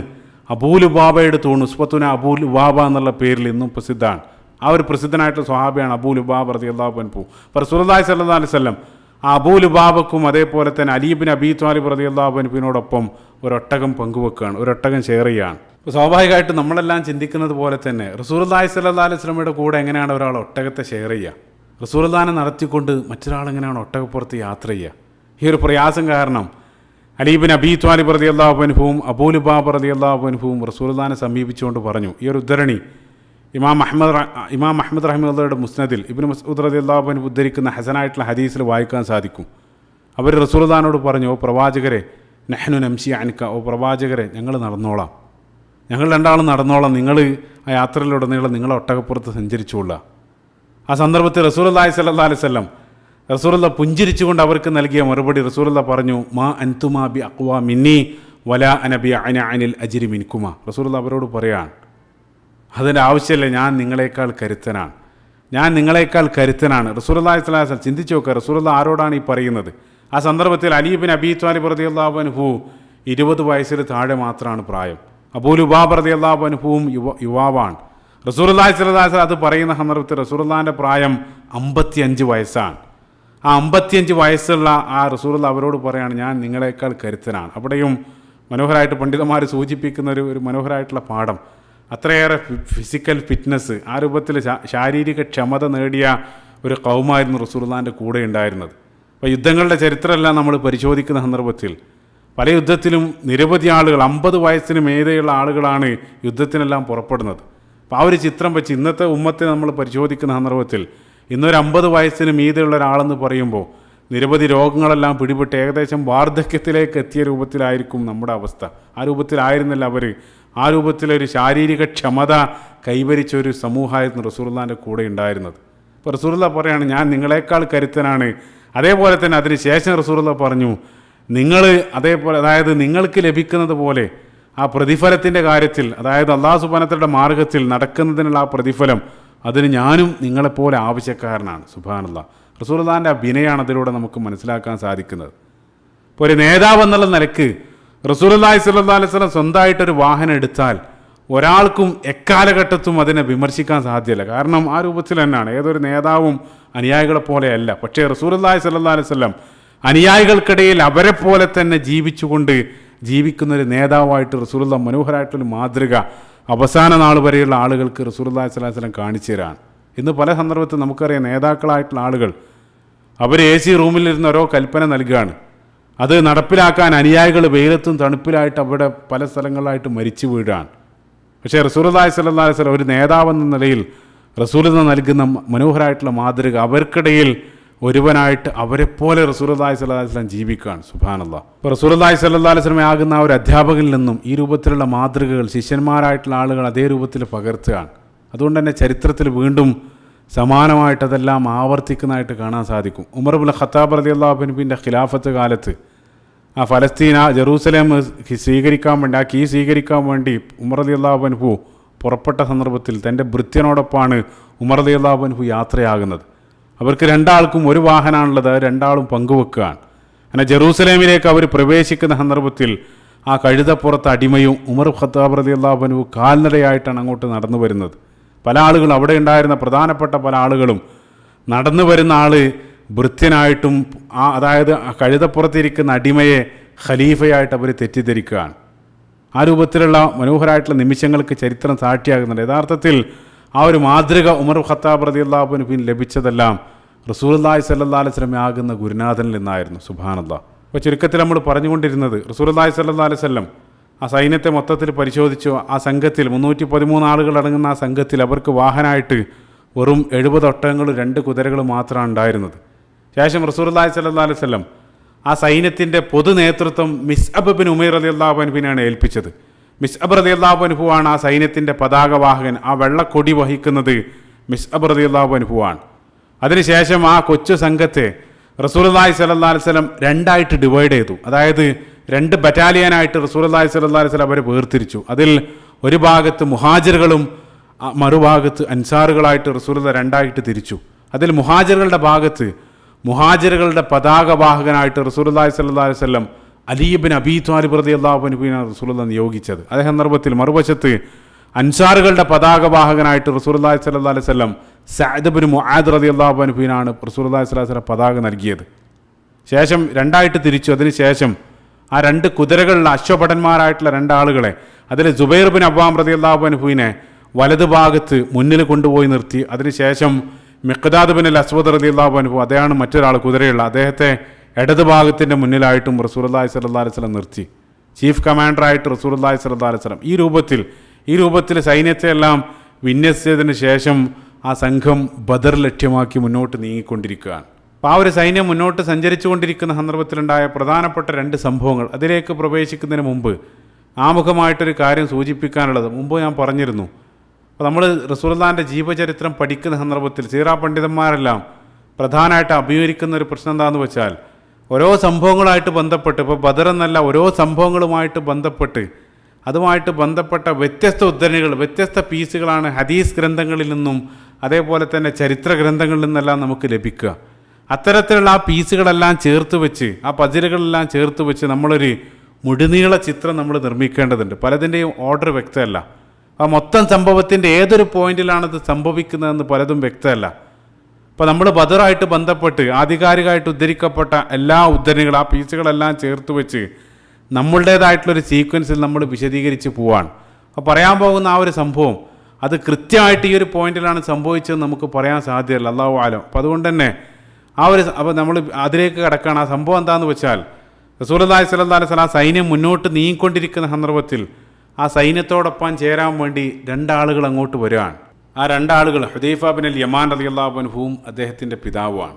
അബൂ ലുബാബയുടെ തൂണ്, ഉസ്വത്തുന അബൂ ലുബാബ എന്നുള്ള പേരിൽ ഇന്നും പ്രസിദ്ധമാണ്. ആ ഒരു പ്രസിദ്ധനായിട്ടുള്ള സ്വഹാബിയാണ് അബൂ ലുബാബ റളിയല്ലാഹു അൻഹു. അപ്പോൾ റസൂലുള്ളാഹി സ്വല്ലല്ലാഹു അലൈഹി വസല്ലം ആ അബൂ ലുബാബക്കും അതേപോലെ തന്നെ അലി ഇബ്നു അബീ ത്വാലിബ് റളിയല്ലാഹു അൻഹുവിനോടൊപ്പം ഒരൊട്ടകം പങ്കുവെക്കുകയാണ്, ഒരൊട്ടകം ഷെയർ ചെയ്യുകയാണ്. അപ്പോൾ സ്വാഭാവികമായിട്ടും നമ്മളെല്ലാം ചിന്തിക്കുന്നത് പോലെ തന്നെ റസൂലുള്ളാഹി സ്വല്ലല്ലാഹു അലൈഹി വസല്ലമയുടെ കൂടെ എങ്ങനെയാണ് ഒരാൾ ഒട്ടകത്തെ ഷെയർ ചെയ്യുക, റസൂലുള്ളാഹിനെ നടത്തിക്കൊണ്ട് മറ്റൊരാൾ എങ്ങനെയാണ് ഒട്ടകപ്പുറത്ത് യാത്ര ചെയ്യുക? ഈ ഒരു പ്രയാസം കാരണം അലി ഇബ്നു അബീ ത്വാലിബ് റളിയല്ലാഹു അൻഹുവും അബൂ ലുബാബ റളിയല്ലാഹു അൻഹുവും റസൂലുള്ളാഹിനെ സമീപിച്ചുകൊണ്ട് പറഞ്ഞു. ഈ ഒരു ഉദ്ധരണി ഇമാം അഹ്മദ് റഹിമഹുള്ളാഹിയുടെ മുസ്നദിൽ ഇബ്നു മസ്ഊദ് റളിയല്ലാഹു അൻഹു ഉദ്ധരിക്കുന്ന ഹസനായിട്ടുള്ള ഹദീസിൽ വായിക്കാൻ സാധിക്കും. അവർ റസൂലുള്ളാഹിനോട് പറഞ്ഞു, ഓ പ്രവാചകരെ, നഹ്നു നംശി അൻക, ഓ പ്രവാചകരെ, ഞങ്ങൾ നടന്നോളാം, ഞങ്ങൾ 2 ആളും നടന്നോളാം, നിങ്ങൾ ആ യാത്രയിലുടനീളം നിങ്ങളെ ഒട്ടകപ്പുറത്ത് സഞ്ചരിച്ചുകൊള്ളുക. ആ സന്ദർഭത്തിൽ റസൂലുള്ളാഹി സ്വല്ലല്ലാഹു അലൈഹി വസല്ലം റസൂലുള്ളാഹി പുഞ്ചിരിച്ചുകൊണ്ട് അവർക്ക് നൽകിയ മറുപടി, റസൂലുള്ളാഹി പറഞ്ഞു, മാ അൻതുമാ ബി അഖ്വാ മിന്നി വലാ അന ബി അനിൽ അജ്രി മിൻകുമാ. റസൂലുള്ളാഹി അവരോട് പറയാണ്, അതിൻ്റെ ആവശ്യമില്ല, ഞാൻ നിങ്ങളെക്കാൾ കരുത്തനാണ്, ഞാൻ നിങ്ങളെക്കാൾ കരുത്തനാണ്. റസൂലുള്ളാഹി സ്വല്ലല്ലാഹു അലൈഹി വസല്ലം ചിന്തിച്ചു നോക്കുക, റസൂലുള്ളാഹി ആരോടാണ് ഈ പറയുന്നത്? ആ സന്ദർഭത്തിൽ അലി ഇബ്നു അബീ ത്വാലിബ് റളിയല്ലാഹു അൻഹു 20 വയസ്സിൽ താഴെ മാത്രമാണ് പ്രായം. അബൂ ലുബാബ റളിയല്ലാഹു അൻഹുവും യുവാവാണ്. റസൂലുള്ളാഹി സ്വല്ലല്ലാഹു അലൈഹി വസല്ലം അത് പറയുന്ന സന്ദർഭത്തിൽ റസൂലുള്ളാഹിൻ്റെ പ്രായം 55 വയസ്സാണ്. ആ 55 വയസ്സുള്ള ആ റസൂലുള്ള അവരോട് പറയാണ്, ഞാൻ നിങ്ങളെക്കാൾ കരുത്തനാണ്. അവിടെയും മനോഹരമായിട്ട് പണ്ഡിതന്മാർ സൂചിപ്പിക്കുന്ന ഒരു മനോഹരമായിട്ടുള്ള പാഠം. അത്രയേറെ ഫിസിക്കൽ ഫിറ്റ്നസ്, ആ രൂപത്തിൽ ശാരീരിക ക്ഷമത നേടിയ ഒരു കൗമായിരുന്നു റസൂലുള്ളാഹിൻ്റെ കൂടെ ഉണ്ടായിരുന്നത്. അപ്പോൾ യുദ്ധങ്ങളുടെ ചരിത്രമെല്ലാം നമ്മൾ പരിശോധിക്കുന്ന സന്ദർഭത്തിൽ പല യുദ്ധത്തിലും നിരവധി ആളുകൾ 50 വയസ്സിന് മേലെയുള്ള ആളുകളാണ് യുദ്ധത്തിനെല്ലാം പുറപ്പെടുന്നത്. അപ്പോൾ ആ ഒരു ചിത്രം വെച്ച് ഇന്നത്തെ ഉമ്മത്തെ നമ്മൾ പരിശോധിക്കുന്ന സന്ദർഭത്തിൽ ഇന്നൊരു 50 വയസ്സിന് മീതെയുള്ള ഒരാളെന്ന് പറയുമ്പോൾ നിരവധി രോഗങ്ങളെല്ലാം പിടിപെട്ട് ഏകദേശം വാർദ്ധക്യത്തിലേക്ക് എത്തിയ രൂപത്തിലായിരിക്കും നമ്മുടെ അവസ്ഥ. ആ രൂപത്തിലായിരുന്നില്ല അവർ. ആ രൂപത്തിലൊരു ശാരീരിക ക്ഷമത കൈവരിച്ച ഒരു സമൂഹമായിരുന്നു റസൂലുള്ളാഹിൻ്റെ കൂടെ ഉണ്ടായിരുന്നത്. ഇപ്പോൾ റസൂലുള്ളാഹി പറയാണ്, ഞാൻ നിങ്ങളെക്കാൾ കരുത്തനാണ്. അതേപോലെ തന്നെ അതിന് ശേഷം റസൂലുള്ളാഹി പറഞ്ഞു, നിങ്ങൾ അതേപോലെ, അതായത് നിങ്ങൾക്ക് ലഭിക്കുന്നത് പോലെ ആ പ്രതിഫലത്തിൻ്റെ കാര്യത്തിൽ, അതായത് അല്ലാഹു സുബ്ഹാനഹു വ തആലയുടെ മാർഗ്ഗത്തിൽ നടക്കുന്നതിനുള്ള ആ പ്രതിഫലം, അതിന് ഞാനും നിങ്ങളെപ്പോലെ ആവശ്യക്കാരനാണ്. സുബ്ഹാനല്ലാഹ്. റസൂലുള്ളാഹിൻ്റെ ആ വിനയാണ് അതിലൂടെ നമുക്ക് മനസ്സിലാക്കാൻ സാധിക്കുന്നത്. ഇപ്പോൾ ഒരു നേതാവ് എന്നുള്ള നിലക്ക് റസൂലുള്ളാഹി സ്വല്ലല്ലാഹു അലൈഹി വസല്ലം സ്വന്തമായിട്ടൊരു വാഹനം എടുത്താൽ ഒരാൾക്കും എക്കാലഘട്ടത്തും അതിനെ വിമർശിക്കാൻ സാധ്യമല്ല. കാരണം ആ രൂപത്തിൽ തന്നെയാണ്. ഏതൊരു നേതാവും അനുയായികളെ പോലെയല്ല. പക്ഷേ റസൂലുള്ളാഹി സ്വല്ലല്ലാഹു അലൈഹി വസല്ലം അനുയായികൾക്കിടയിൽ അവരെ പോലെ തന്നെ ജീവിക്കുന്നൊരു നേതാവായിട്ട് റസൂലുള്ളാഹി മനോഹരമായിട്ടൊരു മാതൃക അവസാന നാൾ വരെയുള്ള ആളുകൾക്ക് റസൂലുള്ളാഹി സ്വല്ലല്ലാഹു അലൈഹി വസല്ലം കാണിച്ചു തരാണ്. ഇന്ന് പല സന്ദർഭത്തിൽ നമുക്കറിയാം, നേതാക്കളായിട്ടുള്ള ആളുകൾ അവർ AC റൂമിലിരുന്ന് ഓരോ കൽപ്പന നൽകുകയാണ്. അത് നടപ്പിലാക്കാൻ അനുയായികൾ വെയിലത്തും തണുപ്പിലായിട്ട് അവിടെ പല സ്ഥലങ്ങളിലായിട്ട് മരിച്ചു വീഴുകയാണ്. പക്ഷേ റസൂലുള്ളാഹി സ്വല്ലല്ലാഹു അലൈഹി വസല്ലം ഒരു നേതാവെന്ന നിലയിൽ റസൂലുള്ളാഹി നൽകുന്ന മനോഹരമായിട്ടുള്ള മാതൃക, അവർക്കിടയിൽ ഒരുവനായിട്ട് അവരെപ്പോലെ റസൂലുള്ളാഹി സ്വല്ലല്ലാഹു അലൈഹി വസല്ലം ജീവിക്കുകയാണ്. സുബ്ഹാനല്ലാഹ്. ഇപ്പോൾ റസൂലുള്ളാഹി സ്വല്ലല്ലാഹു അലൈഹി വസല്ലം ആകുന്ന ആ ഒരു അധ്യാപകനിൽ നിന്നും ഈ രൂപത്തിലുള്ള മാതൃകകൾ ശിഷ്യന്മാരായിട്ടുള്ള ആളുകൾ അതേ രൂപത്തിൽ പകർത്തുകയാണ്. അതുകൊണ്ട് തന്നെ ചരിത്രത്തിൽ വീണ്ടും സമാനമായിട്ടതെല്ലാം ആവർത്തിക്കുന്നതായിട്ട് കാണാൻ സാധിക്കും. ഉമർ ഇബ്നുൽ ഖത്താബ് റളിയല്ലാഹു അൻഹുവിൻ്റെ ഖിലാഫത്ത് കാലത്ത് ആ ഫലസ്തീൻ, ജെറൂസലേം സ്വീകരിക്കാൻ വേണ്ടി, ആ കീ സ്വീകരിക്കാൻ വേണ്ടി ഉമർ റളിയല്ലാഹു അൻഹു പുറപ്പെട്ട സന്ദർഭത്തിൽ തൻ്റെ ഭൃത്യനോടൊപ്പമാണ് ഉമർ റളിയല്ലാഹു അൻഹു യാത്രയാകുന്നത്. അവർക്ക് രണ്ടാൾക്കും ഒരു വാഹനമാണുള്ളത്, അത് രണ്ടാളും പങ്കുവെക്കുകയാണ്. അങ്ങനെ ജെറൂസലേമിലേക്ക് അവർ പ്രവേശിക്കുന്ന സന്ദർഭത്തിൽ ആ കഴുതപ്പുറത്ത് അടിമയും ഉമർ ഖത്താബ് റളിയല്ലാഹു അൻഹു കാൽനടയായിട്ടാണ് അങ്ങോട്ട് നടന്നു വരുന്നത്. പല ആളുകളും, അവിടെ ഉണ്ടായിരുന്ന പ്രധാനപ്പെട്ട പല ആളുകളും നടന്നു വരുന്ന ആൾ ഭൃത്യനായിട്ടും അതായത് കഴുതപ്പുറത്തിരിക്കുന്ന അടിമയെ ഖലീഫയായിട്ട് അവർ തെറ്റിദ്ധരിക്കുകയാണ്. ആ രൂപത്തിലുള്ള മനോഹരമായിട്ടുള്ള നിമിഷങ്ങൾക്ക് ചരിത്രം സാക്ഷിയാകുന്നുണ്ട്. യഥാർത്ഥത്തിൽ ആ ഒരു മാതൃക ഉമർ ഖത്താബ് റളിയല്ലാഹു അൻഹുവിന് ലഭിച്ചതെല്ലാം റസൂലുള്ളാഹി സ്വല്ലല്ലാഹു അലൈഹി വസല്ലം ആകുന്ന ഗുരുനാഥനിൽ നിന്നായിരുന്നു. സുബ്ഹാനല്ലാഹ്. അപ്പോൾ ചുരുക്കത്തിൽ നമ്മൾ പറഞ്ഞുകൊണ്ടിരുന്നത്, റസൂലുള്ളാഹി സ്വല്ലല്ലാഹു അലൈഹി വസല്ലം ആ സൈന്യത്തെ മൊത്തത്തിൽ പരിശോധിച്ചു. ആ സംഘത്തിൽ 313 ആളുകൾ അടങ്ങുന്ന ആ സംഘത്തിൽ അവർക്ക് വാഹനമായിട്ട് വെറും 70 ഒട്ടകങ്ങളും 2 കുതിരകളും മാത്രമാണ് ഉണ്ടായിരുന്നത്. ശേഷം റസൂലുള്ളാഹി സ്വല്ലല്ലാഹു അലൈഹി വസല്ലം ആ സൈന്യത്തിൻ്റെ പൊതു നേതൃത്വം മിസ്അബ് ബിൻ ഉമൈർ റളിയല്ലാഹു അൻഹുവിനാണ് ഏൽപ്പിച്ചത്. മിസ്അബ് റളിയല്ലാഹു അൻഹുവാണ് ആ സൈന്യത്തിൻ്റെ പതാകവാഹകൻ. ആ വെള്ളക്കൊടി വഹിക്കുന്നത് മിസ്അബ് റളിയല്ലാഹു അൻഹുവാണ്. അതിനുശേഷം ആ കൊച്ചു സംഘത്തെ റസൂലുള്ളാഹി സ്വല്ലല്ലാഹു അലൈഹി വസല്ലം രണ്ടായിട്ട് ഡിവൈഡ് ചെയ്തു. അതായത് 2 ബറ്റാലിയനായിട്ട് റസൂലുള്ളാഹി സ്വല്ലല്ലാഹു അലൈഹി വസല്ലം അവരെ വേർതിരിച്ചു. അതിൽ ഒരു ഭാഗത്ത് മുഹാജിറുകളും മറുഭാഗത്ത് അൻസാറുകളായിട്ട് റസൂലുള്ളാഹി രണ്ടായിട്ട് തിരിച്ചു. അതിൽ മുഹാജിറുകളുടെ ഭാഗത്ത് മുഹാജിറുകളുടെ പതാകവാഹകനായിട്ട് റസൂലുള്ളാഹി സ്വല്ലല്ലാഹു അലൈഹി വസല്ലം അലി ഇബ്നു അബീ ത്വാലിബ് റളിയല്ലാഹു അൻഹുവിനാണ് റസൂലുള്ളാഹി നിയോഗിച്ചത്. അതേ സന്ദർഭത്തിൽ മറുവശത്ത് അൻസാറുകളുടെ പതാകവാഹകനായിട്ട് റസൂലുള്ളാഹി സ്വല്ലല്ലാഹു അലൈഹി വസല്ലം സഅദ് ഇബ്നു മുആദ് റളിയല്ലാഹു അൻഹുവിനാണ് റസൂലുള്ളാഹി സ്വല്ലല്ലാഹു അലൈഹി വസല്ലം പതാക നൽകിയത്. ശേഷം രണ്ടായിട്ട് തിരിച്ചു. അതിനുശേഷം ആ 2 കുതിരകളിലെ അശ്വഭടന്മാരായിട്ടുള്ള 2 ആളുകളെ, അതിൽ സുബൈർ ബിൻ അവ്വാം റളിയല്ലാഹു അൻഹുവിനെ വലതു ഭാഗത്ത് മുന്നിൽ കൊണ്ടുപോയി നിർത്തി. അതിനുശേഷം മിഖ്ദാദ് ബിൻ അസ്വദ് റളിയല്ലാഹു അൻഹു, അദ്ദേഹമാണ് മറ്റൊരാൾ കുതിരയുള്ള, അദ്ദേഹത്തെ ഇടതു ഭാഗത്തിൻ്റെ മുന്നിലായിട്ടും റസൂലുള്ളാഹി സ്വല്ലല്ലാഹു അലൈഹി വസല്ലം നിർത്തി. ചീഫ് കമാൻഡറായിട്ട് റസൂലുള്ളാഹി സ്വല്ലല്ലാഹു അലൈഹി വസല്ലം ഈ രൂപത്തിൽ സൈന്യത്തെ എല്ലാം വിന്യസിച്ചതിന് ശേഷം ആ സംഘം ബദർ ലക്ഷ്യമാക്കി മുന്നോട്ട് നീങ്ങിക്കൊണ്ടിരിക്കുകയാണ്. അപ്പോൾ ആ ഒരു സൈന്യം മുന്നോട്ട് സഞ്ചരിച്ചു കൊണ്ടിരിക്കുന്ന സന്ദർഭത്തിലുണ്ടായ പ്രധാനപ്പെട്ട 2 സംഭവങ്ങൾ, അതിലേക്ക് പ്രവേശിക്കുന്നതിന് മുമ്പ് ആമുഖമായിട്ടൊരു കാര്യം സൂചിപ്പിക്കാനുള്ളത് മുമ്പ് ഞാൻ പറഞ്ഞിരുന്നു. അപ്പോൾ നമ്മൾ റസൂലുള്ളാഹിൻ്റെ ജീവചരിത്രം പഠിക്കുന്ന സന്ദർഭത്തിൽ സീറാ പണ്ഡിതന്മാരെല്ലാം പ്രധാനമായിട്ട് അഭിമുഖീകരിക്കുന്ന ഒരു പ്രശ്നം എന്താണെന്ന് വെച്ചാൽ, ഓരോ സംഭവങ്ങളായിട്ട് ബന്ധപ്പെട്ട്, ഇപ്പോൾ ബദർ എന്നല്ല, ഓരോ സംഭവങ്ങളുമായിട്ട് ബന്ധപ്പെട്ട് അതുമായിട്ട് ബന്ധപ്പെട്ട വ്യത്യസ്ത ഉദ്ധരണികൾ, വ്യത്യസ്ത പീസുകളാണ് ഹദീസ് ഗ്രന്ഥങ്ങളിൽ നിന്നും അതേപോലെ തന്നെ ചരിത്ര ഗ്രന്ഥങ്ങളിൽ നിന്നെല്ലാം നമുക്ക് ലഭിക്കുക. അത്തരത്തിലുള്ള ആ പീസുകളെല്ലാം ചേർത്ത് വെച്ച്, ആ പസിലുകളെല്ലാം ചേർത്ത് വെച്ച് നമ്മളൊരു മുഴുനീള ചിത്രം നമ്മൾ നിർമ്മിക്കേണ്ടതുണ്ട്. പലതിൻ്റെയും ഓർഡർ വ്യക്തമല്ല. ആ മൊത്തം സംഭവത്തിൻ്റെ ഏതൊരു പോയിന്റിലാണത് സംഭവിക്കുന്നതെന്ന് പലതും വ്യക്തമല്ല. അപ്പോൾ നമ്മൾ ബദറായിട്ട് ബന്ധപ്പെട്ട് ആധികാരികമായിട്ട് ഉദ്ധരിക്കപ്പെട്ട എല്ലാ ഉദ്ധരണികളും ആ പീസുകളെല്ലാം ചേർത്ത് വെച്ച് നമ്മളുടേതായിട്ടുള്ളൊരു സീക്വൻസിൽ നമ്മൾ വിശദീകരിച്ച് പോവാണ്. അപ്പോൾ പറയാൻ പോകുന്ന ആ ഒരു സംഭവം അത് കൃത്യമായിട്ട് ഈ ഒരു പോയിന്റിലാണ് സംഭവിച്ചതെന്ന് നമുക്ക് പറയാൻ സാധ്യമല്ല, അല്ലാഹു ആലം. അപ്പോൾ അതുകൊണ്ട് തന്നെ അപ്പോൾ നമ്മൾ അതിലേക്ക് കിടക്കുകയാണ്. ആ സംഭവം എന്താണെന്ന് വെച്ചാൽ റസൂലുള്ളാഹി സ്വല്ലല്ലാഹു അലൈഹി വസല്ലം ആ സൈന്യം മുന്നോട്ട് നീങ്ങിക്കൊണ്ടിരിക്കുന്ന സന്ദർഭത്തിൽ ആ സൈന്യത്തോടൊപ്പം ചേരാൻ വേണ്ടി രണ്ടാളുകൾ അങ്ങോട്ട് വരികയാണ്. ആ രണ്ടാളുകൾ ഹുദൈഫ ബിൻ അൽ യമാൻ റളിയല്ലാഹു അൻഹുവും അദ്ദേഹത്തിൻ്റെ പിതാവുമാണ്.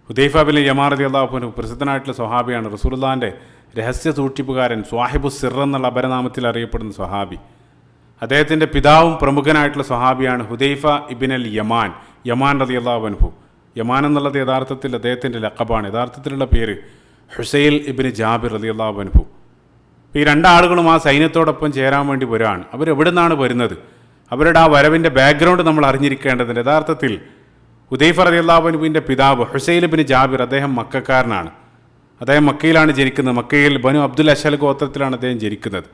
ഹുദൈഫ ബിൻ അൽ യമാൻ റളിയല്ലാഹു അൻഹു പ്രസിദ്ധനായിട്ടുള്ള സ്വഹാബിയാണ്. റസൂലുള്ളാഹിൻ്റെ രഹസ്യ സൂക്ഷിപ്പുകാരൻ, സ്വാഹിബു സിർ എന്നുള്ള അപരനാമത്തിൽ അറിയപ്പെടുന്ന സ്വഹാബി. അദ്ദേഹത്തിൻ്റെ പിതാവും പ്രമുഖനായിട്ടുള്ള സ്വഹാബിയാണ് ഹുദൈഫ ഇബിൻ അൽ യമാൻ, യമാൻ റളിയല്ലാഹു അൻഹു. യമാൻ എന്നുള്ളത് യഥാർത്ഥത്തിൽ അദ്ദേഹത്തിൻ്റെ ലഖബാണ്. യഥാർത്ഥത്തിലുള്ള പേര് ഹുസൈൽ ഇബിൻ ജാബിർ റളിയല്ലാഹു അൻഹു. ഈ രണ്ടാളുകളും ആ സൈന്യത്തോടൊപ്പം ചേരാൻ വേണ്ടി വരികയാണ്. അവരെവിടെ നിന്നാണ് വരുന്നത്, അവരുടെ ആ വരവിൻ്റെ ബാക്ക്ഗ്രൗണ്ട് നമ്മൾ അറിഞ്ഞിരിക്കേണ്ടതുണ്ട്. യഥാർത്ഥത്തിൽ ഹുദൈഫ റളിയല്ലാഹു അൻഹുവിൻ്റെ പിതാവ് ഹുസൈൽ ഇബിൻ ജാബിർ, അദ്ദേഹം മക്കക്കാരനാണ്. അദ്ദേഹം മക്കയിലാണ് ജനിക്കുന്നത്. മക്കയിൽ ബനു അബ്ദുൽ അശൽ ഗോത്രത്തിലാണ് അദ്ദേഹം ജനിക്കുന്നത്.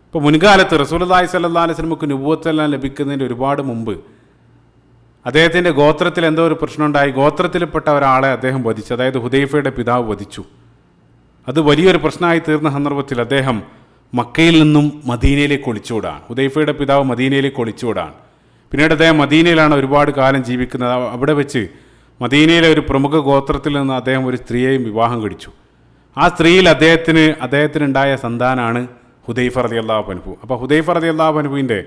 ഇപ്പോൾ മുൻകാലത്ത് റസൂലുള്ളാഹി സ്വല്ലല്ലാഹു അലൈഹി വസല്ലമക്ക് നുബുവത്തെല്ലാം ലഭിക്കുന്നതിൻ്റെ ഒരുപാട് മുമ്പ് അദ്ദേഹത്തിൻ്റെ ഗോത്രത്തിൽ എന്തോ ഒരു പ്രശ്നമുണ്ടായി. ഗോത്രത്തിൽപ്പെട്ട ഒരാളെ അദ്ദേഹം വധിച്ചു, അതായത് ഹുദൈഫയുടെ പിതാവ് വധിച്ചു. അത് വലിയൊരു പ്രശ്നമായി തീർന്ന സന്ദർഭത്തിൽ അദ്ദേഹം മക്കയിൽ നിന്നും മദീനയിലേക്ക് ഒളിച്ചുവിടാണ്. ഹുദൈഫയുടെ പിതാവ് മദീനയിലേക്ക് ഒളിച്ചുവിടാണ്. പിന്നീട് അദ്ദേഹം മദീനയിലാണ് ഒരുപാട് കാലം ജീവിക്കുന്നത്. അവിടെ വെച്ച് മദീനയിലെ ഒരു പ്രമുഖ ഗോത്രത്തിൽ നിന്ന് അദ്ദേഹം ഒരു സ്ത്രീയെയും വിവാഹം കഴിച്ചു. ആ സ്ത്രീയിൽ അദ്ദേഹത്തിനുണ്ടായ സന്താനാണ് ഹുദൈഫ റളിയല്ലാഹു അൻഹു. അപ്പോൾ ഹുദൈഫ റളിയല്ലാഹു അൻഹുവിൻ്റെ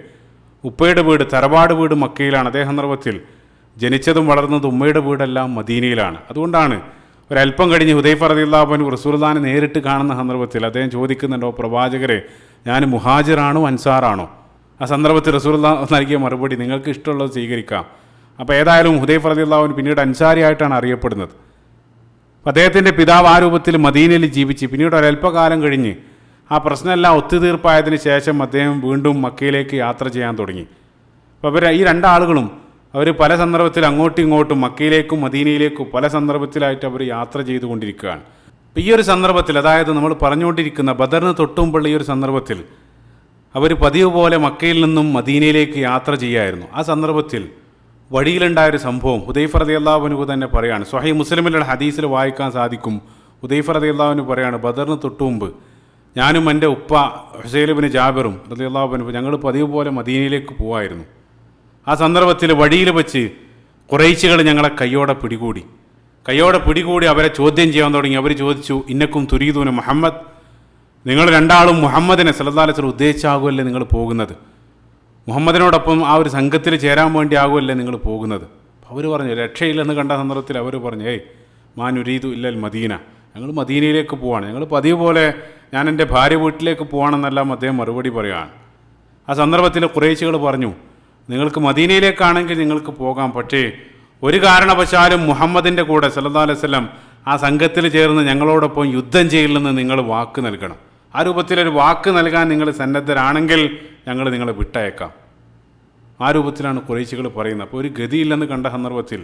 ഉപ്പയുടെ വീട്, തറവാട് വീട് മക്കയിലാണ്. അതേ സന്ദർഭത്തിൽ ജനിച്ചതും വളർന്നതും ഉമ്മയുടെ വീടെല്ലാം മദീനയിലാണ്. അതുകൊണ്ടാണ് ഒരല്പം കഴിഞ്ഞ് ഹുദൈഫ റളിയല്ലാഹു അൻഹു റസൂലുള്ളാഹിനെ നേരിട്ട് കാണുന്ന സന്ദർഭത്തിൽ അദ്ദേഹം ചോദിക്കുന്നുണ്ടോ, പ്രവാചകരെ ഞാൻ മുഹാജിറാണോ അൻസാറാണോ? ആ സന്ദർഭത്തിൽ റസൂലുള്ളാഹി നൽകിയ മറുപടി, നിങ്ങൾക്ക് ഇഷ്ടമുള്ളത് സ്വീകരിക്കാം. അപ്പോൾ ഏതായാലും ഹുദൈഫ റളിയല്ലാഹു അൻഹു പിന്നീട് അൻസാരിയായിട്ടാണ് അറിയപ്പെടുന്നത്. അദ്ദേഹത്തിൻ്റെ പിതാവ് ആ രൂപത്തിൽ മദീനയിൽ ജീവിച്ച് പിന്നീട് ഒരല്പകാലം കഴിഞ്ഞ് ആ പ്രശ്നമെല്ലാം ഒത്തുതീർപ്പായതിനു ശേഷം അദ്ദേഹം വീണ്ടും മക്കയിലേക്ക് യാത്ര ചെയ്യാൻ തുടങ്ങി. അപ്പോൾ ഈ രണ്ടാളുകളും അവർ പല സന്ദർഭത്തിൽ അങ്ങോട്ടും ഇങ്ങോട്ടും മക്കയിലേക്കും മദീനയിലേക്കും പല സന്ദർഭത്തിലായിട്ട് അവർ യാത്ര ചെയ്തുകൊണ്ടിരിക്കുകയാണ്. അപ്പോൾ ഈ ഒരു സന്ദർഭത്തിൽ, അതായത് നമ്മൾ പറഞ്ഞുകൊണ്ടിരിക്കുന്ന ബദറിന് തൊട്ടുമുമ്പുള്ള ഈ ഒരു സന്ദർഭത്തിൽ അവർ പതിവ് പോലെ മക്കയിൽ നിന്നും മദീനയിലേക്ക് യാത്ര ചെയ്യായിരുന്നു. ആ സന്ദർഭത്തിൽ വഴിയിലുണ്ടായൊരു സംഭവം ഹുദൈഫ റളിയല്ലാഹു അൻഹു തന്നെ പറയാണ്. സ്വഹീഹ് മുസ്ലിമിലുള്ള ഹദീസിൽ വായിക്കാൻ സാധിക്കും. ഹുദൈഫ റളിയല്ലാഹു അൻഹു പറയാണ്, ബദറിന് തൊട്ടുമുമ്പ് ഞാനും എൻ്റെ ഉപ്പ ഹുസൈൽ ഇബ്നു ജാബിറും റളിയല്ലാഹു അൻഹു ഞങ്ങൾ പതിവ് പോലെ മദീനയിലേക്ക് പോവായിരുന്നു. ആ സന്ദർഭത്തിൽ വഴിയിൽ വെച്ച് ഖുറൈശികൾ ഞങ്ങളെ കയ്യോടെ പിടികൂടി അവരെ ചോദ്യം ചെയ്യാൻ തുടങ്ങി. അവർ ചോദിച്ചു, ഇന്നക്കും തുരീദൂന മുഹമ്മദ്, നിങ്ങൾ രണ്ടാളും മുഹമ്മദിനെ സല്ലല്ലാഹു അലൈഹി വസല്ലം ഉദ്ദേശിച്ചാകുമല്ലേ നിങ്ങൾ പോകുന്നത്? മുഹമ്മദിനോടൊപ്പം ആ ഒരു സംഘത്തിൽ ചേരാൻ വേണ്ടി ആകുമല്ലേ നിങ്ങൾ പോകുന്നത്? അവർ പറഞ്ഞു, രക്ഷയില്ലെന്ന് കണ്ട സന്ദർഭത്തിൽ അവർ പറഞ്ഞു, മാ നുരീദു ഇല്ലൽ മദീന, ഞങ്ങൾ മദീനയിലേക്ക് പോവാണ്, ഞങ്ങൾ പതിവ് പോലെ ഞാൻ എൻ്റെ ഭാര്യ വീട്ടിലേക്ക് പോവാണെന്നെല്ലാം അദ്ദേഹം മറുപടി പറയുകയാണ്. ആ സന്ദർഭത്തിൽ ഖുറൈശികൾ പറഞ്ഞു, നിങ്ങൾക്ക് മദീനയിലേക്കാണെങ്കിൽ നിങ്ങൾക്ക് പോകാം, പക്ഷേ ഒരു കാരണവശാലും മുഹമ്മദിൻ്റെ കൂടെ സല്ലല്ലാഹു അലൈഹി വസല്ലം ആ സംഘത്തിൽ ചേർന്ന് ഞങ്ങളോടൊപ്പം യുദ്ധം ചെയ്യില്ലെന്ന് നിങ്ങൾ വാക്ക് നൽകണം. ആ രൂപത്തിലൊരു വാക്ക് നൽകാൻ നിങ്ങൾ സന്നദ്ധരാണെങ്കിൽ ഞങ്ങൾ നിങ്ങളെ വിട്ടയക്കാം. ആ രൂപത്തിലാണ് ഖുറൈശികൾ പറയുന്നത്. അപ്പോൾ ഒരു ഗതിയില്ലെന്ന് കണ്ട സന്ദർഭത്തിൽ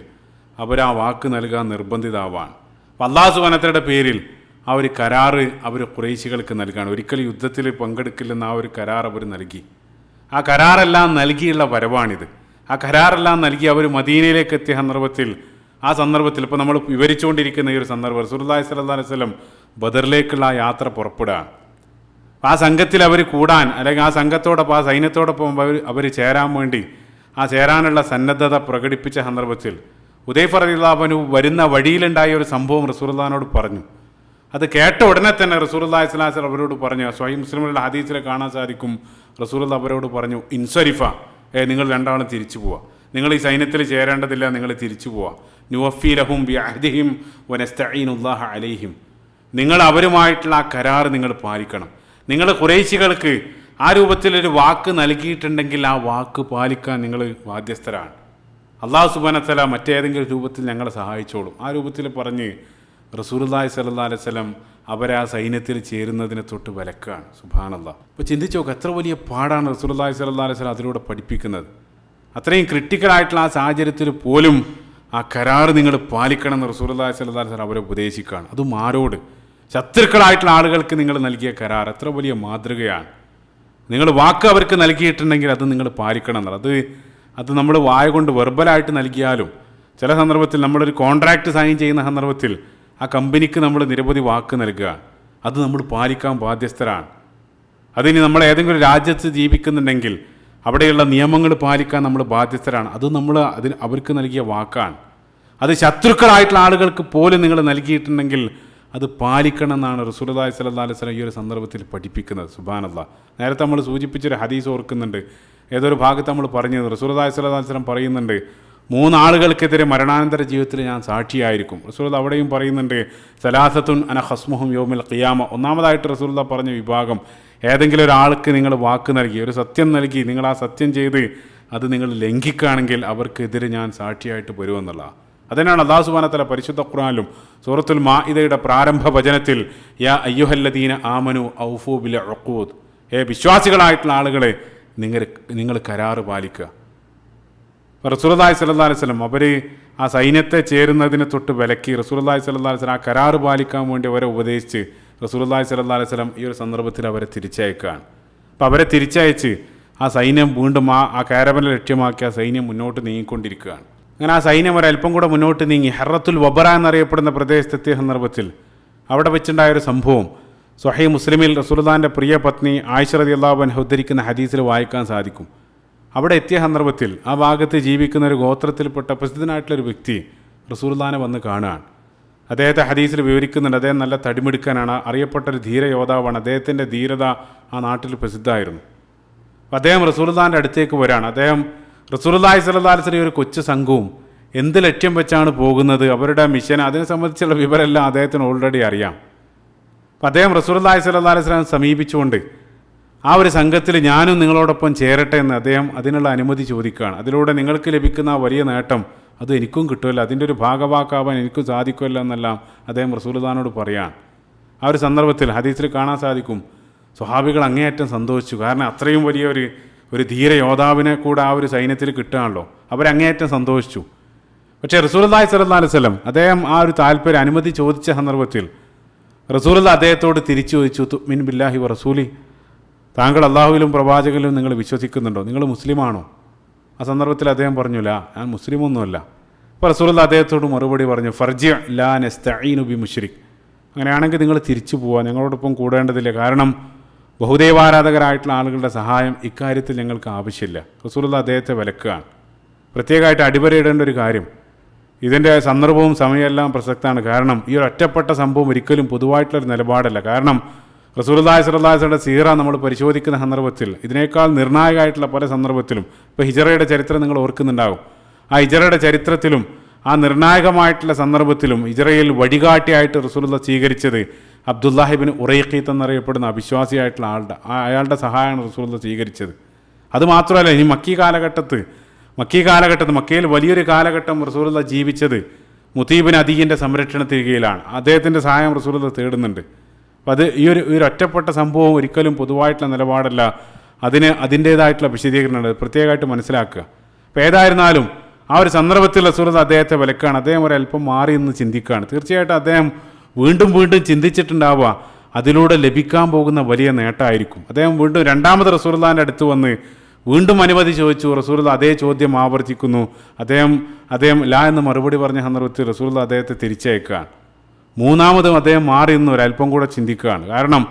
അവർ ആ വാക്ക് നൽകാൻ നിർബന്ധിതാവാണ്. അപ്പോൾ അല്ലാഹു സുബ്ഹാനഹു വ തആലയുടെ പേരിൽ ആ ഒരു കരാറ് അവർ ഖുറൈശികൾക്ക് നൽകാണ്. ഒരിക്കലും യുദ്ധത്തിൽ പങ്കെടുക്കില്ലെന്ന് ആ ഒരു കരാർ അവർ നൽകി. ആ കരാറെല്ലാം നൽകിയുള്ള വരവാണിത്. ആ കരാറെല്ലാം നൽകി അവർ മദീനയിലേക്ക് എത്തിയ സന്ദർഭത്തിൽ ഇപ്പോൾ നമ്മൾ വിവരിച്ചുകൊണ്ടിരിക്കുന്ന ഈ ഒരു സന്ദർഭം റസൂലുള്ളാഹി സ്വല്ലല്ലാഹു അലൈഹി വസല്ലം ബദറിലേക്കുള്ള യാത്ര പുറപ്പെടുകയാണ്. ആ സംഘത്തിൽ അവർ കൂടാൻ, അല്ലെങ്കിൽ ആ സംഘത്തോടൊപ്പം ആ സൈന്യത്തോടൊപ്പം അവർ ചേരാൻ വേണ്ടി ചേരാനുള്ള സന്നദ്ധത പ്രകടിപ്പിച്ച സന്ദർഭത്തിൽ ഹുദൈഫ റളിയല്ലാഹു അൻഹു വരുന്ന വഴിയിലുണ്ടായ ഒരു സംഭവം റസൂലുള്ളാഹിനോട് പറഞ്ഞു. അത് കേട്ട ഉടനെ തന്നെ റസൂലുള്ളാഹി സ്വല്ലല്ലാഹു അലൈഹി വസല്ലം അവരോട് പറഞ്ഞു, സ്വഹീഹ് മുസ്ലിമിലുള്ള ഹദീസിൽ കാണാൻ സാധിക്കും, റസൂലുള്ളാഹി അവരോട് പറഞ്ഞു, ഇൻസരിഫ, നിങ്ങൾ രണ്ടാളും തിരിച്ചു പോവുക, നിങ്ങൾ ഈ സൈന്യത്തിൽ ചേരേണ്ടതില്ല, നിങ്ങൾ തിരിച്ചു പോവുക. നുവഫി ലഹും ബിഅഹ്ദിഹിം വനസ്തഈനുല്ലാഹ അലൈഹിം, നിങ്ങൾ അവരുമായിട്ടുള്ള ആ കരാർ നിങ്ങൾ പാലിക്കണം. നിങ്ങൾ ഖുറൈശികൾക്ക് ആ രൂപത്തിലൊരു വാക്ക് നൽകിയിട്ടുണ്ടെങ്കിൽ ആ വാക്ക് പാലിക്കാൻ നിങ്ങൾ ബാധ്യസ്ഥരാണ്. അല്ലാഹു സുബ്ഹാനഹു വ തആല മറ്റേതെങ്കിലും രൂപത്തിൽ ഞങ്ങളെ സഹായിച്ചോളും. ആ രൂപത്തിൽ പറഞ്ഞ് റസൂലുള്ളാഹി സ്വല്ലല്ലാഹു അലൈഹി വസല്ലം അവരെ ആ സൈന്യത്തിൽ ചേരുന്നതിനെ തൊട്ട് വിലക്കാണ്. സുബ്ഹാനല്ലാഹ്. അപ്പോൾ ചിന്തിച്ചു നോക്ക്, എത്ര വലിയ പാടാണ് റസൂലുള്ളാഹി സ്വല്ലല്ലാഹു അലൈഹി വസല്ലം അതിലൂടെ പഠിപ്പിക്കുന്നത്. അത്രയും ക്രിട്ടിക്കലായിട്ടുള്ള ആ സാഹചര്യത്തിൽ പോലും ആ കരാർ നിങ്ങൾ പാലിക്കണം എന്ന് റസൂലുള്ളാഹി സ്വല്ലല്ലാഹു അലൈഹി വസല്ലം അവരെ ഉപദേശിക്കുകയാണ്. അതും ആരോട്? ശത്രുക്കളായിട്ടുള്ള ആളുകൾക്ക് നിങ്ങൾ നൽകിയ കരാർ എത്ര വലിയ മാതൃകയാണ്. നിങ്ങൾ വാക്ക് അവർക്ക് നൽകിയിട്ടുണ്ടെങ്കിൽ അത് നിങ്ങൾ പാലിക്കണം എന്നുള്ളത്. അത് നമ്മൾ വായ കൊണ്ട് വെർബലായിട്ട് നൽകിയാലും ചില സന്ദർഭത്തിൽ നമ്മളൊരു കോൺട്രാക്റ്റ് സൈൻ ചെയ്യുന്ന സന്ദർഭത്തിൽ ആ കമ്പനിക്ക് നമ്മൾ നിരവധി വാക്ക് നൽകുക, അത് നമ്മൾ പാലിക്കാൻ ബാധ്യസ്ഥരാണ്. അതിന് നമ്മൾ ഏതെങ്കിലും രാജ്യത്ത് ജീവിക്കുന്നുണ്ടെങ്കിൽ അവിടെയുള്ള നിയമങ്ങൾ പാലിക്കാൻ നമ്മൾ ബാധ്യസ്ഥരാണ്. അത് നമ്മൾ അവർക്ക് നൽകിയ വാക്കാണ്. അത് ശത്രുക്കളായിട്ടുള്ള ആളുകൾക്ക് പോലും നിങ്ങൾ നൽകിയിട്ടുണ്ടെങ്കിൽ അത് പാലിക്കണം എന്നാണ് റസൂലുള്ളാഹി സ്വല്ലല്ലാഹു അലൈഹി വസല്ലം ഈ ഒരു സന്ദർഭത്തിൽ പഠിപ്പിക്കുന്നത്. സുബ്ഹാനല്ലാഹ്. നേരത്തെ നമ്മൾ സൂചിപ്പിച്ചൊരു ഹദീസ് ഓർക്കുന്നുണ്ട്. ഏതൊരു ഭാഗത്ത് നമ്മൾ പറഞ്ഞത് റസൂലുള്ളാഹി സ്വല്ലല്ലാഹു അലൈഹി വസല്ലം പറയുന്നുണ്ട്, 3 ആളുകൾക്കെതിരെ മരണാനന്തര ജീവിതത്തിൽ ഞാൻ സാക്ഷിയായിരിക്കും. റസൂലുള്ളാഹി അവിടെയും പറയുന്നുണ്ട്, സലാസത്തുൻ അന ഖസ്മുഹും യൗമിൽ ഖിയാമ. ഒന്നാമതായിട്ട് റസൂലുള്ളാഹി പറഞ്ഞ വിഭാഗം, ഏതെങ്കിലും ഒരാൾക്ക് നിങ്ങൾ വാക്ക് നൽകി, ഒരു സത്യം നൽകി, നിങ്ങൾ ആ സത്യം ചെയ്ത് അത് നിങ്ങൾ ലംഘിക്കുകയാണെങ്കിൽ അവർക്കെതിരെ ഞാൻ സാക്ഷിയായിട്ട് വരുമെന്നുള്ള. അതിനാണ് അല്ലാഹു സുബ്ഹാനഹു വ തആല പരിശുദ്ധ ഖുർആനിലും സൂറത്തുൽ മാഇദയുടെ പ്രാരംഭ വചനത്തിൽ യാ അയ്യുഹല്ലദീന ആമനു ഔഫു ബിൽ ഉഖൂദ്, വിശ്വാസികളായിട്ടുള്ള ആളുകളെ നിങ്ങൾ കരാറ് പാലിക്കുക. റസൂലുള്ളാഹി സ്വല്ലല്ലാഹു അലൈഹി വസല്ലം അവർ ആ സൈന്യത്തെ ചേരുന്നതിന് തൊട്ട് വിലക്കി റസൂലുള്ളാഹി സ്വല്ലല്ലാഹു അലൈഹി വസല്ലം ആ കരാറ് പാലിക്കാൻ വേണ്ടി അവരെ ഉപദേശിച്ച് റസൂലുള്ളാഹി സ്വല്ലല്ലാഹു അലൈഹി വസല്ലം ഈ ഒരു സന്ദർഭത്തിൽ അവരെ തിരിച്ചയക്കുകയാണ്. അപ്പോൾ അവരെ തിരിച്ചയച്ച് ആ സൈന്യം വീണ്ടും ആ കാരവനെ ലക്ഷ്യമാക്കി ആ സൈന്യം മുന്നോട്ട് നീങ്ങിക്കൊണ്ടിരിക്കുകയാണ്. അങ്ങനെ ആ സൈന്യം ഒരല്പം കൂടെ മുന്നോട്ട് നീങ്ങി ഹറത്തുൽ വബറ എന്നറിയപ്പെടുന്ന പ്രദേശത്തെത്തിയ സന്ദർഭത്തിൽ അവിടെ വെച്ചുണ്ടായൊരു സംഭവം സ്വഹീഹ് മുസ്ലിമിൽ റസൂലുള്ളാഹിൻ്റെ പ്രിയ പത്നി ആയിഷ റളിയല്ലാഹു അൻഹ ഉദ്ധരിക്കുന്ന ഹദീസിൽ വായിക്കാൻ സാധിക്കും. അവിടെ എത്തിയ സന്ദർഭത്തിൽ ആ ഭാഗത്ത് ജീവിക്കുന്ന ഒരു ഗോത്രത്തിൽപ്പെട്ട പ്രസിദ്ധനായിട്ടുള്ളൊരു വ്യക്തി റസൂലുള്ളാഹിനെ വന്ന് കാണുകയാണ്. അദ്ദേഹത്തെ ഹദീസിൽ വിവരിക്കുന്നുണ്ട്. അദ്ദേഹം നല്ല തടിമെടുക്കാനാണ്, അറിയപ്പെട്ടൊരു ധീരയോദ്ധാവാണ്. അദ്ദേഹത്തിൻ്റെ ധീരത ആ നാട്ടിൽ പ്രസിദ്ധമായിരുന്നു. അപ്പോൾ അദ്ദേഹം റസൂലുള്ളാഹിൻ്റെ അടുത്തേക്ക് വരികയാണ്. അദ്ദേഹം റസൂലുള്ളാഹി സ്വല്ലല്ലാഹു അലൈഹി വസല്ലം ഒരു കൊച്ചു സംഘവും എന്ത് ലക്ഷ്യം വെച്ചാണ് പോകുന്നത്, അവരുടെ മിഷൻ, അതിനെ സംബന്ധിച്ചുള്ള വിവരമെല്ലാം അദ്ദേഹത്തിന് ഓൾറെഡി അറിയാം. അപ്പോൾ അദ്ദേഹം റസൂലുള്ളാഹി സ്വല്ലല്ലാഹു അലൈഹി വസല്ലം സമീപിച്ചുകൊണ്ട് ആ ഒരു സംഘത്തിൽ ഞാനും നിങ്ങളോടൊപ്പം ചേരട്ടെ എന്ന് അദ്ദേഹം അതിനുള്ള അനുമതി ചോദിക്കുകയാണ്. അതിലൂടെ നിങ്ങൾക്ക് ലഭിക്കുന്ന ആ വലിയ നേട്ടം അത് എനിക്കും കിട്ടുമല്ലോ, അതിൻ്റെ ഒരു ഭാഗവാക്കാവാൻ എനിക്കും സാധിക്കുമല്ലോ എന്നെല്ലാം അദ്ദേഹം റസൂലുള്ളാഹിനോട് പറയാൻ. ആ ഒരു സന്ദർഭത്തിൽ ഹദീസിൽ കാണാൻ സാധിക്കും സ്വഹാബികൾ അങ്ങേയറ്റം സന്തോഷിച്ചു. കാരണം അത്രയും വലിയ ഒരു ധീര യോദ്ധാവിനെ കൂടെ ആ ഒരു സൈന്യത്തിൽ കിട്ടുകയാണല്ലോ. അവരങ്ങേയറ്റം സന്തോഷിച്ചു. പക്ഷേ റസൂലുള്ളാഹി സ്വല്ലല്ലാഹു അലൈഹി വസല്ലം അദ്ദേഹം ആ ഒരു താല്പര്യം അനുമതി ചോദിച്ച സന്ദർഭത്തിൽ റസൂലുള്ളാഹി അദ്ദേഹത്തോട് തിരിച്ചു ചോദിച്ചു, തുഅ്മിനു ബില്ലാഹി വ റസൂലി, താങ്കൾ അള്ളാഹുവിലും പ്രവാചകനിലും നിങ്ങൾ വിശ്വസിക്കുന്നുണ്ടോ, നിങ്ങൾ മുസ്ലിമാണോ? ആ സന്ദർഭത്തിൽ അദ്ദേഹം പറഞ്ഞില്ല, ഞാൻ മുസ്ലിമൊന്നുമല്ല. അപ്പോൾ റസൂലുള്ളാഹി അദ്ദേഹത്തോട് മറുപടി പറഞ്ഞു, ഫർജി ലാ നസ്തഈനു ബി മുശ്രിക്, അങ്ങനെയാണെങ്കിൽ നിങ്ങൾ തിരിച്ചു പോവുക, ഞങ്ങളോടൊപ്പം കൂടേണ്ടതില്ല. കാരണം ബഹുദൈവാരാധകരായിട്ടുള്ള ആളുകളുടെ സഹായം ഇക്കാര്യത്തിൽ ഞങ്ങൾക്ക് ആവശ്യമില്ല. റസൂലുള്ളാഹി അദ്ദേഹത്തെ വിലക്കുകയാണ്. പ്രത്യേകമായിട്ട് അടിവരയിടേണ്ട ഒരു കാര്യം, ഇതിൻ്റെ സന്ദർഭവും സമയമെല്ലാം പ്രസക്തമാണ്. കാരണം ഈ ഒരു ഒറ്റപ്പെട്ട സംഭവം ഒരിക്കലും പൊതുവായിട്ടുള്ളൊരു നിലപാടല്ല. കാരണം റസൂലുള്ളാഹി സ്വല്ലല്ലാഹു അലൈഹി വസല്ലം സീറ നമ്മൾ പരിശോധിക്കുന്ന സന്ദർഭത്തിൽ ഇതിനേക്കാൾ നിർണായകമായിട്ടുള്ള പല സന്ദർഭത്തിലും, ഇപ്പോൾ ഹിജറയുടെ ചരിത്രം നിങ്ങൾ ഓർക്കുന്നുണ്ടാകും. ആ ഹിജറയുടെ ചരിത്രത്തിലും ആ നിർണായകമായിട്ടുള്ള സന്ദർഭത്തിലും ഹിജറയിൽ വഴികാട്ടിയായിട്ട് റസൂലുള്ളാഹി സ്വീകരിച്ചത് അബ്ദുല്ലാഹിബിൻ ഉറൈഖീത്ത് എന്നറിയപ്പെടുന്ന അവിശ്വാസിയായിട്ടുള്ള അയാളുടെ സഹായമാണ് റസൂലുള്ളാഹി സ്വീകരിച്ചത്. അതുമാത്രമല്ല, ഇനി മക്കീ കാലഘട്ടത്ത് മക്കയിൽ വലിയൊരു കാലഘട്ടം റസൂലുള്ളാഹി ജീവിച്ചത് മുതീബിൻ അദീൻ്റെ സംരക്ഷണത്തിന് കീഴിലാണ്. അദ്ദേഹത്തിൻ്റെ സഹായം റസൂലുള്ളാഹി തേടുന്നുണ്ട്. അപ്പം അത് ഈ ഒരു ഒറ്റപ്പെട്ട സംഭവം ഒരിക്കലും പൊതുവായിട്ടുള്ള നിലപാടല്ല, അതിൻ്റേതായിട്ടുള്ള വിശദീകരണമുണ്ട്, പ്രത്യേകമായിട്ട് മനസ്സിലാക്കുക. അപ്പോൾ ഏതായിരുന്നാലും ആ ഒരു സന്ദർഭത്തിൽ റസൂലുള്ളാഹി അദ്ദേഹത്തെ വിലക്കാണ്. അദ്ദേഹം ഒരല്പം മാറി നിന്ന് ചിന്തിക്കുകയാണ്. തീർച്ചയായിട്ടും അദ്ദേഹം വീണ്ടും ചിന്തിച്ചിട്ടുണ്ടാവുക അതിലൂടെ ലഭിക്കാൻ പോകുന്ന വലിയ നേട്ടമായിരിക്കും. അദ്ദേഹം വീണ്ടും രണ്ടാമത് റസൂലുള്ളാഹിൻ്റെ അടുത്ത് വന്ന് വീണ്ടും അനുമതി ചോദിച്ചു. റസൂലുള്ളാഹി അതേ ചോദ്യം ആവർത്തിക്കുന്നു. അദ്ദേഹം ലാ എന്ന് മറുപടി പറഞ്ഞ സന്ദർഭത്തിൽ റസൂലുള്ളാഹി അദ്ദേഹത്തെ തിരിച്ചയക്കുകയാണ്. മൂന്നാമതും അദ്ദേഹം മാറി നിന്ന് ഒരല്പം കൂടെ ചിന്തിക്കുകയാണ്. കാരണം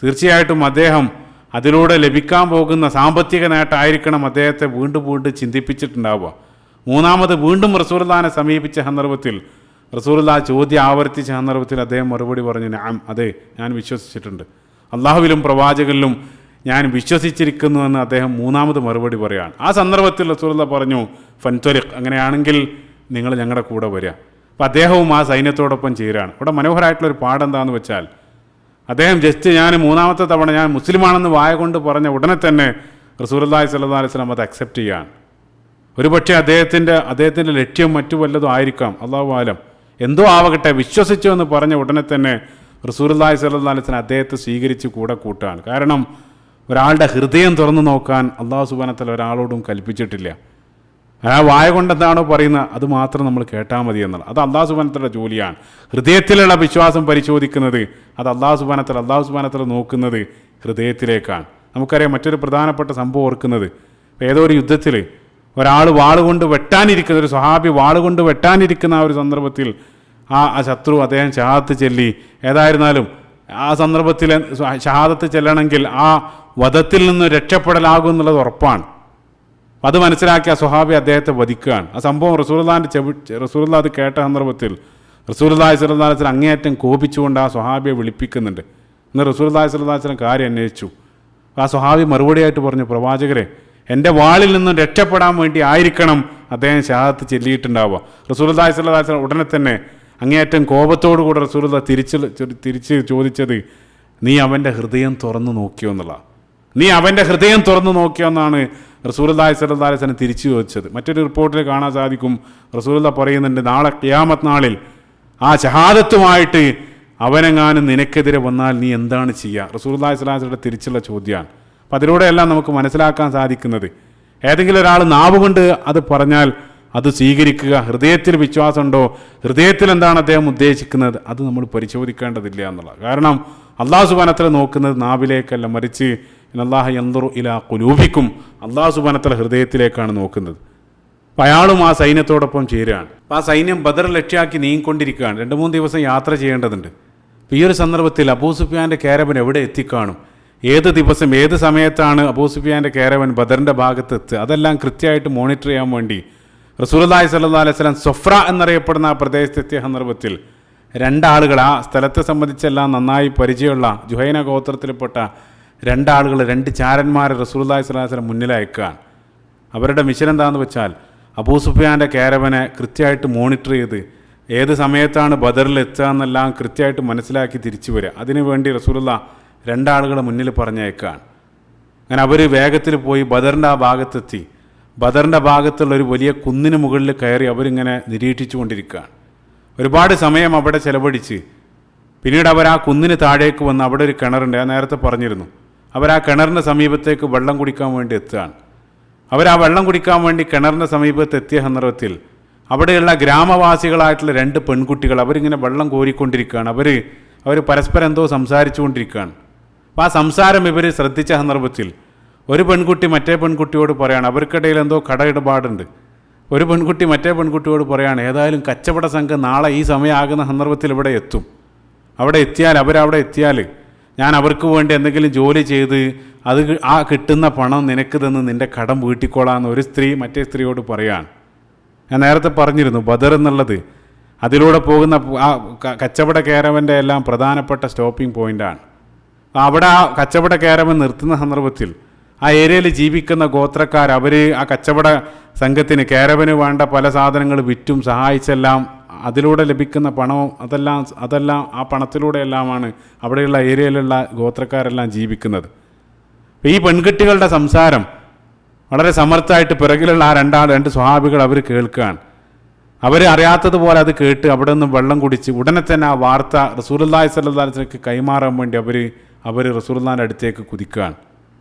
തീർച്ചയായിട്ടും അദ്ദേഹം അതിലൂടെ ലഭിക്കാൻ പോകുന്ന സാമ്പത്തിക നേട്ടമായിരിക്കണം അദ്ദേഹത്തെ വീണ്ടും ചിന്തിപ്പിച്ചിട്ടുണ്ടാവുക. മൂന്നാമത് വീണ്ടും റസൂലുള്ളാഹിനെ സമീപിച്ച സന്ദർഭത്തിൽ റസൂലുള്ളാഹി ചോദ്യം ആവർത്തിച്ച സന്ദർഭത്തിൽ അദ്ദേഹം മറുപടി പറഞ്ഞു, നഅം, അതെ, ഞാൻ വിശ്വസിച്ചിട്ടുണ്ട്, അള്ളാഹുവിലും പ്രവാചകനിലും ഞാൻ വിശ്വസിച്ചിരിക്കുന്നുവെന്ന് അദ്ദേഹം മൂന്നാമത് മറുപടി പറയുകയാണ്. ആ സന്ദർഭത്തിൽ റസൂലുള്ളാഹി പറഞ്ഞു, ഫൻത്വലിഖ്, അങ്ങനെയാണെങ്കിൽ നിങ്ങൾ ഞങ്ങളുടെ കൂടെ വരിക. അപ്പോൾ അദ്ദേഹവും ആ സൈന്യത്തോടൊപ്പം ചേരുകയാണ്. ഇവിടെ മനോഹരമായിട്ടുള്ളൊരു പാഠം എന്താണെന്ന് വെച്ചാൽ, അദ്ദേഹം ഞാൻ മൂന്നാമത്തെ തവണ ഞാൻ മുസ്ലിമാണെന്ന് വായ കൊണ്ട് പറഞ്ഞ ഉടനെ തന്നെ റസൂലുള്ളാഹി സ്വല്ലല്ലാഹു അലൈഹി വസല്ലം അത് അക്സെപ്റ്റ് ചെയ്യുകയാണ്. ഒരുപക്ഷെ അദ്ദേഹത്തിൻ്റെ ലക്ഷ്യം മറ്റു വല്ലതും ആയിരിക്കാം, അല്ലാഹു ആലം, എന്തോ ആവട്ടെ, വിശ്വസിച്ചു എന്ന് പറഞ്ഞ ഉടനെ തന്നെ റസൂലുള്ളാഹി സ്വല്ലല്ലാഹു അലൈഹി വസല്ലം അദ്ദേഹത്തെ സ്വീകരിച്ച് കൂടെ കൂട്ടുകയാണ്. കാരണം ഒരാളുടെ ഹൃദയം തുറന്നു നോക്കാൻ അല്ലാഹു സുബ്ഹാനഹു വ തആല ഒരാളോടും കൽപ്പിച്ചിട്ടില്ല. ആ വായ കൊണ്ടെന്താണോ പറയുന്നത് അത് മാത്രം നമ്മൾ കേട്ടാൽ മതി എന്നുള്ളത്. അത് അല്ലാഹു സുബ്ഹാനഹു വ തആലയുടെ ജോലിയാണ്. ഹൃദയത്തിലുള്ള വിശ്വാസം പരിശോധിക്കുന്നത് അത് അല്ലാഹു സുബ്ഹാനഹു വ തആല നോക്കുന്നത് ഹൃദയത്തിലേക്കാണ്. നമുക്കറിയാം മറ്റൊരു പ്രധാനപ്പെട്ട സംഭവം ഓർക്കുന്നത്, ഏതോ ഒരു യുദ്ധത്തിൽ ഒരാൾ വാളുകൊണ്ട് വെട്ടാനിരിക്കുന്ന ഒരു സ്വഹാബി വാളുകൊണ്ട് വെട്ടാനിരിക്കുന്ന ആ ഒരു സന്ദർഭത്തിൽ ആ ശത്രു അദ്ദേഹം ഷഹാദത്ത് ചെല്ലി. ഏതായിരുന്നാലും ആ സന്ദർഭത്തിൽ ഷഹാദത്ത് ചെല്ലണമെങ്കിൽ ആ വധത്തിൽ നിന്ന് രക്ഷപ്പെടലാകും എന്നുള്ളത് ഉറപ്പാണ്. അത് മനസ്സിലാക്കിയ സ്വഹാബി അദ്ദേഹത്തെ വധിക്കുകയാണ്. ആ സംഭവം റസൂലുള്ളാഹി അത് കേട്ട സന്ദർഭത്തിൽ റസൂലുള്ളാഹി സ്വല്ലല്ലാഹു അലൈഹി വസല്ലം അങ്ങേയറ്റം കോപിച്ചുകൊണ്ട് ആ സ്വഹാബിയെ വിളിപ്പിക്കുന്നുണ്ട്. ഇന്ന് റസൂലുള്ളാഹി സ്വല്ലല്ലാഹു അലൈഹി വസല്ലം കാര്യം അന്വേഷിച്ചു. ആ സ്വഹാബി മറുപടിയായിട്ട് പറഞ്ഞു, പ്രവാചകരെ, എൻ്റെ വാളിൽ നിന്നും രക്ഷപ്പെടാൻ വേണ്ടി ആയിരിക്കണം അദ്ദേഹം ഷഹാദത്ത് ചെല്ലിയിട്ടുണ്ടാവുക. റസൂലുള്ളാഹി സ്വല്ലല്ലാഹു അലൈഹി വസല്ലം ഉടനെ തന്നെ അങ്ങേയറ്റം കോപത്തോടു കൂടെ റസൂലുള്ളാഹി തിരിച്ച് ചോദിച്ചത്, നീ അവൻ്റെ ഹൃദയം തുറന്നു നോക്കിയോ എന്നുള്ളതാണ്. നീ അവൻ്റെ ഹൃദയം തുറന്നു നോക്കിയോ എന്നാണ് റസൂലുള്ളാഹി സ്വല്ലല്ലാഹു അലൈഹി വസല്ലം തിരിച്ചു ചോദിച്ചത്. മറ്റൊരു റിപ്പോർട്ടിൽ കാണാൻ സാധിക്കും, റസൂലുള്ളാഹി പറയുന്നുണ്ട്, നാളെ ഖിയാമത്ത് നാളിൽ ആ ഷഹാദത്തുമായിട്ട് അവനെങ്ങാനും നിനക്കെതിരെ വന്നാൽ നീ എന്താണ് ചെയ്യുക? റസൂലുള്ളാഹി സ്വല്ലല്ലാഹു അലൈഹി വസല്ലം തിരിച്ചുള്ള ചോദ്യമാണ്. അപ്പം അതിലൂടെയെല്ലാം നമുക്ക് മനസ്സിലാക്കാൻ സാധിക്കുന്നത്, ഏതെങ്കിലും ഒരാൾ നാവ് കൊണ്ട് അത് പറഞ്ഞാൽ അത് സ്വീകരിക്കുക. ഹൃദയത്തിൽ വിശ്വാസമുണ്ടോ, ഹൃദയത്തിൽ എന്താണ് അദ്ദേഹം ഉദ്ദേശിക്കുന്നത്, അത് നമ്മൾ പരിശോധിക്കേണ്ടതില്ല എന്നുള്ളത്. കാരണം അല്ലാഹു സുബ്ഹാനഹു വ തആല നോക്കുന്നത് നാവിലേക്കല്ല, മറിച്ച് ഇന്നല്ലാഹ യൻദുറു ഇലാ ഖുലൂബിക്കും, അല്ലാഹു സുബ്ഹാനഹു വ തആല ഹൃദയത്തിലേക്കാണ് നോക്കുന്നത്. അപ്പം അയാളും ആ സൈന്യത്തോടൊപ്പം ചേരുകയാണ്. അപ്പം ആ സൈന്യം ബദർ ലക്ഷ്യമാക്കി നീങ്ങിക്കൊണ്ടിരിക്കുകയാണ്. 2-3 ദിവസം യാത്ര ചെയ്യേണ്ടതുണ്ട്. അപ്പോൾ ഈ ഒരു സന്ദർഭത്തിൽ അബൂ സുഫിയാൻ്റെ കാരവൻ എവിടെ എത്തിക്കാണും, ഏത് ദിവസം ഏത് സമയത്താണ് അബൂ സുഫിയാൻ്റെ കാരവൻ ബദറിൻ്റെ ഭാഗത്ത് എത്തുക, അതെല്ലാം കൃത്യമായിട്ട് മോണിറ്റർ ചെയ്യാൻ വേണ്ടി റസൂലുള്ളാഹി സ്വല്ലല്ലാഹു അലൈഹി വസല്ലം സൊഫ്ര എന്നറിയപ്പെടുന്ന ആ പ്രദേശത്തെത്തിയ സന്ദർഭത്തിൽ 2 ആളുകൾ, ആ സ്ഥലത്തെ സംബന്ധിച്ചെല്ലാം നന്നായി പരിചയമുള്ള ജുഹൈന ഗോത്രത്തിൽപ്പെട്ട 2 ആളുകൾ, 2 ചാരന്മാരെ റസൂലുള്ളാഹി സ്വല്ലല്ലാഹു അലൈഹി വസല്ലം മുന്നിൽ അയക്കുകയാണ്. അവരുടെ മിഷൻ എന്താണെന്ന് വെച്ചാൽ അബൂ സുഫിയാൻ്റെ കാരവനെ കൃത്യമായിട്ട് മോണിറ്റർ ചെയ്ത് ഏത് സമയത്താണ് ബദറിൽ എത്തുക എന്നെല്ലാം കൃത്യമായിട്ട് മനസ്സിലാക്കി തിരിച്ചു വരിക. അതിനുവേണ്ടി റസൂലുള്ളാഹി 2 ആളുകളെ മുന്നിൽ പറഞ്ഞയക്കുകയാണ്. അങ്ങനെ അവർ വേഗത്തിൽ പോയി ബദറിൻ്റെ ആ ഭാഗത്തെത്തി. ബദറിൻ്റെ ഭാഗത്തുള്ള ഒരു വലിയ കുന്നിന് മുകളിൽ കയറി അവരിങ്ങനെ നിരീക്ഷിച്ചു കൊണ്ടിരിക്കുകയാണ്. ഒരുപാട് സമയം അവിടെ ചെലവഴിച്ച് പിന്നീട് അവർ ആ കുന്നിന് താഴേക്ക് വന്ന് അവിടെ ഒരു കിണറുണ്ട്, ഞാൻ നേരത്തെ പറഞ്ഞിരുന്നു. അവർ ആ കിണറിൻ്റെ സമീപത്തേക്ക് വെള്ളം കുടിക്കാൻ വേണ്ടി എത്തുകയാണ്. അവർ ആ വെള്ളം കുടിക്കാൻ വേണ്ടി കിണറിൻ്റെ സമീപത്ത് എത്തിയ സന്ദർഭത്തിൽ അവിടെയുള്ള ഗ്രാമവാസികളായിട്ടുള്ള 2 പെൺകുട്ടികൾ അവരിങ്ങനെ വെള്ളം കോരിക്കൊണ്ടിരിക്കുകയാണ്. അവർ പരസ്പരം എന്തോ സംസാരിച്ചു കൊണ്ടിരിക്കുകയാണ്. അപ്പോൾ ആ സംസാരം ഇവർ ശ്രദ്ധിച്ച സന്ദർഭത്തിൽ ഒരു പെൺകുട്ടി മറ്റേ പെൺകുട്ടിയോട് പറയാണ്, അവർക്കിടയിൽ എന്തോ കടയിടപാടുണ്ട്. ഒരു പെൺകുട്ടി മറ്റേ പെൺകുട്ടിയോട് പറയാണ്, ഏതായാലും കച്ചവട സംഘം നാളെ ഈ സമയമാകുന്ന സന്ദർഭത്തിൽ ഇവിടെ എത്തും. അവരവിടെ എത്തിയാൽ ഞാൻ അവർക്ക് വേണ്ടി എന്തെങ്കിലും ജോലി ചെയ്ത് അത് ആ കിട്ടുന്ന പണം നിനക്ക് തന്ന് നിൻ്റെ കടം വീട്ടിക്കോളാമെന്ന് ഒരു സ്ത്രീ മറ്റേ സ്ത്രീയോട് പറയാണ്. ഞാൻ നേരത്തെ പറഞ്ഞിരുന്നു, ബദർ എന്നുള്ളത് അതിലൂടെ പോകുന്ന ആ കച്ചവട കാരവൻ്റെ എല്ലാം പ്രധാനപ്പെട്ട സ്റ്റോപ്പിംഗ് പോയിൻ്റാണ്. അവിടെ ആ കച്ചവട കാരവൻ നിർത്തുന്ന സന്ദർഭത്തിൽ ആ ഏരിയയിൽ ജീവിക്കുന്ന ഗോത്രക്കാർ അവർ ആ കച്ചവട സംഘത്തിന് കാരവന് വേണ്ട പല സാധനങ്ങൾ വിറ്റും സഹായിച്ചെല്ലാം അതിലൂടെ ലഭിക്കുന്ന പണവും അതെല്ലാം ആ പണത്തിലൂടെയെല്ലാമാണ് അവിടെയുള്ള ഏരിയയിലുള്ള ഗോത്രക്കാരെല്ലാം ജീവിക്കുന്നത്. ഈ പെൺകുട്ടികളുടെ സംസാരം വളരെ സമർത്ഥമായിട്ട് പിറകിലുള്ള ആ 2 സ്വഹാബികൾ അവർ കേൾക്കുകയാണ്. അവർ അറിയാത്തതുപോലെ അത് കേട്ട് അവിടെ നിന്ന് വെള്ളം കുടിച്ച് ഉടനെ തന്നെ ആ വാർത്ത റസൂലുള്ളാഹി സ്വല്ലല്ലാഹു അലൈഹി വസല്ലമക്ക് കൈമാറാൻ വേണ്ടി അവർ റസൂലുള്ളാഹിൻ്റെ അടുത്തേക്ക് കുതിക്കുകയാണ്.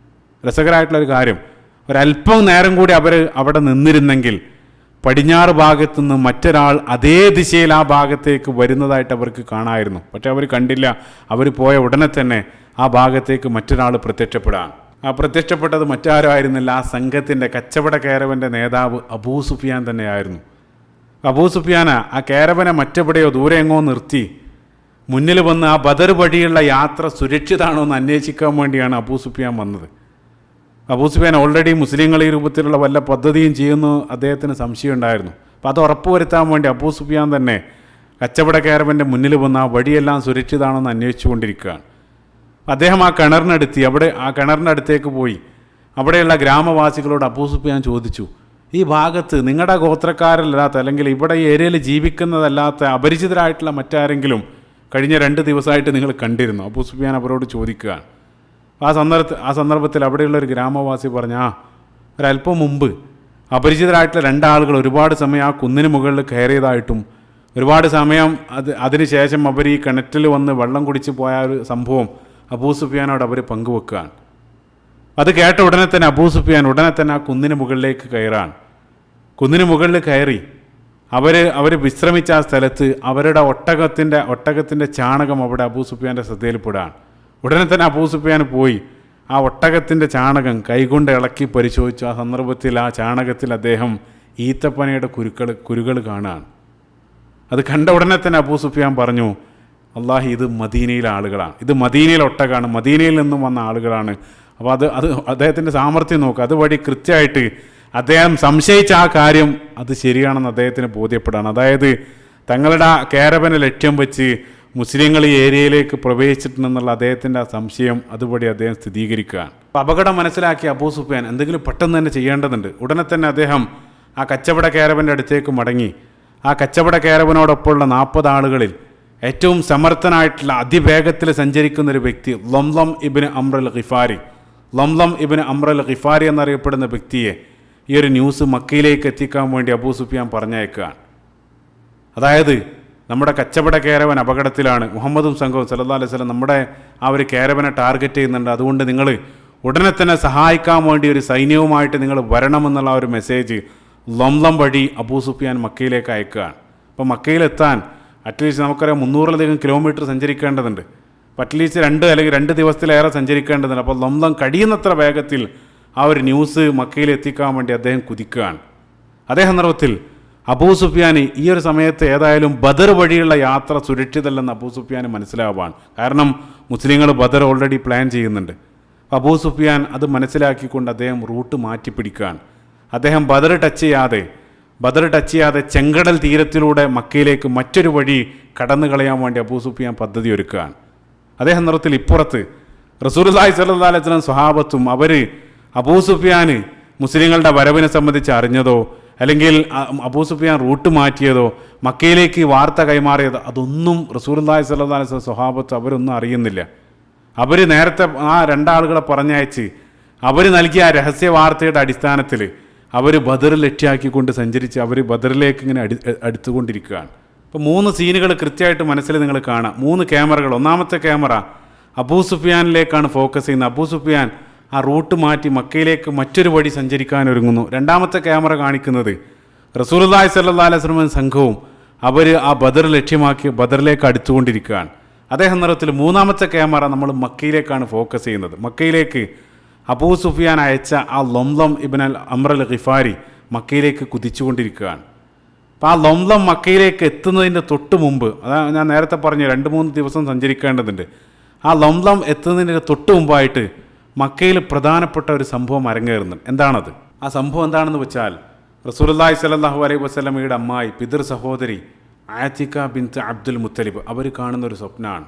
രസകരമായിട്ടുള്ളൊരു കാര്യം, ഒരല്പം നേരം കൂടി അവർ അവിടെ നിന്നിരുന്നെങ്കിൽ പടിഞ്ഞാറ് ഭാഗത്തു നിന്ന് മറ്റൊരാൾ അതേ ദിശയിൽ ആ ഭാഗത്തേക്ക് വരുന്നതായിട്ട് അവർക്ക് കാണാമായിരുന്നു. പക്ഷെ അവർ കണ്ടില്ല. അവർ പോയ ഉടനെ തന്നെ ആ ഭാഗത്തേക്ക് മറ്റൊരാൾ പ്രത്യക്ഷപ്പെടാണ്. ആ പ്രത്യക്ഷപ്പെട്ടത് മറ്റാരും ആയിരുന്നില്ല, ആ സംഘത്തിൻ്റെ കച്ചവട കാരവൻ്റെ നേതാവ് അബൂ സുഫിയാൻ തന്നെയായിരുന്നു. അബൂ സുഫിയാന ആ കാരവനെ മറ്റെവിടെയോ ദൂരെ എങ്ങോ നിർത്തി മുന്നിൽ വന്ന് ആ ബദർ വഴിയുള്ള യാത്ര സുരക്ഷിതമാണോ എന്ന് അന്വേഷിക്കാൻ വേണ്ടിയാണ് അബൂ സുഫിയാൻ വന്നത്. അബൂ സുഫിയാൻ ഓൾറെഡി മുസ്ലിങ്ങൾ ഈ രൂപത്തിലുള്ള വല്ല പദ്ധതിയും ചെയ്യുന്നു അദ്ദേഹത്തിന് സംശയം ഉണ്ടായിരുന്നു. അപ്പോൾ അത് ഉറപ്പുവരുത്താൻ വേണ്ടി അബൂ സുഫിയാൻ തന്നെ കച്ചവട കാരവൻ്റെ മുന്നിൽ വന്ന് ആ വഴിയെല്ലാം സുരക്ഷിതമാണെന്ന് അന്വേഷിച്ചു കൊണ്ടിരിക്കുകയാണ്. അദ്ദേഹം ആ കിണറിൻ്റെ അടുത്തേക്ക് പോയി അവിടെയുള്ള ഗ്രാമവാസികളോട് അബൂ സുഫിയാൻ ചോദിച്ചു, ഈ ഭാഗത്ത് നിങ്ങളുടെ ഗോത്രക്കാരല്ലാത്ത അല്ലെങ്കിൽ ഇവിടെ ഈ ഏരിയയിൽ ജീവിക്കുന്നതല്ലാത്ത അപരിചിതരായിട്ടുള്ള മറ്റാരെങ്കിലും കഴിഞ്ഞ 2 ദിവസമായിട്ട് നിങ്ങൾ കണ്ടിരുന്നു? അബൂ സുഫിയാൻ അവരോട് ചോദിക്കുകയാണ്. ആ സന്ദർഭത്തിൽ അവിടെയുള്ളൊരു ഗ്രാമവാസി പറഞ്ഞ ഒരല്പം മുമ്പ് അപരിചിതരായിട്ടുള്ള 2 ആളുകൾ ഒരുപാട് സമയം ആ കുന്നിന് മുകളിൽ കയറിയതായിട്ടും ഒരുപാട് സമയം അതിനുശേഷം അവർ ഈ കിണറ്റിൽ വന്ന് വെള്ളം കുടിച്ച് പോയ ഒരു സംഭവം അബൂ സുഫിയാനോട് അവർ പങ്കുവെക്കുകയാണ്. അത് കേട്ട ഉടനെ തന്നെ അബൂ സുഫിയാൻ ആ കുന്നിന് മുകളിലേക്ക് കയറാണ്. കുന്നിന് മുകളിൽ കയറി അവർ വിശ്രമിച്ച ആ സ്ഥലത്ത് അവരുടെ ഒട്ടകത്തിൻ്റെ ചാണകം അവിടെ അബൂ സുഫിയാൻ്റെ ശ്രദ്ധയിൽപ്പെടാണ്. ഉടനെ തന്നെ അബൂ സുഫിയാൻ പോയി ആ ഒട്ടകത്തിൻ്റെ ചാണകം കൈകൊണ്ട് ഇളക്കി പരിശോധിച്ചു. ആ സന്ദർഭത്തിൽ ആ ചാണകത്തിൽ അദ്ദേഹം ഈത്തപ്പനയുടെ കുരുകൾ കാണുകയാണ്. അത് കണ്ട ഉടനെ തന്നെ അബൂ സുഫിയാൻ പറഞ്ഞു, അല്ലാഹി ഇത് മദീനയിലെ ആളുകളാണ്, ഇത് മദീനയിലെ ഒട്ടകമാണ്, മദീനയിൽ നിന്നും വന്ന ആളുകളാണ്. അപ്പോൾ അത് അദ്ദേഹത്തിൻ്റെ സാമർഥ്യം നോക്കുക. അതുവഴി കൃത്യമായിട്ട് അദ്ദേഹം സംശയിച്ച ആ കാര്യം അത് ശരിയാണെന്ന് അദ്ദേഹത്തിന് ബോധ്യപ്പെടാണ്. അതായത് തങ്ങളുടെ ആ കാരവനെ ലക്ഷ്യം വെച്ച് മുസ്ലിങ്ങൾ ഈ ഏരിയയിലേക്ക് പ്രവേശിച്ചിട്ടുണ്ടെന്നുള്ള അദ്ദേഹത്തിൻ്റെ ആ സംശയം അതുവഴി അദ്ദേഹം സ്ഥിരീകരിക്കുകയാണ്. അപ്പോൾ അപകടം മനസ്സിലാക്കിയ അബൂ സുഫിയാൻ എന്തെങ്കിലും പെട്ടെന്ന് തന്നെ ചെയ്യേണ്ടതുണ്ട്. ഉടനെ തന്നെ അദ്ദേഹം ആ കച്ചവട കാരവൻ്റെ അടുത്തേക്ക് മടങ്ങി. ആ കച്ചവട കാരവനോടൊപ്പമുള്ള 40 ആളുകളിൽ ഏറ്റവും സമർത്ഥനായിട്ടുള്ള അതിവേഗത്തിൽ സഞ്ചരിക്കുന്ന ഒരു വ്യക്തി ലംലം ഇബ്നു അംർ അൽ ഗിഫാരി, ലംലം ഇബ്നു അംർ അൽ ഗിഫാരി എന്നറിയപ്പെടുന്ന വ്യക്തിയെ ഈ ഒരു ന്യൂസ് മക്കയിലേക്ക് എത്തിക്കാൻ വേണ്ടി അബൂ സുഫിയാൻ പറഞ്ഞയക്കുകയാണ്. അതായത് നമ്മുടെ കച്ചവട കാരവൻ അപകടത്തിലാണ്, മുഹമ്മദും സംഘവും സല്ലല്ലാഹു അലൈഹി വസല്ലം നമ്മുടെ ആ ഒരു കാരവനെ ടാർഗറ്റ് ചെയ്യുന്നുണ്ട്, അതുകൊണ്ട് നിങ്ങൾ ഉടനെ തന്നെ സഹായിക്കാൻ വേണ്ടി ഒരു സൈന്യവുമായിട്ട് നിങ്ങൾ വരണമെന്നുള്ള ഒരു മെസ്സേജ് ലംലം വഴി അബൂ സുഫിയാൻ മക്കയിലേക്ക് അയക്കുകയാണ്. അപ്പോൾ മക്കയിലെത്താൻ അറ്റ്ലീസ്റ്റ് നമുക്കറിയാം 300-ലധികം കിലോമീറ്റർ സഞ്ചരിക്കേണ്ടതുണ്ട്. അപ്പോൾ അറ്റ്ലീസ്റ്റ് 2 അല്ലെങ്കിൽ 2 ദിവസത്തിലേറെ സഞ്ചരിക്കേണ്ടതുണ്ട്. അപ്പോൾ ലംലം കഴിയുന്നത്ര വേഗത്തിൽ ആ ഒരു ന്യൂസ് മക്കയിൽ എത്തിക്കാൻ വേണ്ടി അദ്ദേഹം കുതിക്കുകയാണ്. അതേ സന്ദർഭത്തിൽ അബൂ സുഫിയാൻ ഈ ഒരു സമയത്ത് ഏതായാലും ബദർ വഴിയുള്ള യാത്ര സുരക്ഷിതല്ലെന്ന് അബൂ സുഫിയാൻ മനസ്സിലാവാണ്. കാരണം മുസ്ലിങ്ങൾ ബദർ ഓൾറെഡി പ്ലാൻ ചെയ്യുന്നുണ്ട്. അബൂ സുഫിയാൻ അത് മനസ്സിലാക്കിക്കൊണ്ട് അദ്ദേഹം റൂട്ട് മാറ്റിപ്പിടിക്കുകയാണ്. അദ്ദേഹം ബദർ ടച്ച് ചെയ്യാതെ ചെങ്കടൽ തീരത്തിലൂടെ മക്കയിലേക്ക് മറ്റൊരു വഴി കടന്നു കളയാൻ വേണ്ടി അബൂ സുഫിയാൻ പദ്ധതി ഒരുക്കുകയാണ്. അതേ സന്ദർഭത്തിൽ ഇപ്പുറത്ത് റസൂലുള്ളാഹി സ്വല്ലല്ലാഹു അലൈഹി വസല്ലം സ്വഹാബത്തും അവർ അബൂ സുഫിയാന് മുസ്ലിങ്ങളുടെ വരവിനെ സംബന്ധിച്ച് അറിഞ്ഞതോ അല്ലെങ്കിൽ അബൂ സുഫിയാൻ റൂട്ട് മാറ്റിയതോ മക്കയിലേക്ക് വാർത്ത കൈമാറിയതോ അതൊന്നും റസൂലുള്ളാഹി സ്വല്ലല്ലാഹു അലൈഹി വസല്ലം സ്വഹാബത്ത് അവരൊന്നും അറിയുന്നില്ല. അവർ നേരത്തെ ആ 2 ആളുകളെ പറഞ്ഞയച്ച് അവർ നൽകിയ ആ രഹസ്യ വാർത്തയുടെ അടിസ്ഥാനത്തിൽ അവർ ബദർ ലക്ഷ്യമാക്കിക്കൊണ്ട് സഞ്ചരിച്ച് അവർ ബദറിലേക്ക് ഇങ്ങനെ അടുത്തുകൊണ്ടിരിക്കുകയാണ്. അപ്പോൾ 3 സീനുകൾ കൃത്യമായിട്ട് മനസ്സിൽ നിങ്ങൾ കാണാം. 3 ക്യാമറകൾ. ഒന്നാമത്തെ ക്യാമറ അബൂ സുഫിയാനിലേക്കാണ് ഫോക്കസ് ചെയ്യുന്നത്. അബൂ സുഫിയാൻ ആ റൂട്ട് മാറ്റി മക്കയിലേക്ക് മറ്റൊരു വഴി സഞ്ചരിക്കാൻ ഒരുങ്ങുന്നു. രണ്ടാമത്തെ ക്യാമറ കാണിക്കുന്നത് റസൂലുള്ളാഹി സ്വല്ലല്ലാഹു അലൈഹി വസല്ലം സംഘവും അവർ ആ ബദർ ലക്ഷ്യമാക്കി ബദറിലേക്ക് അടുത്തുകൊണ്ടിരിക്കുകയാണ്. അതേ സന്ദർഭത്തിൽ 3-ാമത്തെ ക്യാമറ നമ്മൾ മക്കയിലേക്കാണ് ഫോക്കസ് ചെയ്യുന്നത്. മക്കയിലേക്ക് അബൂ സുഫിയാൻ അയച്ച ആ ലംലം ഇബ്നു അംർ അൽ ഗിഫാരി മക്കയിലേക്ക് കുതിച്ചുകൊണ്ടിരിക്കുകയാണ്. അപ്പോൾ ആ ലംലം മക്കയിലേക്ക് എത്തുന്നതിൻ്റെ തൊട്ട് മുമ്പ്, അതാ ഞാൻ നേരത്തെ പറഞ്ഞു 2-3 ദിവസം സഞ്ചരിക്കേണ്ടതുണ്ട്. ആ ലംലം എത്തുന്നതിൻ്റെ തൊട്ട് മുമ്പായിട്ട് മക്കയിൽ പ്രധാനപ്പെട്ട ഒരു സംഭവം അരങ്ങേറുന്നുണ്ട്. എന്താണത്? ആ സംഭവം എന്താണെന്ന് വെച്ചാൽ റസൂലുള്ളാഹി സ്വല്ലല്ലാഹു അലൈഹി വസല്ലമയുടെ അമ്മായി പിതൃ സഹോദരി ആതിക ബിൻത്ത് അബ്ദുൽ മുത്തലിബ് അവർ കാണുന്ന ഒരു സ്വപ്നമാണ്.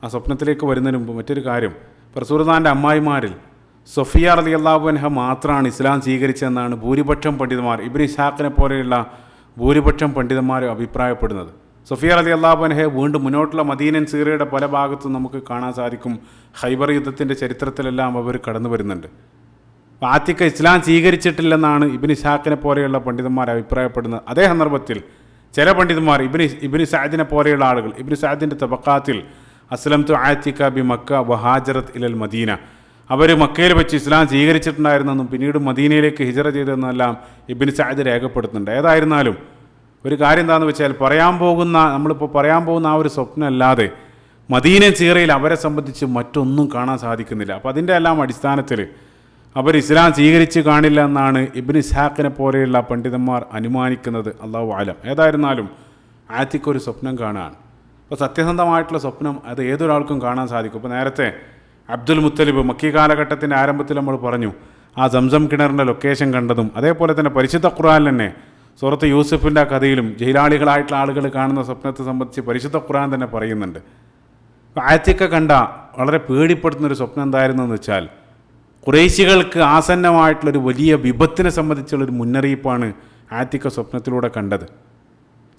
ആ സ്വപ്നത്തിലേക്ക് വരുന്നതിന് മുമ്പ് മറ്റൊരു കാര്യം, റസൂലുള്ളാഹിൻ്റെ അമ്മായിമാരിൽ സൊഫിയ റളിയല്ലാഹു അൻഹ മാത്രമാണ് ഇസ്ലാം സ്വീകരിച്ചതെന്നാണ് ഭൂരിപക്ഷം പണ്ഡിതന്മാർ, ഇബ്നു ഇസ്ഹാഖിനെ പോലെയുള്ള ഭൂരിപക്ഷം പണ്ഡിതന്മാർ അഭിപ്രായപ്പെടുന്നത്. സൊഫിയ റളിയല്ലാഹു അൻഹയെ വീണ്ടും മുന്നോട്ടുള്ള മദീനൻ സീറയുടെ പല ഭാഗത്തും നമുക്ക് കാണാൻ സാധിക്കും. ഖൈബർ യുദ്ധത്തിൻ്റെ ചരിത്രത്തിലെല്ലാം അവർ കടന്നു വരുന്നുണ്ട്. ആതിക ഇസ്ലാം സ്വീകരിച്ചിട്ടില്ലെന്നാണ് ഇബ്നു ഇസ്ഹാഖിനെ പോലെയുള്ള പണ്ഡിതന്മാർ അഭിപ്രായപ്പെടുന്നത്. അതേ സന്ദർഭത്തിൽ ചില പണ്ഡിതന്മാർ ഇബ്നു സഅദിനെ പോലെയുള്ള ആളുകൾ ഇബ്നു സഅദിൻ്റെ തബഖാത്തിൽ അസ്ലംതു ആതിക ബി മക്ക വഹാജറത്ത് ഇലൽ മദീന, അവർ മക്കയിൽ വെച്ച് ഇസ്ലാം സ്വീകരിച്ചിട്ടുണ്ടായിരുന്നെന്നും പിന്നീട് മദീനയിലേക്ക് ഹിജറ ചെയ്തതെന്നെല്ലാം ഇബ്നു സഅദ് രേഖപ്പെടുത്തുന്നുണ്ട്. ഏതായിരുന്നാലും ഒരു കാര്യം എന്താണെന്ന് വെച്ചാൽ നമ്മളിപ്പോൾ പറയാൻ പോകുന്ന ആ ഒരു സ്വപ്നം അല്ലാതെ മദീന സീറയിൽ അവരെ സംബന്ധിച്ച് മറ്റൊന്നും കാണാൻ സാധിക്കുന്നില്ല. അപ്പോൾ അതിൻ്റെ എല്ലാം അടിസ്ഥാനത്തിൽ അവർ ഇസ്ലാം സ്വീകരിച്ച് കാണില്ല എന്നാണ് ഇബ്നു ഇസ്ഹാഖിനെ പോലെയുള്ള പണ്ഡിതന്മാർ അനുമാനിക്കുന്നത്. അല്ലാഹു അലം. ഏതായിരുന്നാലും ആതിക ഒരു സ്വപ്നം കാണുകയാണ്. അപ്പോൾ സത്യസന്ധമായിട്ടുള്ള സ്വപ്നം അത് ഏതൊരാൾക്കും കാണാൻ സാധിക്കും. ഇപ്പോൾ നേരത്തെ അബ്ദുൽ മുത്തലിബ് മക്കി കാലഘട്ടത്തിൻ്റെ ആരംഭത്തിൽ നമ്മൾ പറഞ്ഞു ആ സംസം കിണറിൻ്റെ ലൊക്കേഷൻ കണ്ടതും, അതേപോലെ തന്നെ പരിശുദ്ധ ഖുർആനിൽ തന്നെ സൂറത്ത് യൂസുഫിൻ്റെ കഥയിലും ജയിലാളികളായിട്ടുള്ള ആളുകൾ കാണുന്ന സ്വപ്നത്തെ സംബന്ധിച്ച് പരിശുദ്ധ ഖുർആൻ തന്നെ പറയുന്നുണ്ട്. ആതിക കണ്ട വളരെ പേടിപ്പെടുത്തുന്നൊരു സ്വപ്നം എന്തായിരുന്നെന്ന് വെച്ചാൽ ഖുറൈശികൾക്ക് ആസന്നമായിട്ടുള്ളൊരു വലിയ വിപത്തിനെ സംബന്ധിച്ചുള്ളൊരു മുന്നറിയിപ്പാണ് ആതിക സ്വപ്നത്തിലൂടെ കണ്ടത്.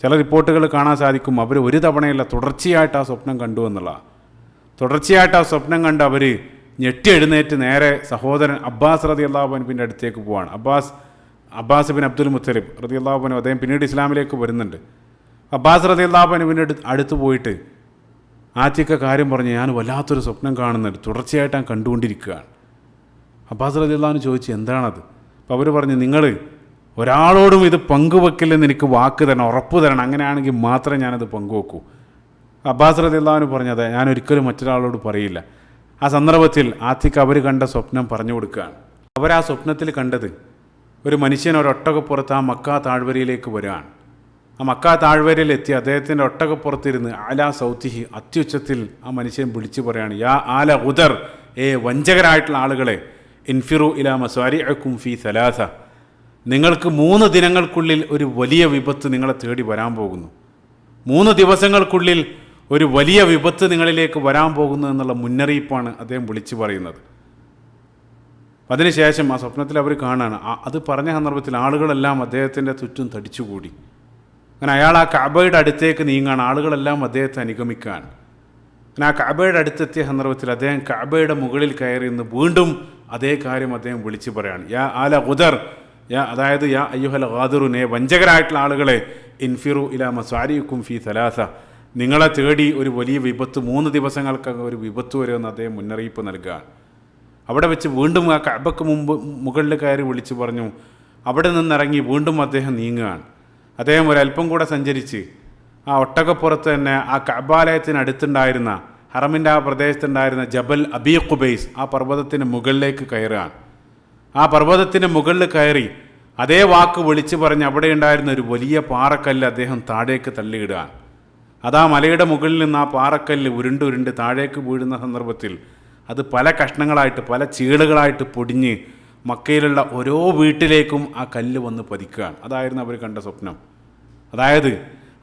ചില റിപ്പോർട്ടുകൾ കാണാൻ സാധിക്കും അവർ ഒരു തവണയല്ല തുടർച്ചയായിട്ട് ആ സ്വപ്നം കണ്ടു എന്നുള്ളതാണ്. തുടർച്ചയായിട്ട് ആ സ്വപ്നം കണ്ട് അവർ ഞെട്ടി എഴുന്നേറ്റ് നേരെ സഹോദരൻ അബ്ബാസ് റളിയല്ലാഹു അൻഹുവിൻ്റെ അടുത്തേക്ക് പോവാണ്. അബ്ബാസ് ബിൻ അബ്ദുൽ മുത്തലിബ് റളിയല്ലാഹു അൻഹു അദ്ദേഹം പിന്നീട് ഇസ്ലാമിലേക്ക് വരുന്നുണ്ട്. അബ്ബാസ് റളിയല്ലാഹു അൻഹുവിൻ്റെ അടുത്ത് പോയിട്ട് ആതിക കാര്യം പറഞ്ഞ് ഞാൻ വല്ലാത്തൊരു സ്വപ്നം കാണുന്നുണ്ട്, തുടർച്ചയായിട്ട് ഞാൻ കണ്ടുകൊണ്ടിരിക്കുകയാണ്. അബ്ബാസ് റളിയല്ലാഹു അൻഹു ചോദിച്ചു എന്താണത്? അപ്പോൾ അവർ പറഞ്ഞു നിങ്ങൾ ഒരാളോടും ഇത് പങ്കുവെക്കില്ലെന്ന് എനിക്ക് വാക്ക് തരണം, ഉറപ്പ് തരണം, അങ്ങനെയാണെങ്കിൽ മാത്രമേ ഞാനത് പങ്കുവെക്കൂ. അബ്ബാസ് റളിയല്ലാഹു അൻഹു പറഞ്ഞത് ഞാൻ ഒരിക്കലും മറ്റൊരാളോട് പറയില്ല. ആ സന്ദർഭത്തിൽ ആത്തിക്ക് അവർ കണ്ട സ്വപ്നം പറഞ്ഞു കൊടുക്കുകയാണ്. അവരാ സ്വപ്നത്തിൽ കണ്ടത് ഒരു മനുഷ്യൻ ഒരൊട്ടകപ്പുറത്ത് ആ മക്ക താഴ്വരയിലേക്ക് വരികയാണ്. ആ മക്ക താഴ്വരയിലെത്തി അദ്ദേഹത്തിൻ്റെ ഒട്ടകപ്പുറത്തിരുന്ന് ആലാ സൗത്തിഹി അത്യുച്ചത്തിൽ ആ മനുഷ്യൻ വിളിച്ചു പറയാണ്, യാ ആല ഉദർ, വഞ്ചകരായിട്ടുള്ള ആളുകളെ, ഇൻഫിറു ഇലാ മസ്വാരിഅക്കും ഫീ സലാസ, നിങ്ങൾക്ക് 3 ദിനങ്ങൾക്കുള്ളിൽ ഒരു വലിയ വിപത്ത് നിങ്ങളെ തേടി വരാൻ പോകുന്നു. 3 ദിവസങ്ങൾക്കുള്ളിൽ ഒരു വലിയ വിപത്ത് നിങ്ങളിലേക്ക് വരാൻ പോകുന്നു എന്നുള്ള മുന്നറിയിപ്പാണ് അദ്ദേഹം വിളിച്ചു പറയുന്നത്. അതിനുശേഷം ആ സ്വപ്നത്തിൽ അവർ കാണാണ്. അത് പറഞ്ഞ സന്ദർഭത്തിൽ ആളുകളെല്ലാം അദ്ദേഹത്തിൻ്റെ ചുറ്റും തടിച്ചുകൂടി. അങ്ങനെ അയാൾ ആ കഅബയുടെ അടുത്തേക്ക് നീങ്ങാണ്. ആളുകളെല്ലാം അദ്ദേഹത്തെ അനുഗമിക്കാൻ. അങ്ങനെ ആ കഅബയുടെ അടുത്തെത്തിയ സന്ദർഭത്തിൽ അദ്ദേഹം കഅബയുടെ മുകളിൽ കയറി നിന്ന് വീണ്ടും അതേ കാര്യം അദ്ദേഹം വിളിച്ചു പറയാണ്, യാ ആല ഉദർ, അതായത് യാ അയ്യുഹൽ ഗാദിറുനെ, വഞ്ചകരായിട്ടുള്ള ആളുകളെ, ഇൻഫിറു ഇലാ മസ്വാരിഅക്കും ഫീ സലാസ, നിങ്ങളെ തേടി ഒരു വലിയ വിപത്ത് 3 ദിവസങ്ങൾക്കകം ഒരു വിപത്ത് വരുമെന്ന് അദ്ദേഹം മുന്നറിയിപ്പ് നൽകുക. അവിടെ വെച്ച് വീണ്ടും ആ കഅബക്ക് മുകളിൽ കയറി വിളിച്ചു പറഞ്ഞു. അവിടെ നിന്നിറങ്ങി വീണ്ടും അദ്ദേഹം നീങ്ങുകയാണ്. അദ്ദേഹം ഒരല്പം കൂടെ സഞ്ചരിച്ച് ആ ഒട്ടകപ്പുറത്ത് തന്നെ ആ കഅബാലയത്തിനടുത്തുണ്ടായിരുന്ന ഹറമിൻ്റെ ആ പ്രദേശത്തുണ്ടായിരുന്ന ജബൽ അബീ ഖുബൈസ്, ആ പർവ്വതത്തിന് മുകളിലേക്ക് കയറുകയാണ്. ആ പർവ്വതത്തിന് മുകളിൽ കയറി അതേ വാക്ക് വിളിച്ചു പറഞ്ഞ് അവിടെ ഉണ്ടായിരുന്ന ഒരു വലിയ പാറക്കല്ല് അദ്ദേഹം താഴേക്ക് തള്ളിയിടുകയാണ്. അതാ മലയുടെ മുകളിൽ നിന്ന് ആ പാറക്കല്ല് ഉരുണ്ട് താഴേക്ക് വീഴുന്ന സന്ദർഭത്തിൽ അത് പല കഷ്ണങ്ങളായിട്ട് പല ചീളുകളായിട്ട് പൊടിഞ്ഞ് മക്കയിലുള്ള ഓരോ വീട്ടിലേക്കും ആ കല്ല് വന്ന് പതിക്കുകയാണ്. അതായിരുന്നു അവർ കണ്ട സ്വപ്നം. അതായത്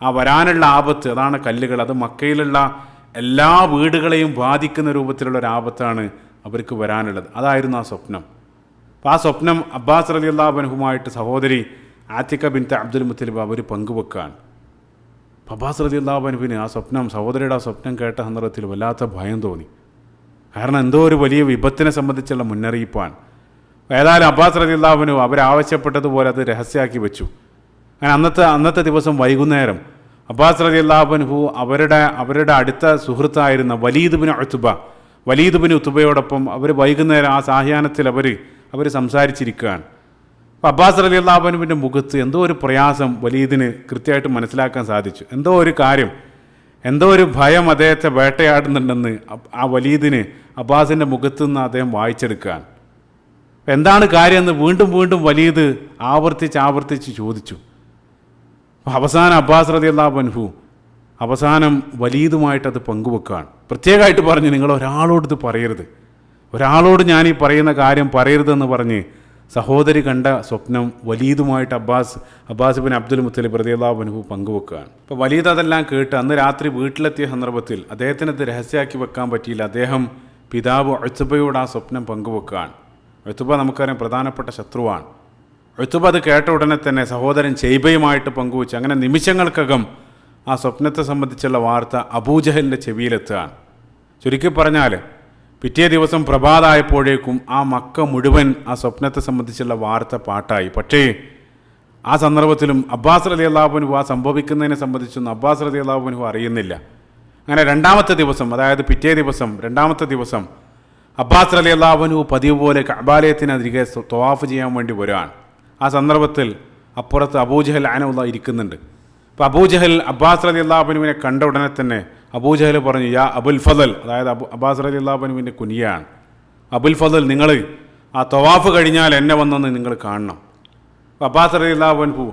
ആ വരാനുള്ള ആപത്ത്, അതാണ് കല്ലുകൾ, അത് മക്കയിലുള്ള എല്ലാ വീടുകളെയും ബാധിക്കുന്ന രൂപത്തിലുള്ള ഒരു ആപത്താണ് അവർക്ക് വരാനുള്ളത്. അതായിരുന്നു ആ സ്വപ്നം. അപ്പോൾ ആ സ്വപ്നം അബ്ബാസ് റളിയല്ലാഹു അൻഹുമായിട്ട് സഹോദരി ആത്തിക ബിൻത്ത് അബ്ദുൽ മുത്തലിബ് അവർ പങ്കുവെക്കുകയാണ്. അബ്ബാസ് റളിയല്ലാഹു അൻഹുവിന് ആ സ്വപ്നം, സഹോദരിയുടെ ആ സ്വപ്നം കേട്ട സന്ദർഭത്തിൽ വല്ലാത്ത ഭയം തോന്നി. കാരണം എന്തോ ഒരു വലിയ വിപത്തിനെ സംബന്ധിച്ചുള്ള മുന്നറിയിപ്പാണ്. ഏതായാലും അബ്ബാസ് റളിയല്ലാഹു അൻഹു അവരാവശ്യപ്പെട്ടതുപോലെ അത് രഹസ്യമാക്കി വെച്ചു. അങ്ങനെ അന്നത്തെ ദിവസം വൈകുന്നേരം അബ്ബാസ് റളിയല്ലാഹു അൻഹു അവരുടെ അടുത്ത സുഹൃത്തായിരുന്ന വലീദ് ബിൻ ഉത്ബയോടൊപ്പം അവർ വൈകുന്നേരം ആ സായാഹ്നത്തിൽ അവർ സംസാരിച്ചിരിക്കുകയാണ്. അപ്പോൾ അബ്ബാസ് റളിയല്ലാഹു അൻഹുവിൻ്റെ മുഖത്ത് എന്തോ ഒരു പ്രയാസം വലീദിന് കൃത്യമായിട്ട് മനസ്സിലാക്കാൻ സാധിച്ചു. എന്തോ ഒരു കാര്യം, എന്തോ ഒരു ഭയം അദ്ദേഹത്തെ വേട്ടയാടുന്നുണ്ടെന്ന് ആ വലീദിന് അബ്ബാസിൻ്റെ മുഖത്തു നിന്ന് അദ്ദേഹം വായിച്ചെടുക്കുകയാണ്. എന്താണ് കാര്യമെന്ന് വീണ്ടും വലീദ് ആവർത്തിച്ച് ചോദിച്ചു. അവസാനം അബ്ബാസ് റളിയല്ലാഹു അൻഹു വലീദുമായിട്ടത് പങ്കുവെക്കുകയാണ്. പ്രത്യേകമായിട്ട് പറഞ്ഞു, നിങ്ങൾ ഒരാളോട് ഇത് പറയരുത്, ഒരാളോട് ഞാൻ ഈ പറയുന്ന കാര്യം പറയരുതെന്ന് പറഞ്ഞ് സഹോദരി കണ്ട സ്വപ്നം വലീദുമായിട്ട് അബ്ബാസ് ബിൻ അബ്ദുൽ മുത്തലിബ് റളിയല്ലാഹു അൻഹു പങ്കുവെക്കുകയാണ്. അപ്പോൾ വലീദ് അതെല്ലാം കേട്ട് അന്ന് രാത്രി വീട്ടിലെത്തിയ സന്ദർഭത്തിൽ അദ്ദേഹത്തിനത് രഹസ്യമാക്കി വെക്കാൻ പറ്റിയില്ല. അദ്ദേഹം പിതാവ് ഉത്ബയോട് ആ സ്വപ്നം പങ്കുവെക്കുകയാണ്. ഉത്ബ നമുക്കറിയാം പ്രധാനപ്പെട്ട ശത്രുവാണ്. ഉത്ബ അത് കേട്ട ഉടനെ തന്നെ സഹോദരൻ ഷെയ്ബയുമായിട്ട് പങ്കുവെച്ചു. അങ്ങനെ നിമിഷങ്ങൾക്കകം ആ സ്വപ്നത്തെ സംബന്ധിച്ചുള്ള വാർത്ത അബൂജഹലിൻ്റെ ചെവിയിലെത്തുകയാണ്. ചുരുക്കി പറഞ്ഞാൽ പിറ്റേ ദിവസം പ്രഭാതമായപ്പോഴേക്കും ആ മക്ക മുഴുവൻ ആ സ്വപ്നത്തെ സംബന്ധിച്ചുള്ള വാർത്ത പാട്ടായി. പക്ഷേ ആ സന്ദർഭത്തിലും അബ്ബാസ് റളിയല്ലാഹു അൻഹു ആ സംഭവിക്കുന്നതിനെ സംബന്ധിച്ചൊന്നും അബ്ബാസ് റളിയല്ലാഹു അൻഹു അറിയുന്നില്ല. അങ്ങനെ രണ്ടാമത്തെ ദിവസം, അതായത് പിറ്റേ ദിവസം രണ്ടാമത്തെ ദിവസം അബ്ബാസ് റളിയല്ലാഹു അൻഹു പതിവ് പോലെ കഅബാലയത്തിനരികെ തവാഫ് ചെയ്യാൻ വേണ്ടി വരികയാണ്. ആ സന്ദർഭത്തിൽ അപ്പുറത്ത് അബൂജഹൽ അനഹുല്ലാഹ് ഇരിക്കുന്നുണ്ട്. അപ്പോൾ അബൂജഹൽ അബ്ബാസ് റളിയല്ലാഹു അൻഹുവിനെ കണ്ട ഉടനെ തന്നെ അബൂജഹൽ പറഞ്ഞു, യാ അബുൽ ഫദൽ, അതായത് അബ്ബാസ് റളിയല്ലാഹു അൻഹുവിൻ്റെ കുനിയാണ്. അബുൽ ഫദൽ, നിങ്ങൾ ആ തവാഫ് കഴിഞ്ഞാൽ എന്നെ വന്നൊന്ന് നിങ്ങൾ കാണണം. അപ്പോൾ അബ്ബാസ് റളിയല്ലാഹു അൻഹു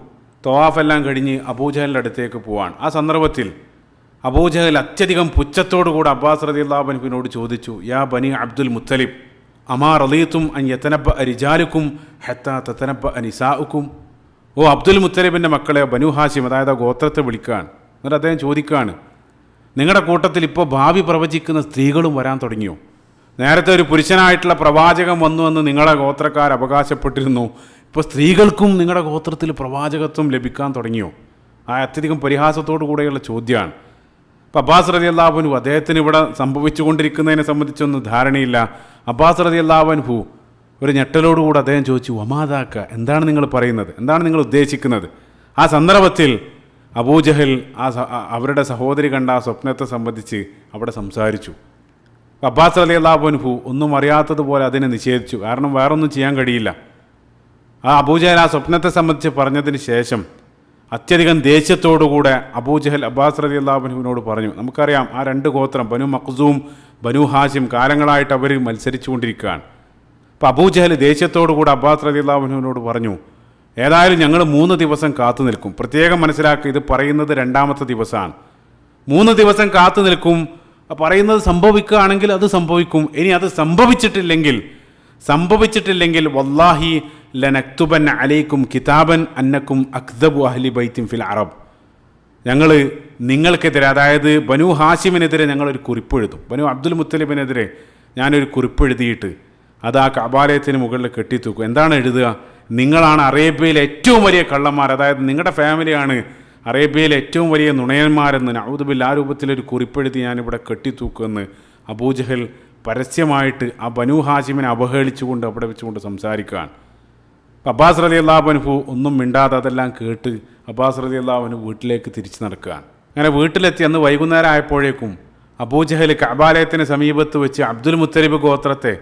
തവാഫെല്ലാം കഴിഞ്ഞ് അബൂജഹലിൻ്റെ അടുത്തേക്ക് പോവാണ്. ആ സന്ദർഭത്തിൽ അബൂജഹൽ അത്യധികം പുച്ഛത്തോടുകൂടി അബ്ബാസ് റളിയല്ലാഹു അൻഹുവിനോട് ചോദിച്ചു, യാ ബനി അബ്ദുൽ മുത്തലിബ്, അമാ റളീതും അൻ യതനബ്ബ റിജാലുക്കും ഹത്താ തതനബ്ബ നിസാഉക്കും. ഓ അബ്ദുൽ മുത്തലിബിൻ്റെ മക്കളെ, ബനു ഹാഷിം, അതായത് ഗോത്രത്തെ വിളിക്കുകയാണ്. എന്നിട്ട് അദ്ദേഹം ചോദിക്കുകയാണ്, നിങ്ങളുടെ കൂട്ടത്തിൽ ഇപ്പോൾ ഭാവി പ്രവചിക്കുന്ന സ്ത്രീകളും വരാൻ തുടങ്ങിയോ? നേരത്തെ ഒരു പുരുഷനായിട്ടുള്ള പ്രവാചകൻ വന്നുവെന്ന് നിങ്ങളുടെ ഗോത്രക്കാർ അവകാശപ്പെട്ടിരുന്നു. ഇപ്പോൾ സ്ത്രീകൾക്കും നിങ്ങളുടെ ഗോത്രത്തിൽ പ്രവാചകത്വം ലഭിക്കാൻ തുടങ്ങിയോ? ആ അത്യധികം പരിഹാസത്തോടു കൂടെയുള്ള ചോദ്യമാണ്. അപ്പോൾ അബ്ബാസ് റളിയല്ലാഹു അൻഹു, അദ്ദേഹത്തിന് ഇവിടെ സംഭവിച്ചുകൊണ്ടിരിക്കുന്നതിനെ സംബന്ധിച്ചൊന്നും ധാരണയില്ല. അബ്ബാസ് റളിയല്ലാഹു അൻഹു ഒരു ഞെട്ടലോടുകൂടി അദ്ദേഹം ചോദിച്ചു, വമാദാക്ക, എന്താണ് നിങ്ങൾ പറയുന്നത്, എന്താണ് നിങ്ങൾ ഉദ്ദേശിക്കുന്നത്? ആ സന്ദർഭത്തിൽ അബൂജഹൽ അവരുടെ സഹോദരി കണ്ട ആ സ്വപ്നത്തെ സംബന്ധിച്ച് അവിടെ സംസാരിച്ചു. അബ്ബാസ് റളിയല്ലാഹു അൻഹു ഒന്നും അറിയാത്തതുപോലെ അതിനെ നിഷേധിച്ചു. കാരണം വേറൊന്നും ചെയ്യാൻ കഴിയില്ല. ആ അബൂജഹൽ ആ സ്വപ്നത്തെ സംബന്ധിച്ച് പറഞ്ഞതിന് ശേഷം അത്യധികം ദേഷ്യത്തോടുകൂടെ അബൂജഹൽ അബ്ബാസ് റളിയല്ലാഹു അൻഹുവിനോട് പറഞ്ഞു, നമുക്കറിയാം ആ രണ്ട് ഗോത്രം ബനു മഖ്സൂം ബനു ഹാഷിം കാലങ്ങളായിട്ട് അവർ മത്സരിച്ചുകൊണ്ടിരിക്കുകയാണ്. അപ്പോൾ അബൂജഹൽ ദേഷ്യത്തോടു കൂടി അബ്ബാസ് റളിയല്ലാഹു അൻഹുവിനോട് പറഞ്ഞു, ഏതായാലും ഞങ്ങൾ 3 ദിവസം കാത്തു നിൽക്കും. പ്രത്യേകം മനസ്സിലാക്കുക, ഇത് പറയുന്നത് 2ാമത്തെ ദിവസമാണ്. 3 ദിവസം കാത്തു നിൽക്കും. പറയുന്നത് സംഭവിക്കുകയാണെങ്കിൽ അത് സംഭവിക്കും. ഇനി അത് സംഭവിച്ചിട്ടില്ലെങ്കിൽ വല്ലാഹി ലനക്തുബൻ അലൈക്കും കിതാബൻ അന്നക്കും അക്ദബു അഹ്ലി ബൈത്തിൻ ഫിൽ അറബ്. ഞങ്ങൾ നിങ്ങൾക്കെതിരെ, അതായത് ബനു ഹാഷിമിനെതിരെ ഞങ്ങളൊരു കുറിപ്പെഴുതും. ബനു അബ്ദുൽ മുത്തലിബിനെതിരെ ഞാനൊരു കുറിപ്പെഴുതിയിട്ട് അത് ആ കഅബാലയത്തിന് മുകളിൽ കെട്ടിത്തൂക്കും. എന്താണ് എഴുതുക? നിങ്ങളാണ് അറേബ്യയിലെ ഏറ്റവും വലിയ കള്ളന്മാർ, അതായത് നിങ്ങളുടെ ഫാമിലിയാണ് അറേബ്യയിലെ ഏറ്റവും വലിയ നുണയന്മാരെന്ന് നഊദു ബില്ലാഹ് ആ രൂപത്തിലൊരു കുറിപ്പെഴുതി ഞാനിവിടെ കെട്ടിത്തൂക്കുമെന്ന് അബൂജഹൽ പരസ്യമായിട്ട് ആ ബനു ഹാഷിമിനെ അവഹേളിച്ചുകൊണ്ട് അവിടെ വെച്ചുകൊണ്ട് സംസാരിക്കുകയാണ്. അബ്ബാസ് റളിയല്ലാഹു അൻഹു ഒന്നും മിണ്ടാതെ അതെല്ലാം കേട്ട് അബ്ബാസ് റളിയല്ലാഹു അൻഹു വീട്ടിലേക്ക് തിരിച്ചു നടക്കുകയാണ്. അങ്ങനെ വീട്ടിലെത്തി അന്ന് വൈകുന്നേരം ആയപ്പോഴേക്കും അബൂജഹൽ കഅബാലയത്തിന് സമീപത്ത് വെച്ച് അബ്ദുൽ മുത്തലിബ് ഗോത്രത്തെ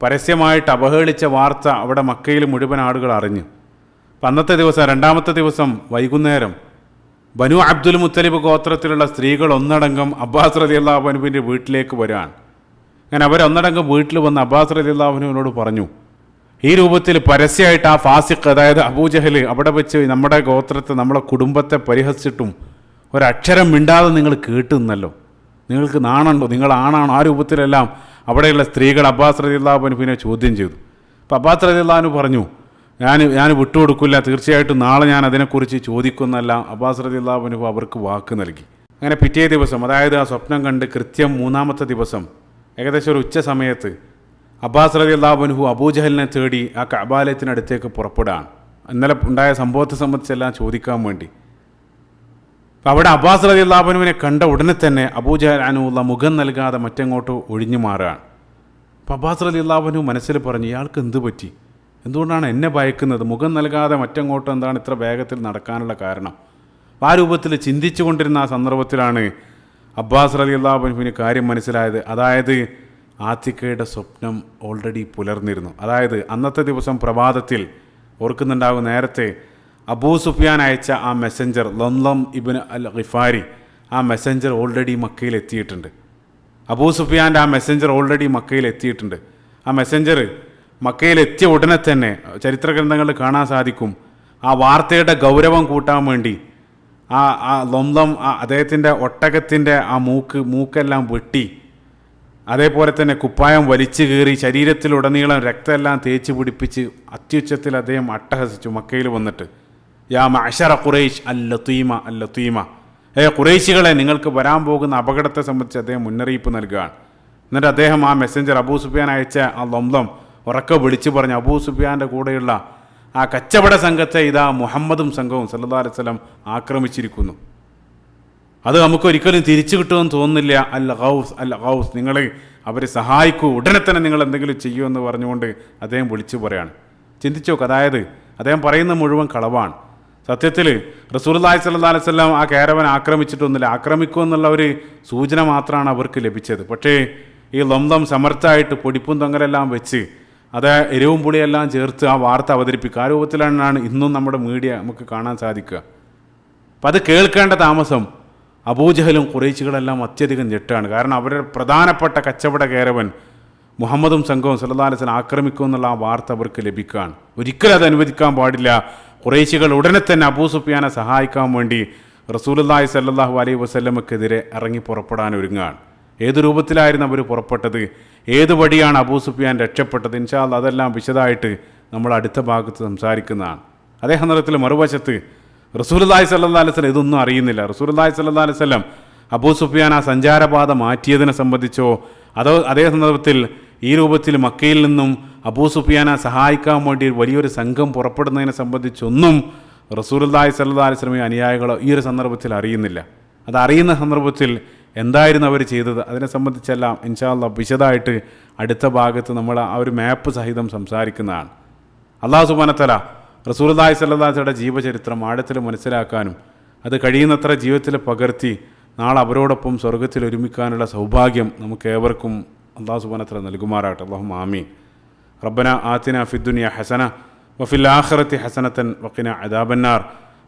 പരസ്യമായിട്ട് അവഹേളിച്ച വാർത്ത അവിടെ മക്കയിൽ മുഴുവൻ ആളുകൾ അറിഞ്ഞു. അപ്പം അന്നത്തെ ദിവസം 2ാമത്തെ ദിവസം വൈകുന്നേരം ബനു അബ്ദുൽ മുത്തലിബ് ഗോത്രത്തിലുള്ള സ്ത്രീകൾ ഒന്നടങ്കം അബ്ബാസ് റളിയല്ലാഹു അൻഹുവിൻ്റെ വീട്ടിലേക്ക് വരികയാണ്. അങ്ങനെ അവരൊന്നടങ്കം വീട്ടിൽ വന്ന് അബ്ബാസ് റളിയല്ലാഹു അൻഹുവിനോട് പറഞ്ഞു, ഈ രൂപത്തിൽ പരസ്യമായിട്ട് ആ ഫാസിഖ്, അതായത് അബൂജഹൽ അവിടെ വെച്ച് നമ്മുടെ ഗോത്രത്തെ, നമ്മളെ കുടുംബത്തെ പരിഹസിച്ചിട്ടും ഒരക്ഷരം മിണ്ടാതെ നിങ്ങൾ കേട്ടു നിന്നല്ലോ, നിങ്ങൾക്ക് നാണുണ്ടോ, നിങ്ങൾ ആണാണോ? ആ രൂപത്തിലെല്ലാം അവിടെയുള്ള സ്ത്രീകൾ അബ്ബാസ് റളിയല്ലാഹു അൻഹുവിനെ ചോദ്യം ചെയ്തു. അപ്പോൾ അബ്ബാസ് റളിയല്ലാഹു അൻഹു പറഞ്ഞു, ഞാൻ വിട്ടുകൊടുക്കില്ല, തീർച്ചയായിട്ടും നാളെ ഞാൻ അതിനെക്കുറിച്ച് ചോദിക്കുന്നല്ല. അബ്ബാസ് റളിയല്ലാഹു അൻഹു അവർക്ക് വാക്ക് നൽകി. അങ്ങനെ പിറ്റേ ദിവസം, അതായത് ആ സ്വപ്നം കണ്ട് കൃത്യം 3ാമത്തെ ദിവസം ഏകദേശം ഒരു ഉച്ച സമയത്ത് അബ്ബാസ് റളിയല്ലാഹു അൻഹു അബൂജഹലിനെ തേടി ആ കഅബാലയത്തിനടുത്തേക്ക് പുറപ്പെടുകയാണ്. ഇന്നലെ ഉണ്ടായ സംഭവത്തെ സംബന്ധിച്ചെല്ലാം ചോദിക്കാൻ വേണ്ടി. അപ്പോൾ അവിടെ അബ്ബാസ് റളിയല്ലാഹു അൻഹുവിനെ കണ്ട ഉടനെ തന്നെ അബൂജഹൽ അൻഹുള്ള മുഖം നൽകാതെ മറ്റെങ്ങോട്ട് ഒഴിഞ്ഞു മാറുകയാണ്. അപ്പോൾ അബ്ബാസ് റളിയല്ലാഹു അൻഹു മനസ്സിൽ പറഞ്ഞു, ഇയാൾക്ക് എന്ത് പറ്റി, എന്തുകൊണ്ടാണ് എന്നെ ഭയക്കുന്നത്, മുഖം നൽകാതെ മറ്റെങ്ങോട്ടും എന്താണ് ഇത്ര വേഗത്തിൽ നടക്കാനുള്ള കാരണം? ആ രൂപത്തിൽ ചിന്തിച്ചു കൊണ്ടിരുന്ന ആ സന്ദർഭത്തിലാണ് അബ്ബാസ് റളിയല്ലാഹു അൻഹുവിന് കാര്യം മനസ്സിലായത്. അതായത് ആത്തിക്കയുടെ സ്വപ്നം ഓൾറെഡി പുലർന്നിരുന്നു. അതായത് അന്നത്തെ ദിവസം പ്രഭാതത്തിൽ ഓർക്കുന്നുണ്ടാകും, നേരത്തെ അബൂ സുഫിയാൻ അയച്ച ആ മെസ്സഞ്ചർ ലംലം ഇബ്നു അൽ ഗിഫാരി, ആ മെസ്സഞ്ചർ ഓൾറെഡി മക്കയിൽ എത്തിയിട്ടുണ്ട്. അബൂ സുഫിയാൻ്റെ ആ മെസ്സഞ്ചർ ഓൾറെഡി മക്കയിൽ എത്തിയിട്ടുണ്ട്. ആ മെസ്സഞ്ചർ മക്കയിൽ എത്തിയ ഉടനെ തന്നെ ചരിത്ര ഗ്രന്ഥങ്ങളിൽ കാണാൻ സാധിക്കും, ആ വാർത്തയുടെ ഗൗരവം കൂട്ടാൻ വേണ്ടി ആ ലംലം അദ്ദേഹത്തിൻ്റെ ഒട്ടകത്തിൻ്റെ ആ മൂക്കെല്ലാം വെട്ടി, അതേപോലെ തന്നെ കുപ്പായം വലിച്ചു കീറി ശരീരത്തിലുടനീളം രക്തമെല്ലാം തേച്ച് പിടിപ്പിച്ച് അത്യുച്ചത്തിൽ അദ്ദേഹം അട്ടഹസിച്ചു മക്കയിൽ വന്നിട്ട്, യാ മഅ്ശറ ഖുറൈശ് അല്ലത്തീമ, ഖുറൈശികളെ, നിങ്ങൾക്ക് വരാൻ പോകുന്ന അപകടത്തെ സംബന്ധിച്ച് അദ്ദേഹം മുന്നറിയിപ്പ് നൽകുകയാണ്. എന്നിട്ട് അദ്ദേഹം ആ മെസ്സഞ്ചർ അബൂ സുഫിയാൻ അയച്ച ആ ലംലം ഉറക്കെ വിളിച്ചു പറഞ്ഞു, അബൂ സുഫിയാൻ്റെ കൂടെയുള്ള ആ കച്ചവട സംഘത്തെ ഇതാ മുഹമ്മദും സംഘവും സല്ലല്ലാഹു അലൈഹി വസല്ലം ആക്രമിച്ചിരിക്കുന്നു, അത് നമുക്കൊരിക്കലും തിരിച്ചു കിട്ടുമെന്ന് തോന്നുന്നില്ല. അൽ ഗൗസ്, നിങ്ങൾ അവരെ സഹായിക്കൂ, ഉടനെ തന്നെ നിങ്ങൾ എന്തെങ്കിലും ചെയ്യുമെന്ന് പറഞ്ഞുകൊണ്ട് അദ്ദേഹം വിളിച്ചു പറയാണ്. ചിന്തിച്ചു നോക്ക്, അതായത് അദ്ദേഹം പറയുന്ന മുഴുവൻ കളവാണ്. സത്യത്തിൽ റസൂലുള്ളാഹി സ്വല്ലല്ലാഹു അലൈഹി വസല്ലം ആ കാരവൻ ആക്രമിച്ചിട്ടൊന്നുമില്ല, ആക്രമിക്കുമെന്നുള്ള ഒരു സൂചന മാത്രമാണ് അവർക്ക് ലഭിച്ചത്. പക്ഷേ ഈ ലംലം സമർത്ഥമായിട്ട് പൊടിപ്പും തൊങ്ങലെല്ലാം വെച്ച് അത് എരിവും പുളിയെല്ലാം ചേർത്ത് ആ വാർത്ത അവതരിപ്പിക്കുക. ആ രൂപത്തിലാണ് ഇന്നും നമ്മുടെ മീഡിയ നമുക്ക് കാണാൻ സാധിക്കുക. അപ്പം അത് കേൾക്കേണ്ട താമസം അബൂജഹലും ഖുറൈശികളെല്ലാം അത്യധികം ഞെട്ടാണ്. കാരണം അവരുടെ പ്രധാനപ്പെട്ട കച്ചവട കേരവൻ മുഹമ്മദും സംഘവും സല്ലല്ലാഹു അലൈഹി വസല്ലം ആക്രമിക്കുമെന്നുള്ള ആ വാർത്ത അവർക്ക് ലഭിക്കുകയാണ്. ഒരിക്കലും അത് അനുവദിക്കാൻ പാടില്ല. ഖുറൈശികൾ ഉടനെ തന്നെ അബൂ സുഫിയാനെ സഹായിക്കാൻ വേണ്ടി റസൂലുള്ളാഹി സല്ലല്ലാഹു അലൈഹി വസല്ലമക്കെതിരെ ഇറങ്ങി പുറപ്പെടാൻ ഒരുങ്ങുകയാണ്. ഏത് രൂപത്തിലായിരുന്നു അവർ പുറപ്പെട്ടത്, ഏത് വഴിയാണ് അബൂ സുഫിയാൻ രക്ഷപ്പെട്ടത്, ഇൻഷാ അല്ലാഹ് അതെല്ലാം വിശദമായിട്ട് നമ്മൾ അടുത്ത ഭാഗത്ത് സംസാരിക്കുന്നതാണ്. അതേ സന്ദർഭത്തിൽ മറുവശത്ത് റസൂലുള്ളാഹി സ്വല്ലല്ലാഹു അലൈഹി വസല്ലം ഇതൊന്നും അറിയുന്നില്ല. റസൂലുള്ളാഹി സ്വല്ലല്ലാഹു അലൈഹി വസല്ലം അബൂ സുഫിയാൻ ആ സഞ്ചാരപാത മാറ്റിയതിനെ സംബന്ധിച്ചോ അതേ സന്ദർഭത്തിൽ ഈ രൂപത്തിൽ മക്കയിൽ നിന്നും അബൂ സുഫിയാനെ സഹായിക്കാൻ വേണ്ടി വലിയൊരു സംഘം പുറപ്പെടുന്നതിനെ സംബന്ധിച്ചൊന്നും റസൂലുള്ളാഹി സ്വല്ലല്ലാഹു അലൈഹി വസല്ലം അനുയായികളോ ഈ ഒരു സന്ദർഭത്തിൽ അറിയുന്നില്ല. അതറിയുന്ന സന്ദർഭത്തിൽ എന്തായിരുന്നു അവർ ചെയ്തത്, അതിനെ സംബന്ധിച്ചെല്ലാം ഇൻഷാ അല്ലാഹ് വിശദമായിട്ട് അടുത്ത ഭാഗത്ത് നമ്മൾ ആ ഒരു മാപ്പ് സഹിതം സംസാരിക്കുന്നതാണ്. അല്ലാഹു സുബ്ഹാനഹു വ തആല റസൂലുള്ളാഹി സ്വല്ലല്ലാഹു അലൈഹി വസല്ലം ജീവചരിത്രം ആഴത്തിൽ മനസ്സിലാക്കാനും അത് കഴിയുന്നത്ര ജീവിതത്തിൽ പകർത്തി നാളെ അവരോടൊപ്പം സ്വർഗ്ഗത്തിൽ ഒരുമിക്കാനുള്ള സൗഭാഗ്യം നമുക്ക് ഏവർക്കും അല്ലാഹു സുബ്ഹാനഹു വ തആല നൽകുമാറാകട്ടെ. അല്ലാഹുമ്മ ആമീൻ. റബ്ബനാ ആതിനാ ഫിദ്ദുനിയ ഹസന വഫിൽ ആഖിറതി ഹസനതൻ വഖിനാ അദാബന്നാർ.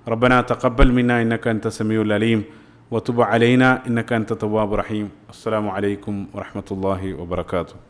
റബ്ബനാ തഖബ്ബൽ മിന്നാ ഇന്നക അൻത സമീഉൽ അലീം വതുബ് അലൈന ഇന്നക അൻത തവ്വാബുർ റഹീം. അസ്സലാമു അലൈക്കും വറഹ്മത്തുള്ളാഹി വബറകാതുഹു.